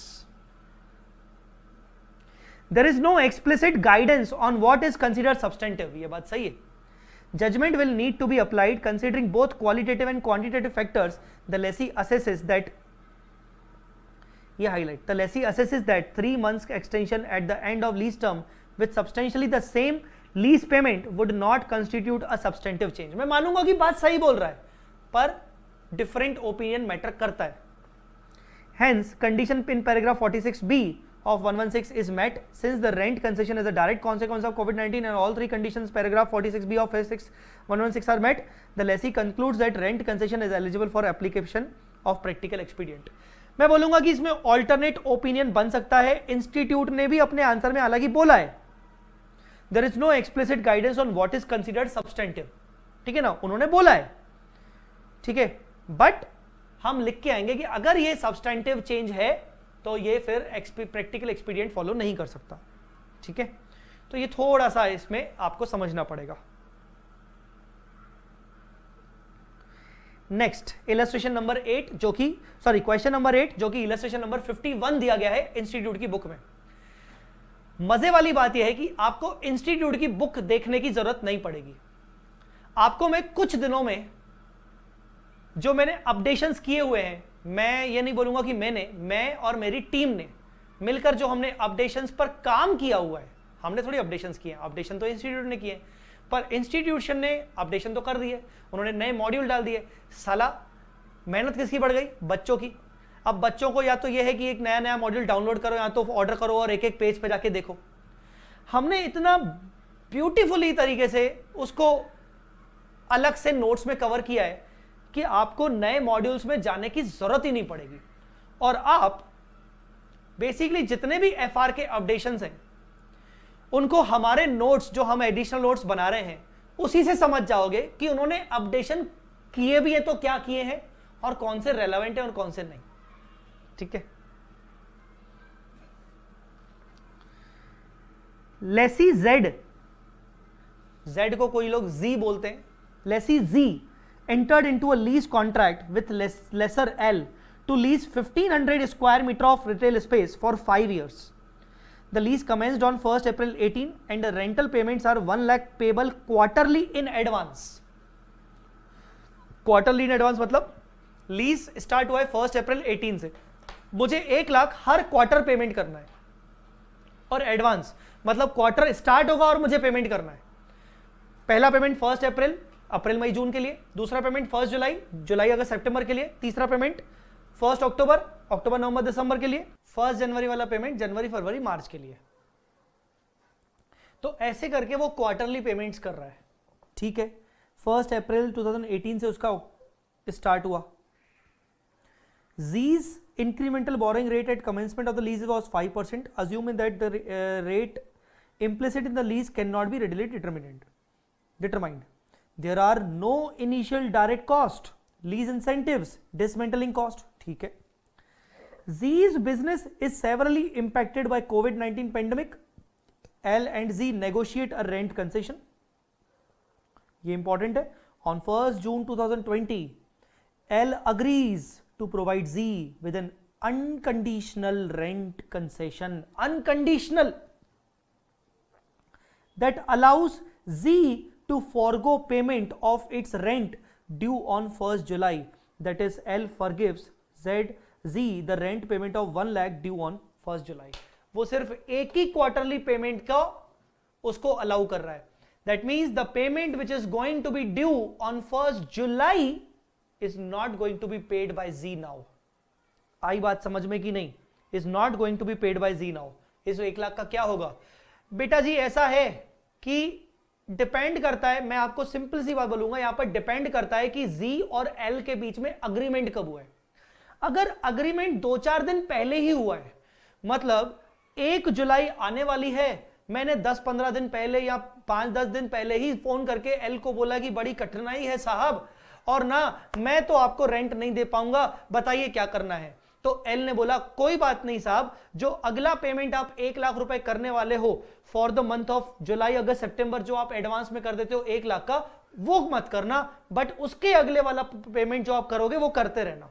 Speaker 1: There is no explicit guidance on what is considered substantive. ये बात सही है। Judgment will need to be applied considering both qualitative and quantitative factors. The lessee assesses that, ये highlight, the lessee assesses that 3 months extension at the end of lease term with substantially the same lease payment would not constitute a substantive change. मैं मानूंगा कि बात सही बोल रहा है, पर डिफरेंट ओपिनियन मैटर करता है। Hence, condition in paragraph 46B of 116 is met since the rent concession is a direct consequence of COVID-19 and all three conditions paragraph 46B of 116 are met. The lessee concludes that rent concession is eligible for application of practical expedient. मैं बोलूंगा कि इसमें alternate opinion बन सकता है। Institute ने भी अपने आंसर में अलग ही बोला है, there is no explicit guidance on what is considered substantive, ठीक है ना, उन्होंने बोला है, ठीक है, बट हम लिख के आएंगे कि अगर ये सब्सटेंटिव चेंज है तो ये फिर प्रैक्टिकल एक्सपीडियंट फॉलो नहीं कर सकता, ठीक है। तो ये थोड़ा सा इसमें आपको समझना पड़ेगा। नेक्स्ट इलस्ट्रेशन नंबर 8 जो कि क्वेश्चन नंबर 8 जो कि इलस्ट्रेशन नंबर 51 दिया गया है इंस्टीट्यूट की बुक में। मजे वाली बात यह है कि आपको इंस्टीट्यूट की बुक देखने की जरूरत नहीं पड़ेगी। आपको मैं कुछ दिनों में जो मैंने अपडेशंस किए हुए हैं, मैं ये नहीं बोलूंगा कि मैं और मेरी टीम ने मिलकर जो हमने अपडेशंस पर काम किया हुआ है, हमने थोड़ी अपडेशंस किए, अपडेशन तो इंस्टीट्यूट ने किए, पर इंस्टीट्यूशन ने अपडेशन तो कर दिए, उन्होंने नए मॉड्यूल डाल दिए। साला मेहनत किसकी बढ़ गई? बच्चों की। अब बच्चों को या तो यह है कि एक नया नया मॉड्यूल डाउनलोड करो या तो ऑर्डर करो और एक एक पेज पे जाके देखो। हमने इतना ब्यूटीफुली तरीके से उसको अलग से नोट्स में कवर किया है कि आपको नए मॉड्यूल्स में जाने की जरूरत ही नहीं पड़ेगी, और आप बेसिकली जितने भी एफआर के अपडेशंस हैं उनको हमारे नोट्स जो हम एडिशनल नोट्स बना रहे हैं उसी से समझ जाओगे कि उन्होंने अपडेशन किए भी है तो क्या किए हैं और कौन से रेलेवेंट है और कौन से नहीं, ठीक है। लेसी जेड को कोई लोग जी बोलते हैं। लेसी जी entered into a lease contract with lesser L to lease 1500 square meter of retail space for 5 years. The lease commenced on 1st April 18 and the rental payments are 1 lakh payable quarterly in advance. Quarterly in advance मतलब lease start हुआ है 1st April 18 से, मुझे 1 लाख हर quarter payment करना है, और advance मतलब quarter start होगा और मुझे पेमेंट करना है। पहला पेमेंट 1st अप्रैल मई जून के लिए, दूसरा पेमेंट 1st जुलाई अगस्त सितंबर के लिए, तीसरा पेमेंट 1st अक्टूबर नवंबर दिसंबर के लिए, 1st जनवरी वाला पेमेंट जनवरी फरवरी मार्च के लिए। तो ऐसे करके वो क्वार्टरली पेमेंट्स कर रहा है, ठीक है। 1st अप्रैल 2018 से उसका स्टार्ट हुआ। Z's incremental borrowing rate at commencement of the lease was 5%, assuming that the rate implicit in the lease cannot be readily determined. There are no initial direct cost, lease incentives, dismantling cost, ठीक है। Z's business is severely impacted by COVID-19 pandemic. L and Z negotiate a rent concession. ये important है। On 1st June 2020, L agrees to provide Z with an unconditional rent concession, unconditional, that allows Z to forego payment of its rent due on 1st July. That is, L forgives Z the rent payment of 1 lakh due on 1st July. वो सिर्फ एक ही quarterly payment का उसको allow कर रहा है। That means the payment which is going to be due on 1st July is not going to be paid by Z now. आई बात समझ में कि नहीं? Is not going to be paid by Z now. इस 1 लाख का क्या होगा? बेटा जी ऐसा है कि डिपेंड करता है, मैं आपको सिंपल सी बात बोलूंगा, यहां पर डिपेंड करता है कि Z और L के बीच में अग्रीमेंट कब हुआ है। अगर अग्रीमेंट 2-4 दिन पहले ही हुआ है, मतलब 1 जुलाई आने वाली है, मैंने 10-15 दिन पहले या 5-10 दिन पहले ही फोन करके एल को बोला कि बड़ी कठिनाई है साहब, और ना मैं तो आपको रेंट नहीं दे पाऊंगा, बताइए क्या करना है। तो एल ने बोला कोई बात नहीं साहब, जो अगला पेमेंट आप 1 लाख रुपए करने वाले हो for the month of July August September, जो आप एडवांस में कर देते हो 1 लाख का, वो मत करना, बट उसके अगले वाला पेमेंट जो आप करोगे वो करते रहना।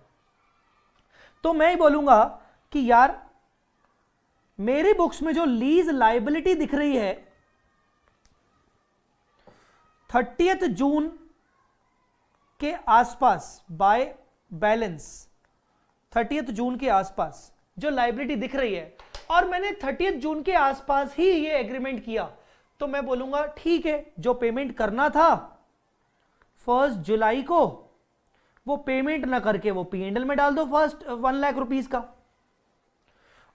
Speaker 1: तो मैं ही बोलूंगा कि यार मेरी बुक्स में जो लीज लायबिलिटी दिख रही है 30 जून के आसपास, बाय बैलेंस 30 जून के आसपास जो लायबिलिटी दिख रही है, और मैंने 30 जून के आसपास ही ये एग्रीमेंट किया, तो मैं बोलूंगा ठीक है, जो पेमेंट करना था 1 जुलाई को वो पेमेंट ना करके वो P&L में डाल दो फर्स्ट 1 लाख रुपीस का,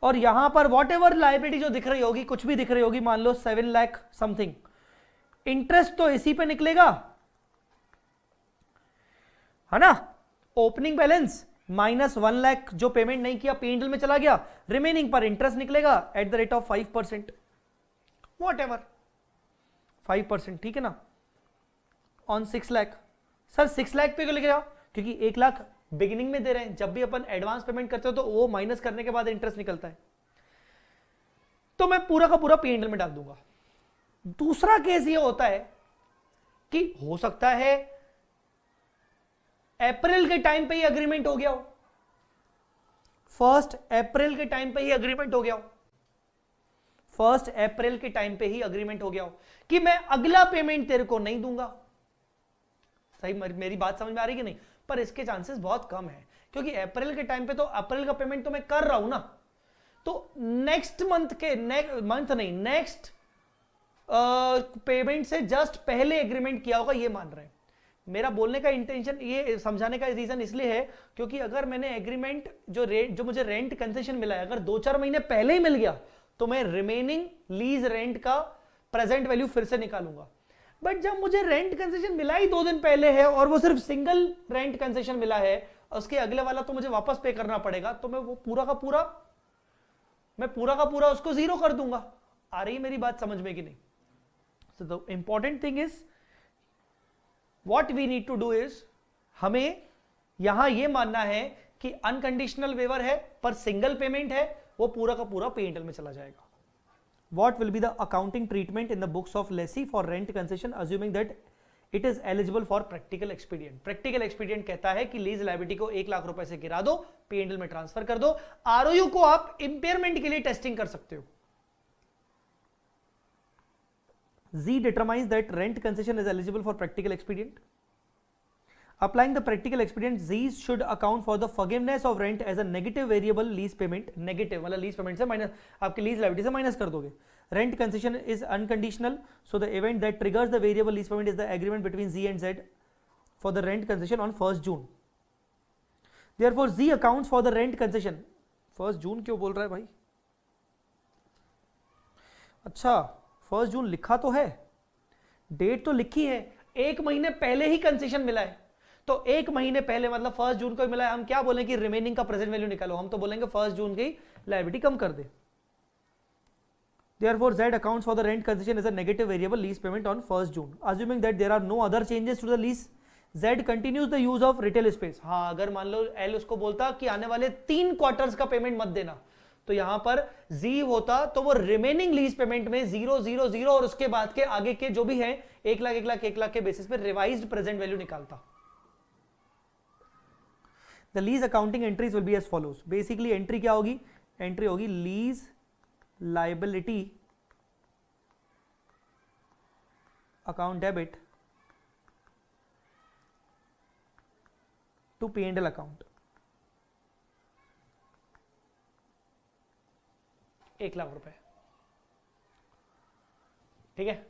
Speaker 1: और यहां पर वॉट एवर लायबिलिटी जो दिख रही होगी, कुछ भी दिख रही होगी, मान लो 7 लाख समथिंग, इंटरेस्ट तो इसी पे निकलेगा, है ना। ओपनिंग बैलेंस माइनस 1 लाख जो पेमेंट नहीं किया P&L में चला गया, रिमेनिंग पर इंटरेस्ट निकलेगा at the rate of 5%, what ever 5%, ठीक है ना, ऑन 6 लाख। सर 6 लाख पे क्यों लिख रहा, क्योंकि 1 लाख बिगिनिंग में दे रहे हैं, जब भी अपन एडवांस पेमेंट करते हो तो वो माइनस करने के बाद इंटरेस्ट निकलता है, तो मैं पूरा का पूरा P&L में डाल दूंगा। दूसरा केस ये होता है कि हो सकता है अप्रैल के टाइम पे ही अग्रीमेंट हो गया हो, 1 अप्रैल के टाइम पे ही अग्रीमेंट हो गया हो, 1 अप्रैल के टाइम पे ही अग्रीमेंट हो गया हो कि मैं अगला पेमेंट तेरे को नहीं दूंगा। सही मेरी बात समझ में आ रही कि नहीं, पर इसके चांसेस बहुत कम है, क्योंकि अप्रैल के टाइम पे तो अप्रैल का पेमेंट तो मैं कर रहा हूं ना, तो नेक्स्ट पेमेंट से जस्ट पहले एग्रीमेंट किया होगा, ये मान रहे हैं। मेरा बोलने का इंटेंशन, ये समझाने का रीजन इसलिए है क्योंकि अगर मैंने एग्रीमेंट जो मुझे रेंट कंसेशन मिला है, अगर 2-4 महीने पहले ही मिल गया तो मैं रिमेनिंग लीज रेंट का प्रेजेंट वैल्यू फिर से निकालूंगा। बट जब मुझे रेंट कंसेशन मिला ही 2 दिन पहले है और वो सिर्फ सिंगल रेंट कंसेशन मिला है, उसके अगले वाला तो मुझे वापस पे करना पड़ेगा, तो मैं वो पूरा का पूरा उसको 0 कर दूंगा। आ रही मेरी बात समझ में कि नहीं? So the important thing is what we need to do is, हमें यहां यह मानना है कि अनकंडीशनल वेवर है पर सिंगल पेमेंट है, वो पूरा का पूरा P&L में चला जाएगा। What will be the accounting treatment in the books of lessee for rent concession assuming that it is eligible for practical expedient? Practical expedient कहता है कि लीज लायबिलिटी को 1 लाख रुपए से गिरा दो, P&L में ट्रांसफर कर दो, ROU को आप इंपेयरमेंट के लिए टेस्टिंग कर सकते हो। Z determines that rent concession is eligible for practical expedient. Applying the practical expedient, Z should account for the forgiveness of rent as a negative variable lease payment. Negative मतलब lease payment से minus, आपके lease liability से minus कर दोगे। Rent concession is unconditional, so the event that triggers the variable lease payment is the agreement between Z and Z for the rent concession on 1st June. Therefore, Z accounts for the rent concession. 1st June क्यों बोल रहा है भाई? अच्छा 1 जून लिखा तो है, date तो लिखी है, 1 महीने पहले ही कंसेशन मिला है, तो 1 महीने पहले मतलब 1 जून को मिला है, हम क्या बोलें कि रिमेनिंग का प्रेजेंट वैल्यू निकालो, हम तो बोलेंगे 1 जून की लायबिलिटी कम कर दे। Therefore, Z accounts for the rent concession as a negative variable lease payment on 1st June. Assuming that there are no other changes to the lease, Z continues the use of retail space. हाँ, अगर मान लो L उसको बोलता कि आने वाले 3 quarters का payment मत देना, तो यहां पर Z होता तो वो रिमेनिंग लीज पेमेंट में 0 0 0 और उसके बाद के आगे के जो भी है 1 लाख 1 लाख 1 लाख के बेसिस पे रिवाइज्ड प्रेजेंट वैल्यू निकालता। The lease accounting entries will be as follows. Basically entry क्या होगी? एंट्री होगी lease liability account debit to P&L account, 1 lakh रुपए, ठीक है।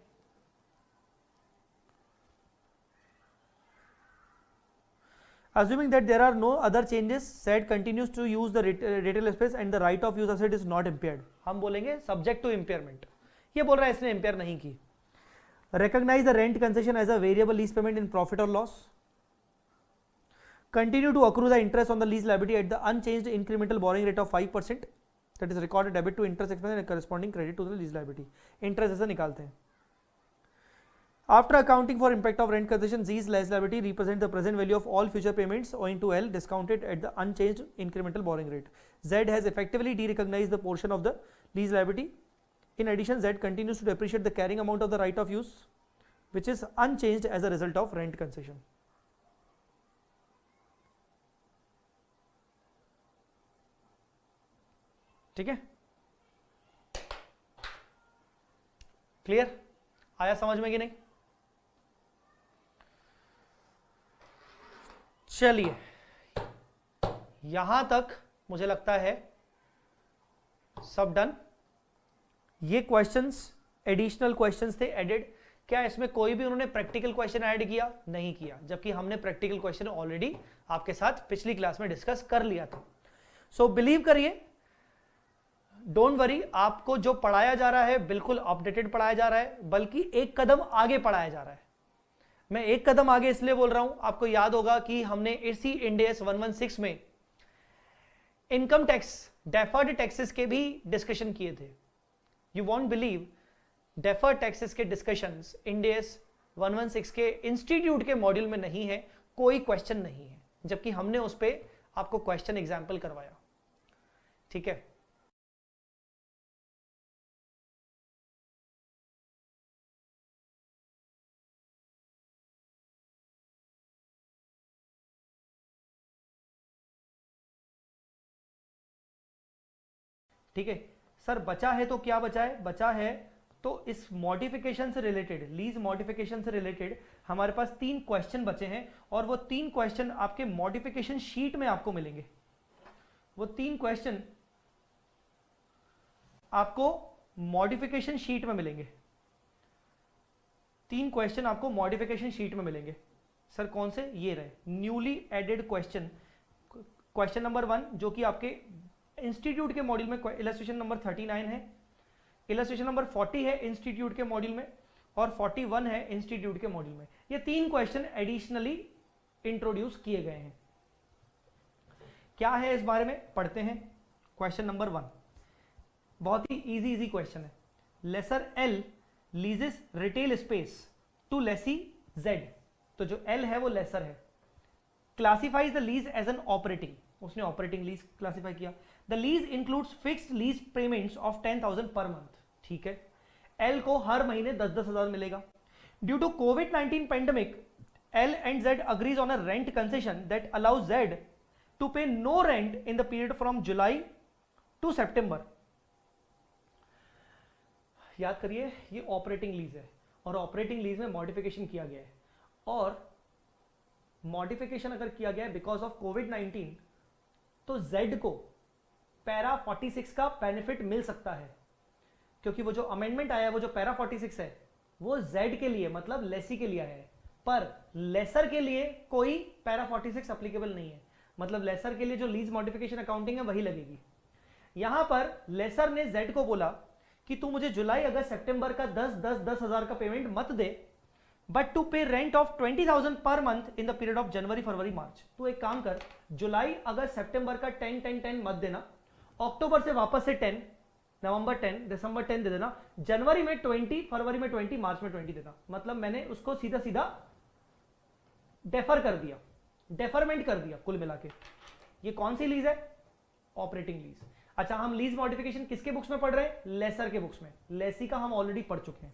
Speaker 1: Assuming that there are no other changes, Z continues to use the retail space and the right of use asset is not impaired. हम बोलेंगे subject to impairment. ये बोल रहा है इसने impair नहीं की। Recognize the rent concession as a variable lease payment in profit or loss. Continue to accrue the interest on the lease liability at the unchanged incremental borrowing rate of 5%. That is recorded debit to interest expense and corresponding credit to the lease liability. Interest ऐसे निकालते हैं। After accounting for impact of rent concession, these lease liability represent the present value of all future payments owing to L discounted at the unchanged incremental borrowing rate. Z has effectively derecognized the portion of the lease liability. In addition, Z continues to depreciate the carrying amount of the right of use, which is unchanged as a result of rent concession. ठीक है, clear आया समझ में कि नहीं? चलिए, यहां तक मुझे लगता है सब डन। ये क्वेश्चंस एडिशनल क्वेश्चंस थे एडेड। क्या इसमें कोई भी उन्होंने प्रैक्टिकल क्वेश्चन ऐड किया? नहीं किया, जबकि हमने प्रैक्टिकल क्वेश्चन ऑलरेडी आपके साथ पिछली क्लास में डिस्कस कर लिया था। सो बिलीव करिए, डोंट वरी, आपको जो पढ़ाया जा रहा है बिल्कुल अपडेटेड पढ़ाया जा रहा है, बल्कि एक कदम आगे पढ़ाया जा रहा है। मैं एक कदम आगे इसलिए बोल रहा हूं, आपको याद होगा कि हमने इसी इंड AS 116 में इनकम टैक्स डेफर्ड टैक्सेस के भी डिस्कशन किए थे। You won't believe, deferred taxes के डिस्कशंस इंड AS 116 के इंस्टीट्यूट के मॉड्यूल में नहीं है, कोई क्वेश्चन नहीं है, जबकि हमने उस पर आपको क्वेश्चन एग्जाम्पल करवाया। ठीक है, ठीक है सर, बचा है तो क्या बचा है? बचा है तो इस मॉडिफिकेशन से रिलेटेड, लीज मॉडिफिकेशन से रिलेटेड हमारे पास 3 क्वेश्चन बचे हैं, और वो 3 क्वेश्चन आपके मॉडिफिकेशन शीट में आपको मिलेंगे। वो 3 क्वेश्चन आपको मॉडिफिकेशन शीट में मिलेंगे। 3 क्वेश्चन आपको मॉडिफिकेशन शीट में मिलेंगे। सर कौन से? ये रहे newly added question. Question number 1 जो कि आपके इंस्टीट्यूट के मॉड्यूल में इलस्ट्रेशन नंबर 39 है, इलस्ट्रेशन नंबर 40 है इंस्टीट्यूट के मॉड्यूल में, और 41 है इंस्टीट्यूट के मॉड्यूल में। ये 3 क्वेश्चन एडिशनली इंट्रोड्यूस किए गए हैं। क्या है इस बारे में पढ़ते हैं। क्वेश्चन नंबर 1 बहुत ही इजी क्वेश्चन है। Lessor L leases retail space to lessee Z, तो जो एल है वो लेसर है, classifies the lease as an operating, उसने ऑपरेटिंग लीज क्लासिफाई किया। The lease includes fixed lease payments of 10,000 per month. ठीक है, एल को हर महीने 10,000 मिलेगा। ड्यू टू कोविड-19 pandemic, L and Z agrees on a rent concession that allows Z to pay no rent in the period from July to September. याद करिए, ये operating lease है, और ऑपरेटिंग लीज में मॉडिफिकेशन किया गया है, और मॉडिफिकेशन अगर किया गया है बिकॉज ऑफ कोविड-19, तो Z को पैरा 46 का बेनिफिट मिल सकता है, क्योंकि वो जो अमेंडमेंट आया है, वो जो पैरा 46 है, वो Z के लिए मतलब लेसी के लिए आया है, पर लेसर के लिए कोई पैरा 46 एप्लीकेबल नहीं है। मतलब लेसर के लिए जो लीज मॉडिफिकेशन अकाउंटिंग है वही लगेगी। यहां पर लेसर ने Z को बोला कि तू मुझे जुलाई अगस्त सितंबर का 10,000 का पेमेंट मत दे, but to pay rent of 20,000 per month in the period of January February March. तो एक काम कर, जुलाई अगस्त सितंबर का 10 मत देना, अक्टूबर से वापस से 10, नवंबर 10, दिसंबर 10 दे देना, जनवरी में 20, फरवरी में 20, मार्च में 20 देना। मतलब मैंने उसको सीधा सीधा डेफर कर दिया, डेफरमेंट कर दिया कुल मिला के। ये कौन सी लीज है? Operating lease. अच्छा, हम लीज मॉडिफिकेशन किसके बुक्स में पढ़ रहे हैं? लेसर के बुक्स में। लेसी का हम ऑलरेडी पढ़ चुके हैं।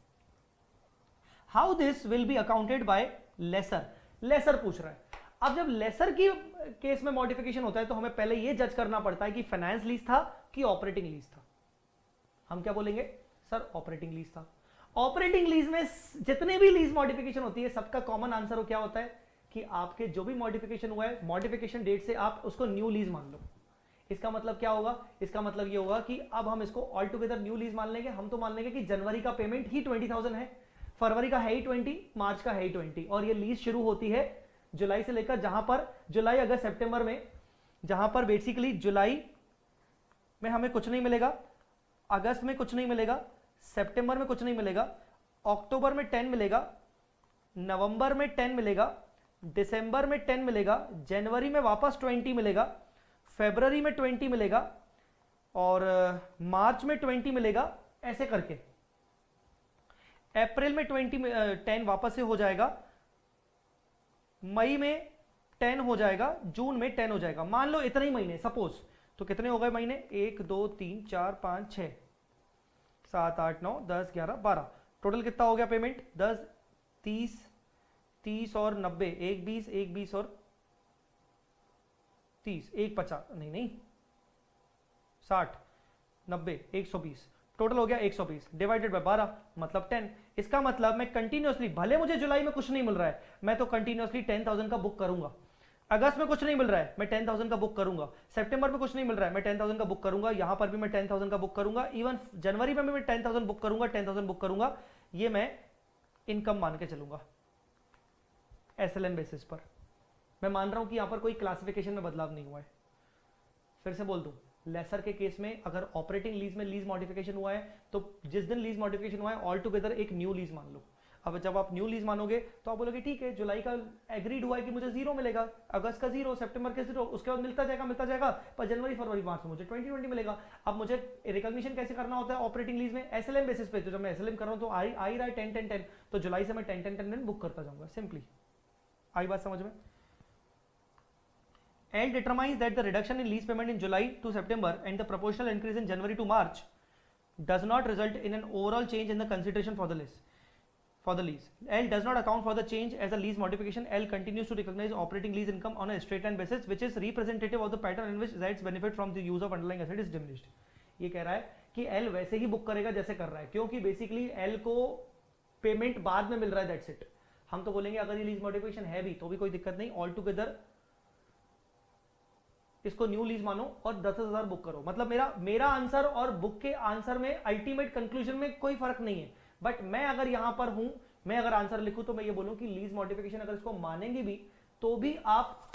Speaker 1: How this will be accounted by lessor, lessor पूछ रहा है। अब जब लेसर की केस में मॉडिफिकेशन होता है तो हमें पहले यह जज करना पड़ता है कि फाइनेंस लीज था कि ऑपरेटिंग लीज था। हम क्या बोलेंगे? सर ऑपरेटिंग लीज था। ऑपरेटिंग लीज में जितने भी लीज मॉडिफिकेशन होती है, सबका कॉमन आंसर हो क्या होता है कि आपके जो भी मॉडिफिकेशन हुआ है, मॉडिफिकेशन डेट से आप उसको न्यू लीज मान लो। इसका मतलब क्या होगा? इसका मतलब ये होगा कि अब हम इसको ऑल टुगेदर न्यू लीज मान लेंगे। हम तो मान लेंगे कि जनवरी का पेमेंट ही 20,000 है, फरवरी का है ही 20, मार्च का है ही 20, और ये लीज शुरू होती है जुलाई से लेकर, जहां पर जुलाई अगस्त सितंबर में, जहां पर बेसिकली जुलाई में हमें कुछ नहीं मिलेगा, अगस्त में कुछ नहीं मिलेगा, सितंबर में कुछ नहीं मिलेगा, अक्टूबर में 10 मिलेगा, नवंबर में 10 मिलेगा, दिसंबर में 10 मिलेगा, जनवरी में वापस 20 मिलेगा, फरवरी में 20 मिलेगा, और मार्च में 20 मिलेगा, ऐसे करके अप्रैल में 10 वापस से हो जाएगा, मई में 10 हो जाएगा, जून में 10 हो जाएगा। मान लो इतने ही महीने सपोज, तो कितने हो गए महीने, 1 2 3 4 5 6 7 8 9 10 11 12, टोटल कितना हो गया पेमेंट, 10 30 30 और 90, 1 20 1 20 और 30, 1 50 नहीं 60 90 120, टोटल हो गया 120 डिवाइडेड बाय 12 मतलब 10। इसका मतलब मैं कंटिन्यूअसली, भले मुझे जुलाई में कुछ नहीं मिल रहा है, मैं तो कंटिन्यूअसली 10,000 का बुक करूंगा। अगस्त में कुछ नहीं मिल रहा है, मैं 10,000 का बुक करूंगा। सितंबर में कुछ नहीं मिल रहा है, मैं 10,000 का बुक करूंगा। यहां पर भी मैं 10,000 का बुक करूंगा। इवन जनवरी में भी मैं 10,000 बुक करूंगा, 10,000 बुक करूंगा। ये मैं इनकम मान के चलूंगा एसएलएन बेसिस पर। मैं मान रहा हूं कि यहां पर कोई क्लासिफिकेशन में बदलाव नहीं हुआ है। फिर से बोल दूं, लेसर के केस में अगर ऑपरेटिंग लीज में लीज मॉडिफिकेशन हुआ है, तो जिस दिन लीज मॉडिफिकेशन हुआ है ऑल टुगेदर एक न्यू लीज मान लो। अब जब आप न्यू लीज मानोगे तो आप बोलोगे ठीक है, जुलाई का एग्रीड हुआ है कि मुझे 0 मिलेगा, अगस्त का 0, सितंबर का 0, उसके बाद मिलता जाएगा, पर जनवरी फरवरी मार्च में मुझे 2020 मिलेगा। अब मुझे रिकॉग्निशन कैसे करना होता है ऑपरेटिंग लीज में, एसएलएम बेसिस पे। तो जब मैं एसएलएम कर रहा हूं तो आई रहा है 10 10 10, तो जुलाई से मैं 10 10 10 बुक करता जाऊंगा। सिंपली आई बात समझ में। L determines that the reduction in lease payment in July to September and the proportional increase in January to March does not result in an overall change in the consideration for the lease. L does not account for the change as a lease modification. L continues to recognize operating lease income on a straight line basis, which is representative of the pattern in which Z's benefit from the use of underlying asset is diminished. ये कह रहा है कि L वैसे ही book करेगा जैसे कर रहा है, क्योंकि बेसिकली L को पेमेंट बाद में मिल रहा है, दैट्स इट। हम तो बोलेंगे अगर ये लीज मॉडिफिकेशन है भी तो भी कोई दिक्कत नहीं, ऑल टुगेदर इसको न्यू लीज मानो और 10,000 बुक करो। मतलब मेरा आंसर और बुक के आंसर में अल्टीमेट कंक्लूजन में कोई फर्क नहीं है। बट मैं अगर यहां पर हूं, मैं अगर आंसर लिखूं तो मैं ये बोलूं कि लीज मॉडिफिकेशन अगर इसको मानेंगे भी तो भी आप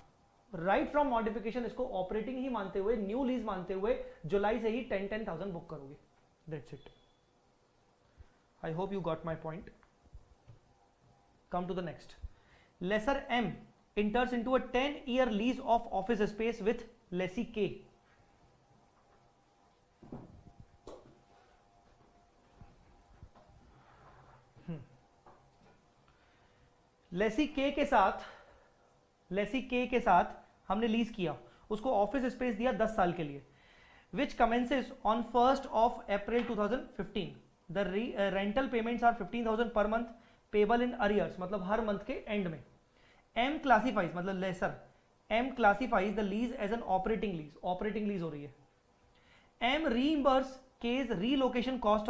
Speaker 1: राइट फ्रॉम मॉडिफिकेशन इसको ऑपरेटिंग ही मानते हुए, न्यू लीज मानते हुए जुलाई से ही 10,000 बुक करोगे। That's it. I hope you got my point. Come to the next. Lessor M enters into a 10-year lease of office space with lessee K. Lessee K के साथ हमने लीज किया, उसको ऑफिस स्पेस दिया 10 साल के लिए, which commences on 1st of April 2015. The rental payments are 15,000 per month, payable in arrears, मतलब हर मंथ के एंड में। M क्लासिफाइज, मतलब lessor M classifies the lease as an operating lease हो रही है। M reimburses K's relocation cost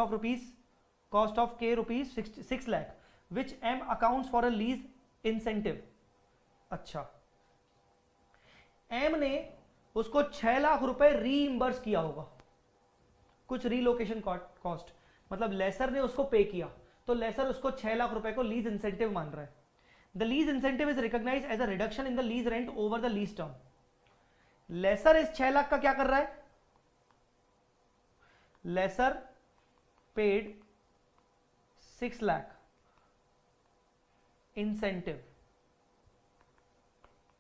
Speaker 1: of K rupees 6 lakh, which M accounts for a lease incentive. अच्छा, M ने उसको 6 लाख रुपए रीइंबर्स किया होगा, कुछ रीलोकेशन कॉस्ट, मतलब लेसर ने उसको पे किया, तो लेसर उसको 6 लाख रुपए को लीज इंसेंटिव मान रहा है। The lease incentive is recognized as a reduction in the lease rent over the lease term. Lessor इस 6 लाख का क्या कर रहा है, lessor paid 6 lakh incentive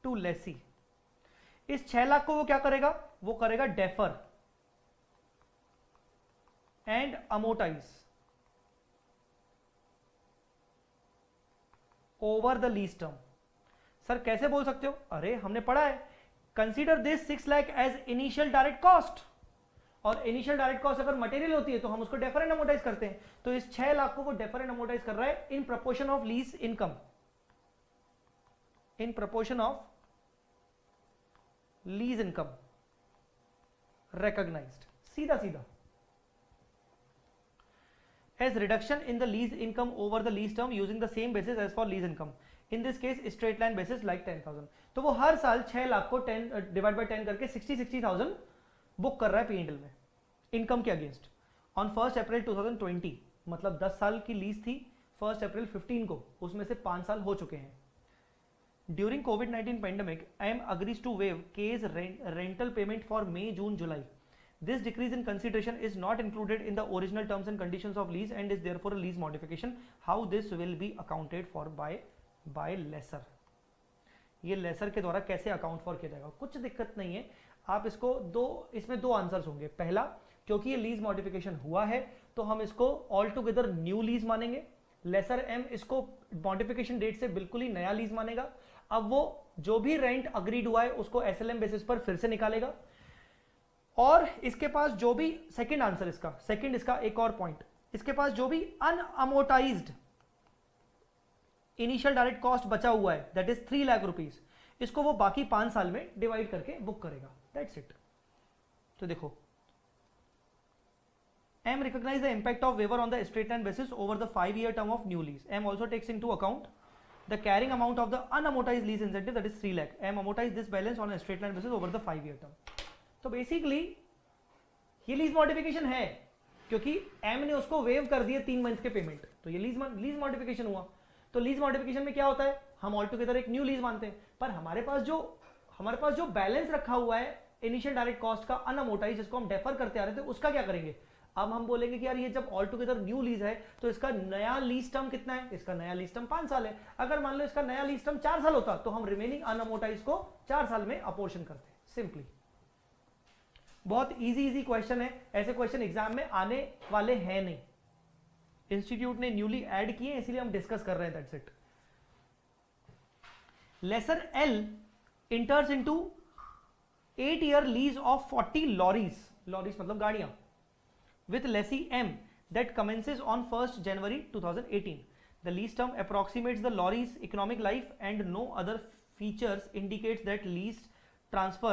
Speaker 1: to lessee. इस 6 लाख को वो क्या करेगा, वो करेगा defer and amortise over the lease term. Sir कैसे बोल सकते हो, अरे हमने पढ़ा है, consider this 6 lakh as initial direct cost, और इनिशियल डायरेक्ट कॉस्ट अगर मटेरियल होती है तो हम उसको डेफर एंड अमोटाइज करते हैं। तो इस 6 लाख को वो डेफर एंड अमोटाइज कर रहा है in proportion of lease income, in proportion of lease income recognized, सीधा as reduction in the lease income over the lease term using the same basis as for lease income, in this case straight line basis like 10,000। तो वो हर साल 6 लाख को 10 divide by 10 करके 60,000 book कर रहा है P&L में इनकम के अगेंस्ट ऑन 1st अप्रैल 2020। मतलब 10 साल की लीज थी 1st अप्रैल 15 को, उसमें से 5 साल हो चुके हैं। During covid pandemic IM agrees to waive K's rental payment for May, June, July. This decrease in consideration is not included in the original terms and conditions of lease and is therefore a lease modification. How this will be accounted for by lessor? ये laser के द्वारा कैसे account for किया जाएगा, कुछ दिक्कत नहीं है। आप इसको इसमें दो आंसर्स होंगे। पहला, क्योंकि ये लीज मॉडिफिकेशन हुआ है तो हम इसको ऑल टुगेदर न्यू लीज मानेंगे। लेसर एम इसको मॉडिफिकेशन डेट से बिल्कुल ही नया लीज मानेगा। अब वो जो भी रेंट अग्रीड हुआ है उसको एसएलएम बेसिस पर फिर से निकालेगा। और इसके पास जो भी सेकंड आंसर इसका एक और पॉइंट, इसके पास जो भी अनअमोटाइज्ड इनिशियल डायरेक्ट कॉस्ट बचा हुआ है दैट इज 3 लाख रुपीज, इसको वो बाकी 5 साल में डिवाइड करके बुक करेगा। That's it. तो देखो, M recognize the impact of waiver on the straight line basis over the 5-year term of new lease. M also takes into account the carrying amount of the unamortized lease incentive that is 3 lakh. M amortize this balance on a straight line basis over the 5-year term. तो basically ये lease modification है क्योंकि M ने उसको wave कर दिया 3 month के payment, तो ये लीज मॉडिफिकेशन हुआ। तो लीज मॉडिफिकेशन में क्या होता है, हम ऑल टुगेदर एक न्यू लीज मानते हैं, पर हमारे पास जो बैलेंस रखा हुआ है इनिशियल डायरेक्ट कॉस्ट का अनअमोटाइज, जिसको हम डेफर करते आ रहे थे, उसका क्या करेंगे। अब हम बोलेंगे कि यार ये जब ऑल टुगेदर न्यू लीज है तो इसका नया लीज टर्म कितना है, इसका नया लीज टर्म 5 साल है। अगर मान लो इसका नया लीज टर्म 4 साल होता तो हम रिमेनिंग अनअमोटाइज को 4 साल में अपोर्शन करते। सिंपली बहुत इजी क्वेश्चन है, ऐसे क्वेश्चन एग्जाम में आने वाले हैं नहीं, इंस्टीट्यूट ने न्यूली ऐड किए इसलिए हम डिस्कस कर रहे हैं। That's it. Lessor L enters into 8-year lease of 40 lorries मतलब गाड़ियां, with lessee M that commences on 1st January 2018. The lease term approximates the lorry's economic life and no other features indicates that lease transfer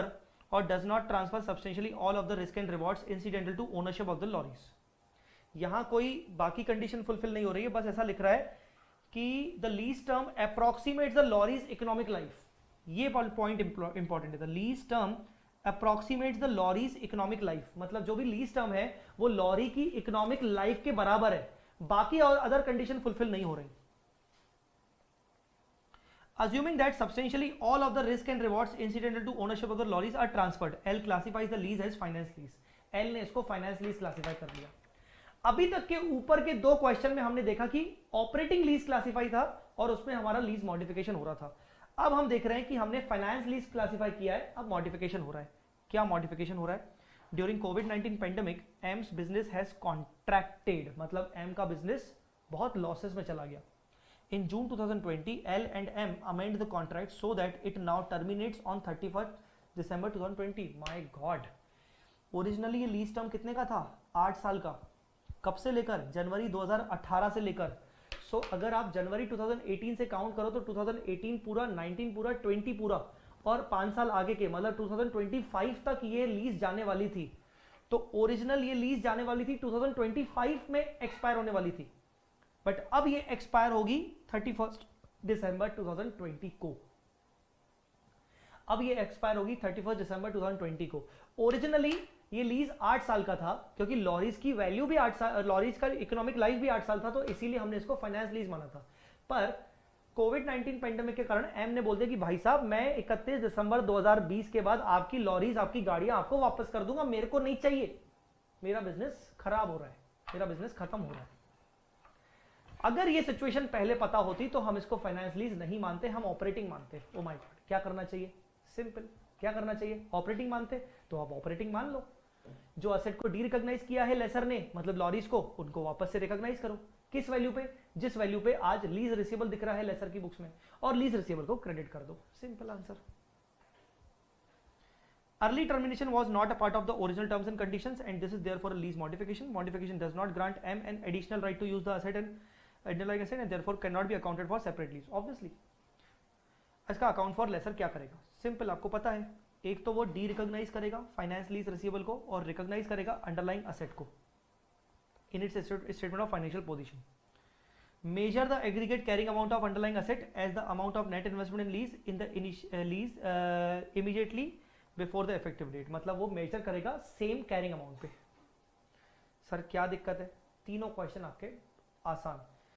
Speaker 1: or does not transfer substantially all of the risk and rewards incidental to ownership of the lorries. यहाँ कोई बाकी condition fulfil नहीं हो रही है, बस ऐसा लिख रहा है कि the lease term approximates the lorry's economic life. ये पॉइंट इंपॉर्टेंट है। The lease term approximates the lorry's economic life, मतलब जो भी लीज टर्म है वो लॉरी की इकोनॉमिक लाइफ के बराबर है, बाकी और अदर कंडीशन फुलफिल नहीं हो रही। Assuming that substantially all of the risk and rewards incidental to ownership of the lorries are transferred, L classifies the lease as finance lease. L ने इसको फाइनेंस लीज क्लासिफाई कर दिया। अभी तक के ऊपर के 2 क्वेश्चन में हमने देखा कि ऑपरेटिंग लीज क्लासिफाई था और उसमें हमारा लीज मॉडिफिकेशन हो रहा था। अब हम देख रहे हैं कि हमने फाइनेंस लीज क्लासिफाई किया है, अब मॉडिफिकेशन हो रहा है। क्या मॉडिफिकेशन हो रहा है? ड्यूरिंग कोविड-19 pandemic M's business has contracted, मतलब एम का बिजनेस बहुत लॉसेस में चला गया। In June 2020 L and M amend the contract so that it now terminates on 31 December 2020। My God, originally ये लीज टर्म कितने का था? 8 साल का। कब से लेकर? जनवरी 2018 से लेकर। सो अगर आप जनवरी 2018 से काउंट करो तो 2018 पूरा, 19 पूरा, 20 पूरा और 5 साल आगे के, मतलब 2025 तक ये लीज जाने वाली थी। तो ओरिजिनल ये लीज जाने वाली थी 2025 में एक्सपायर होने वाली थी, बट अब ये एक्सपायर होगी 31 दिसंबर 2020 को। अब ये एक्सपायर होगी 31 दिसंबर 2020 को। ओरिजिनली ये लीज 8 साल का था क्योंकि लॉरीज की वैल्यू भी 8 साल, लॉरीज का इकोनॉमिक लाइफ भी 8 साल था, तो इसीलिए हमने इसको फाइनेंस लीज माना था। पर कोविड-19 पेंडेमिक के कारण एम ने बोल दिया कि भाई साहब मैं 31 दिसंबर 2020 के बाद आपकी लॉरीज, आपकी गाड़ियां आपको वापस कर दूंगा, मेरे को नहीं चाहिए, मेरा बिजनेस खराब हो रहा है, मेरा बिजनेस खत्म हो रहा है। अगर ये सिचुएशन पहले पता होती तो हम इसको फाइनेंस लीज नहीं मानते, हम ऑपरेटिंग मानते। ओ माय गॉड, क्या करना चाहिए? सिंपल, क्या करना चाहिए? ऑपरेटिंग मानते तो आप ऑपरेटिंग मान लो। जो असेट को डी रिकॉग्नाइज किया है लेसर ने, मतलब लॉरीज को, उनको वापस से रिकॉग्नाइज करो। किस वैल्यू पे? जिस वैल्यू पे आज लीज रिसीवेबल दिख रहा है लेसर की बुक्स में, और लीज रिसीवेबल को क्रेडिट कर दो। Simple answer. Early termination was not a part of the original terms and conditions and this is therefore a lease modification. Modification does not grant M an additional right to use the asset and underlying asset and therefore cannot be accounted for separately. Obviously, इसका account for lessor क्या करेगा? Simple, आपको पता है, एक तो वो derecognise करेगा फाइनेंस लीज रिसीवेबल को और रिकॉग्नाइज करेगा अंडरलाइंग असेट को in its statement of financial position. Measure the aggregate carrying amount of underlying asset as the amount of net investment in lease in the lease immediately before the effective date, मतलब वो measure करेगा same carrying amount पे। Sir क्या दिक्कत है? तीनों question आपके आसान।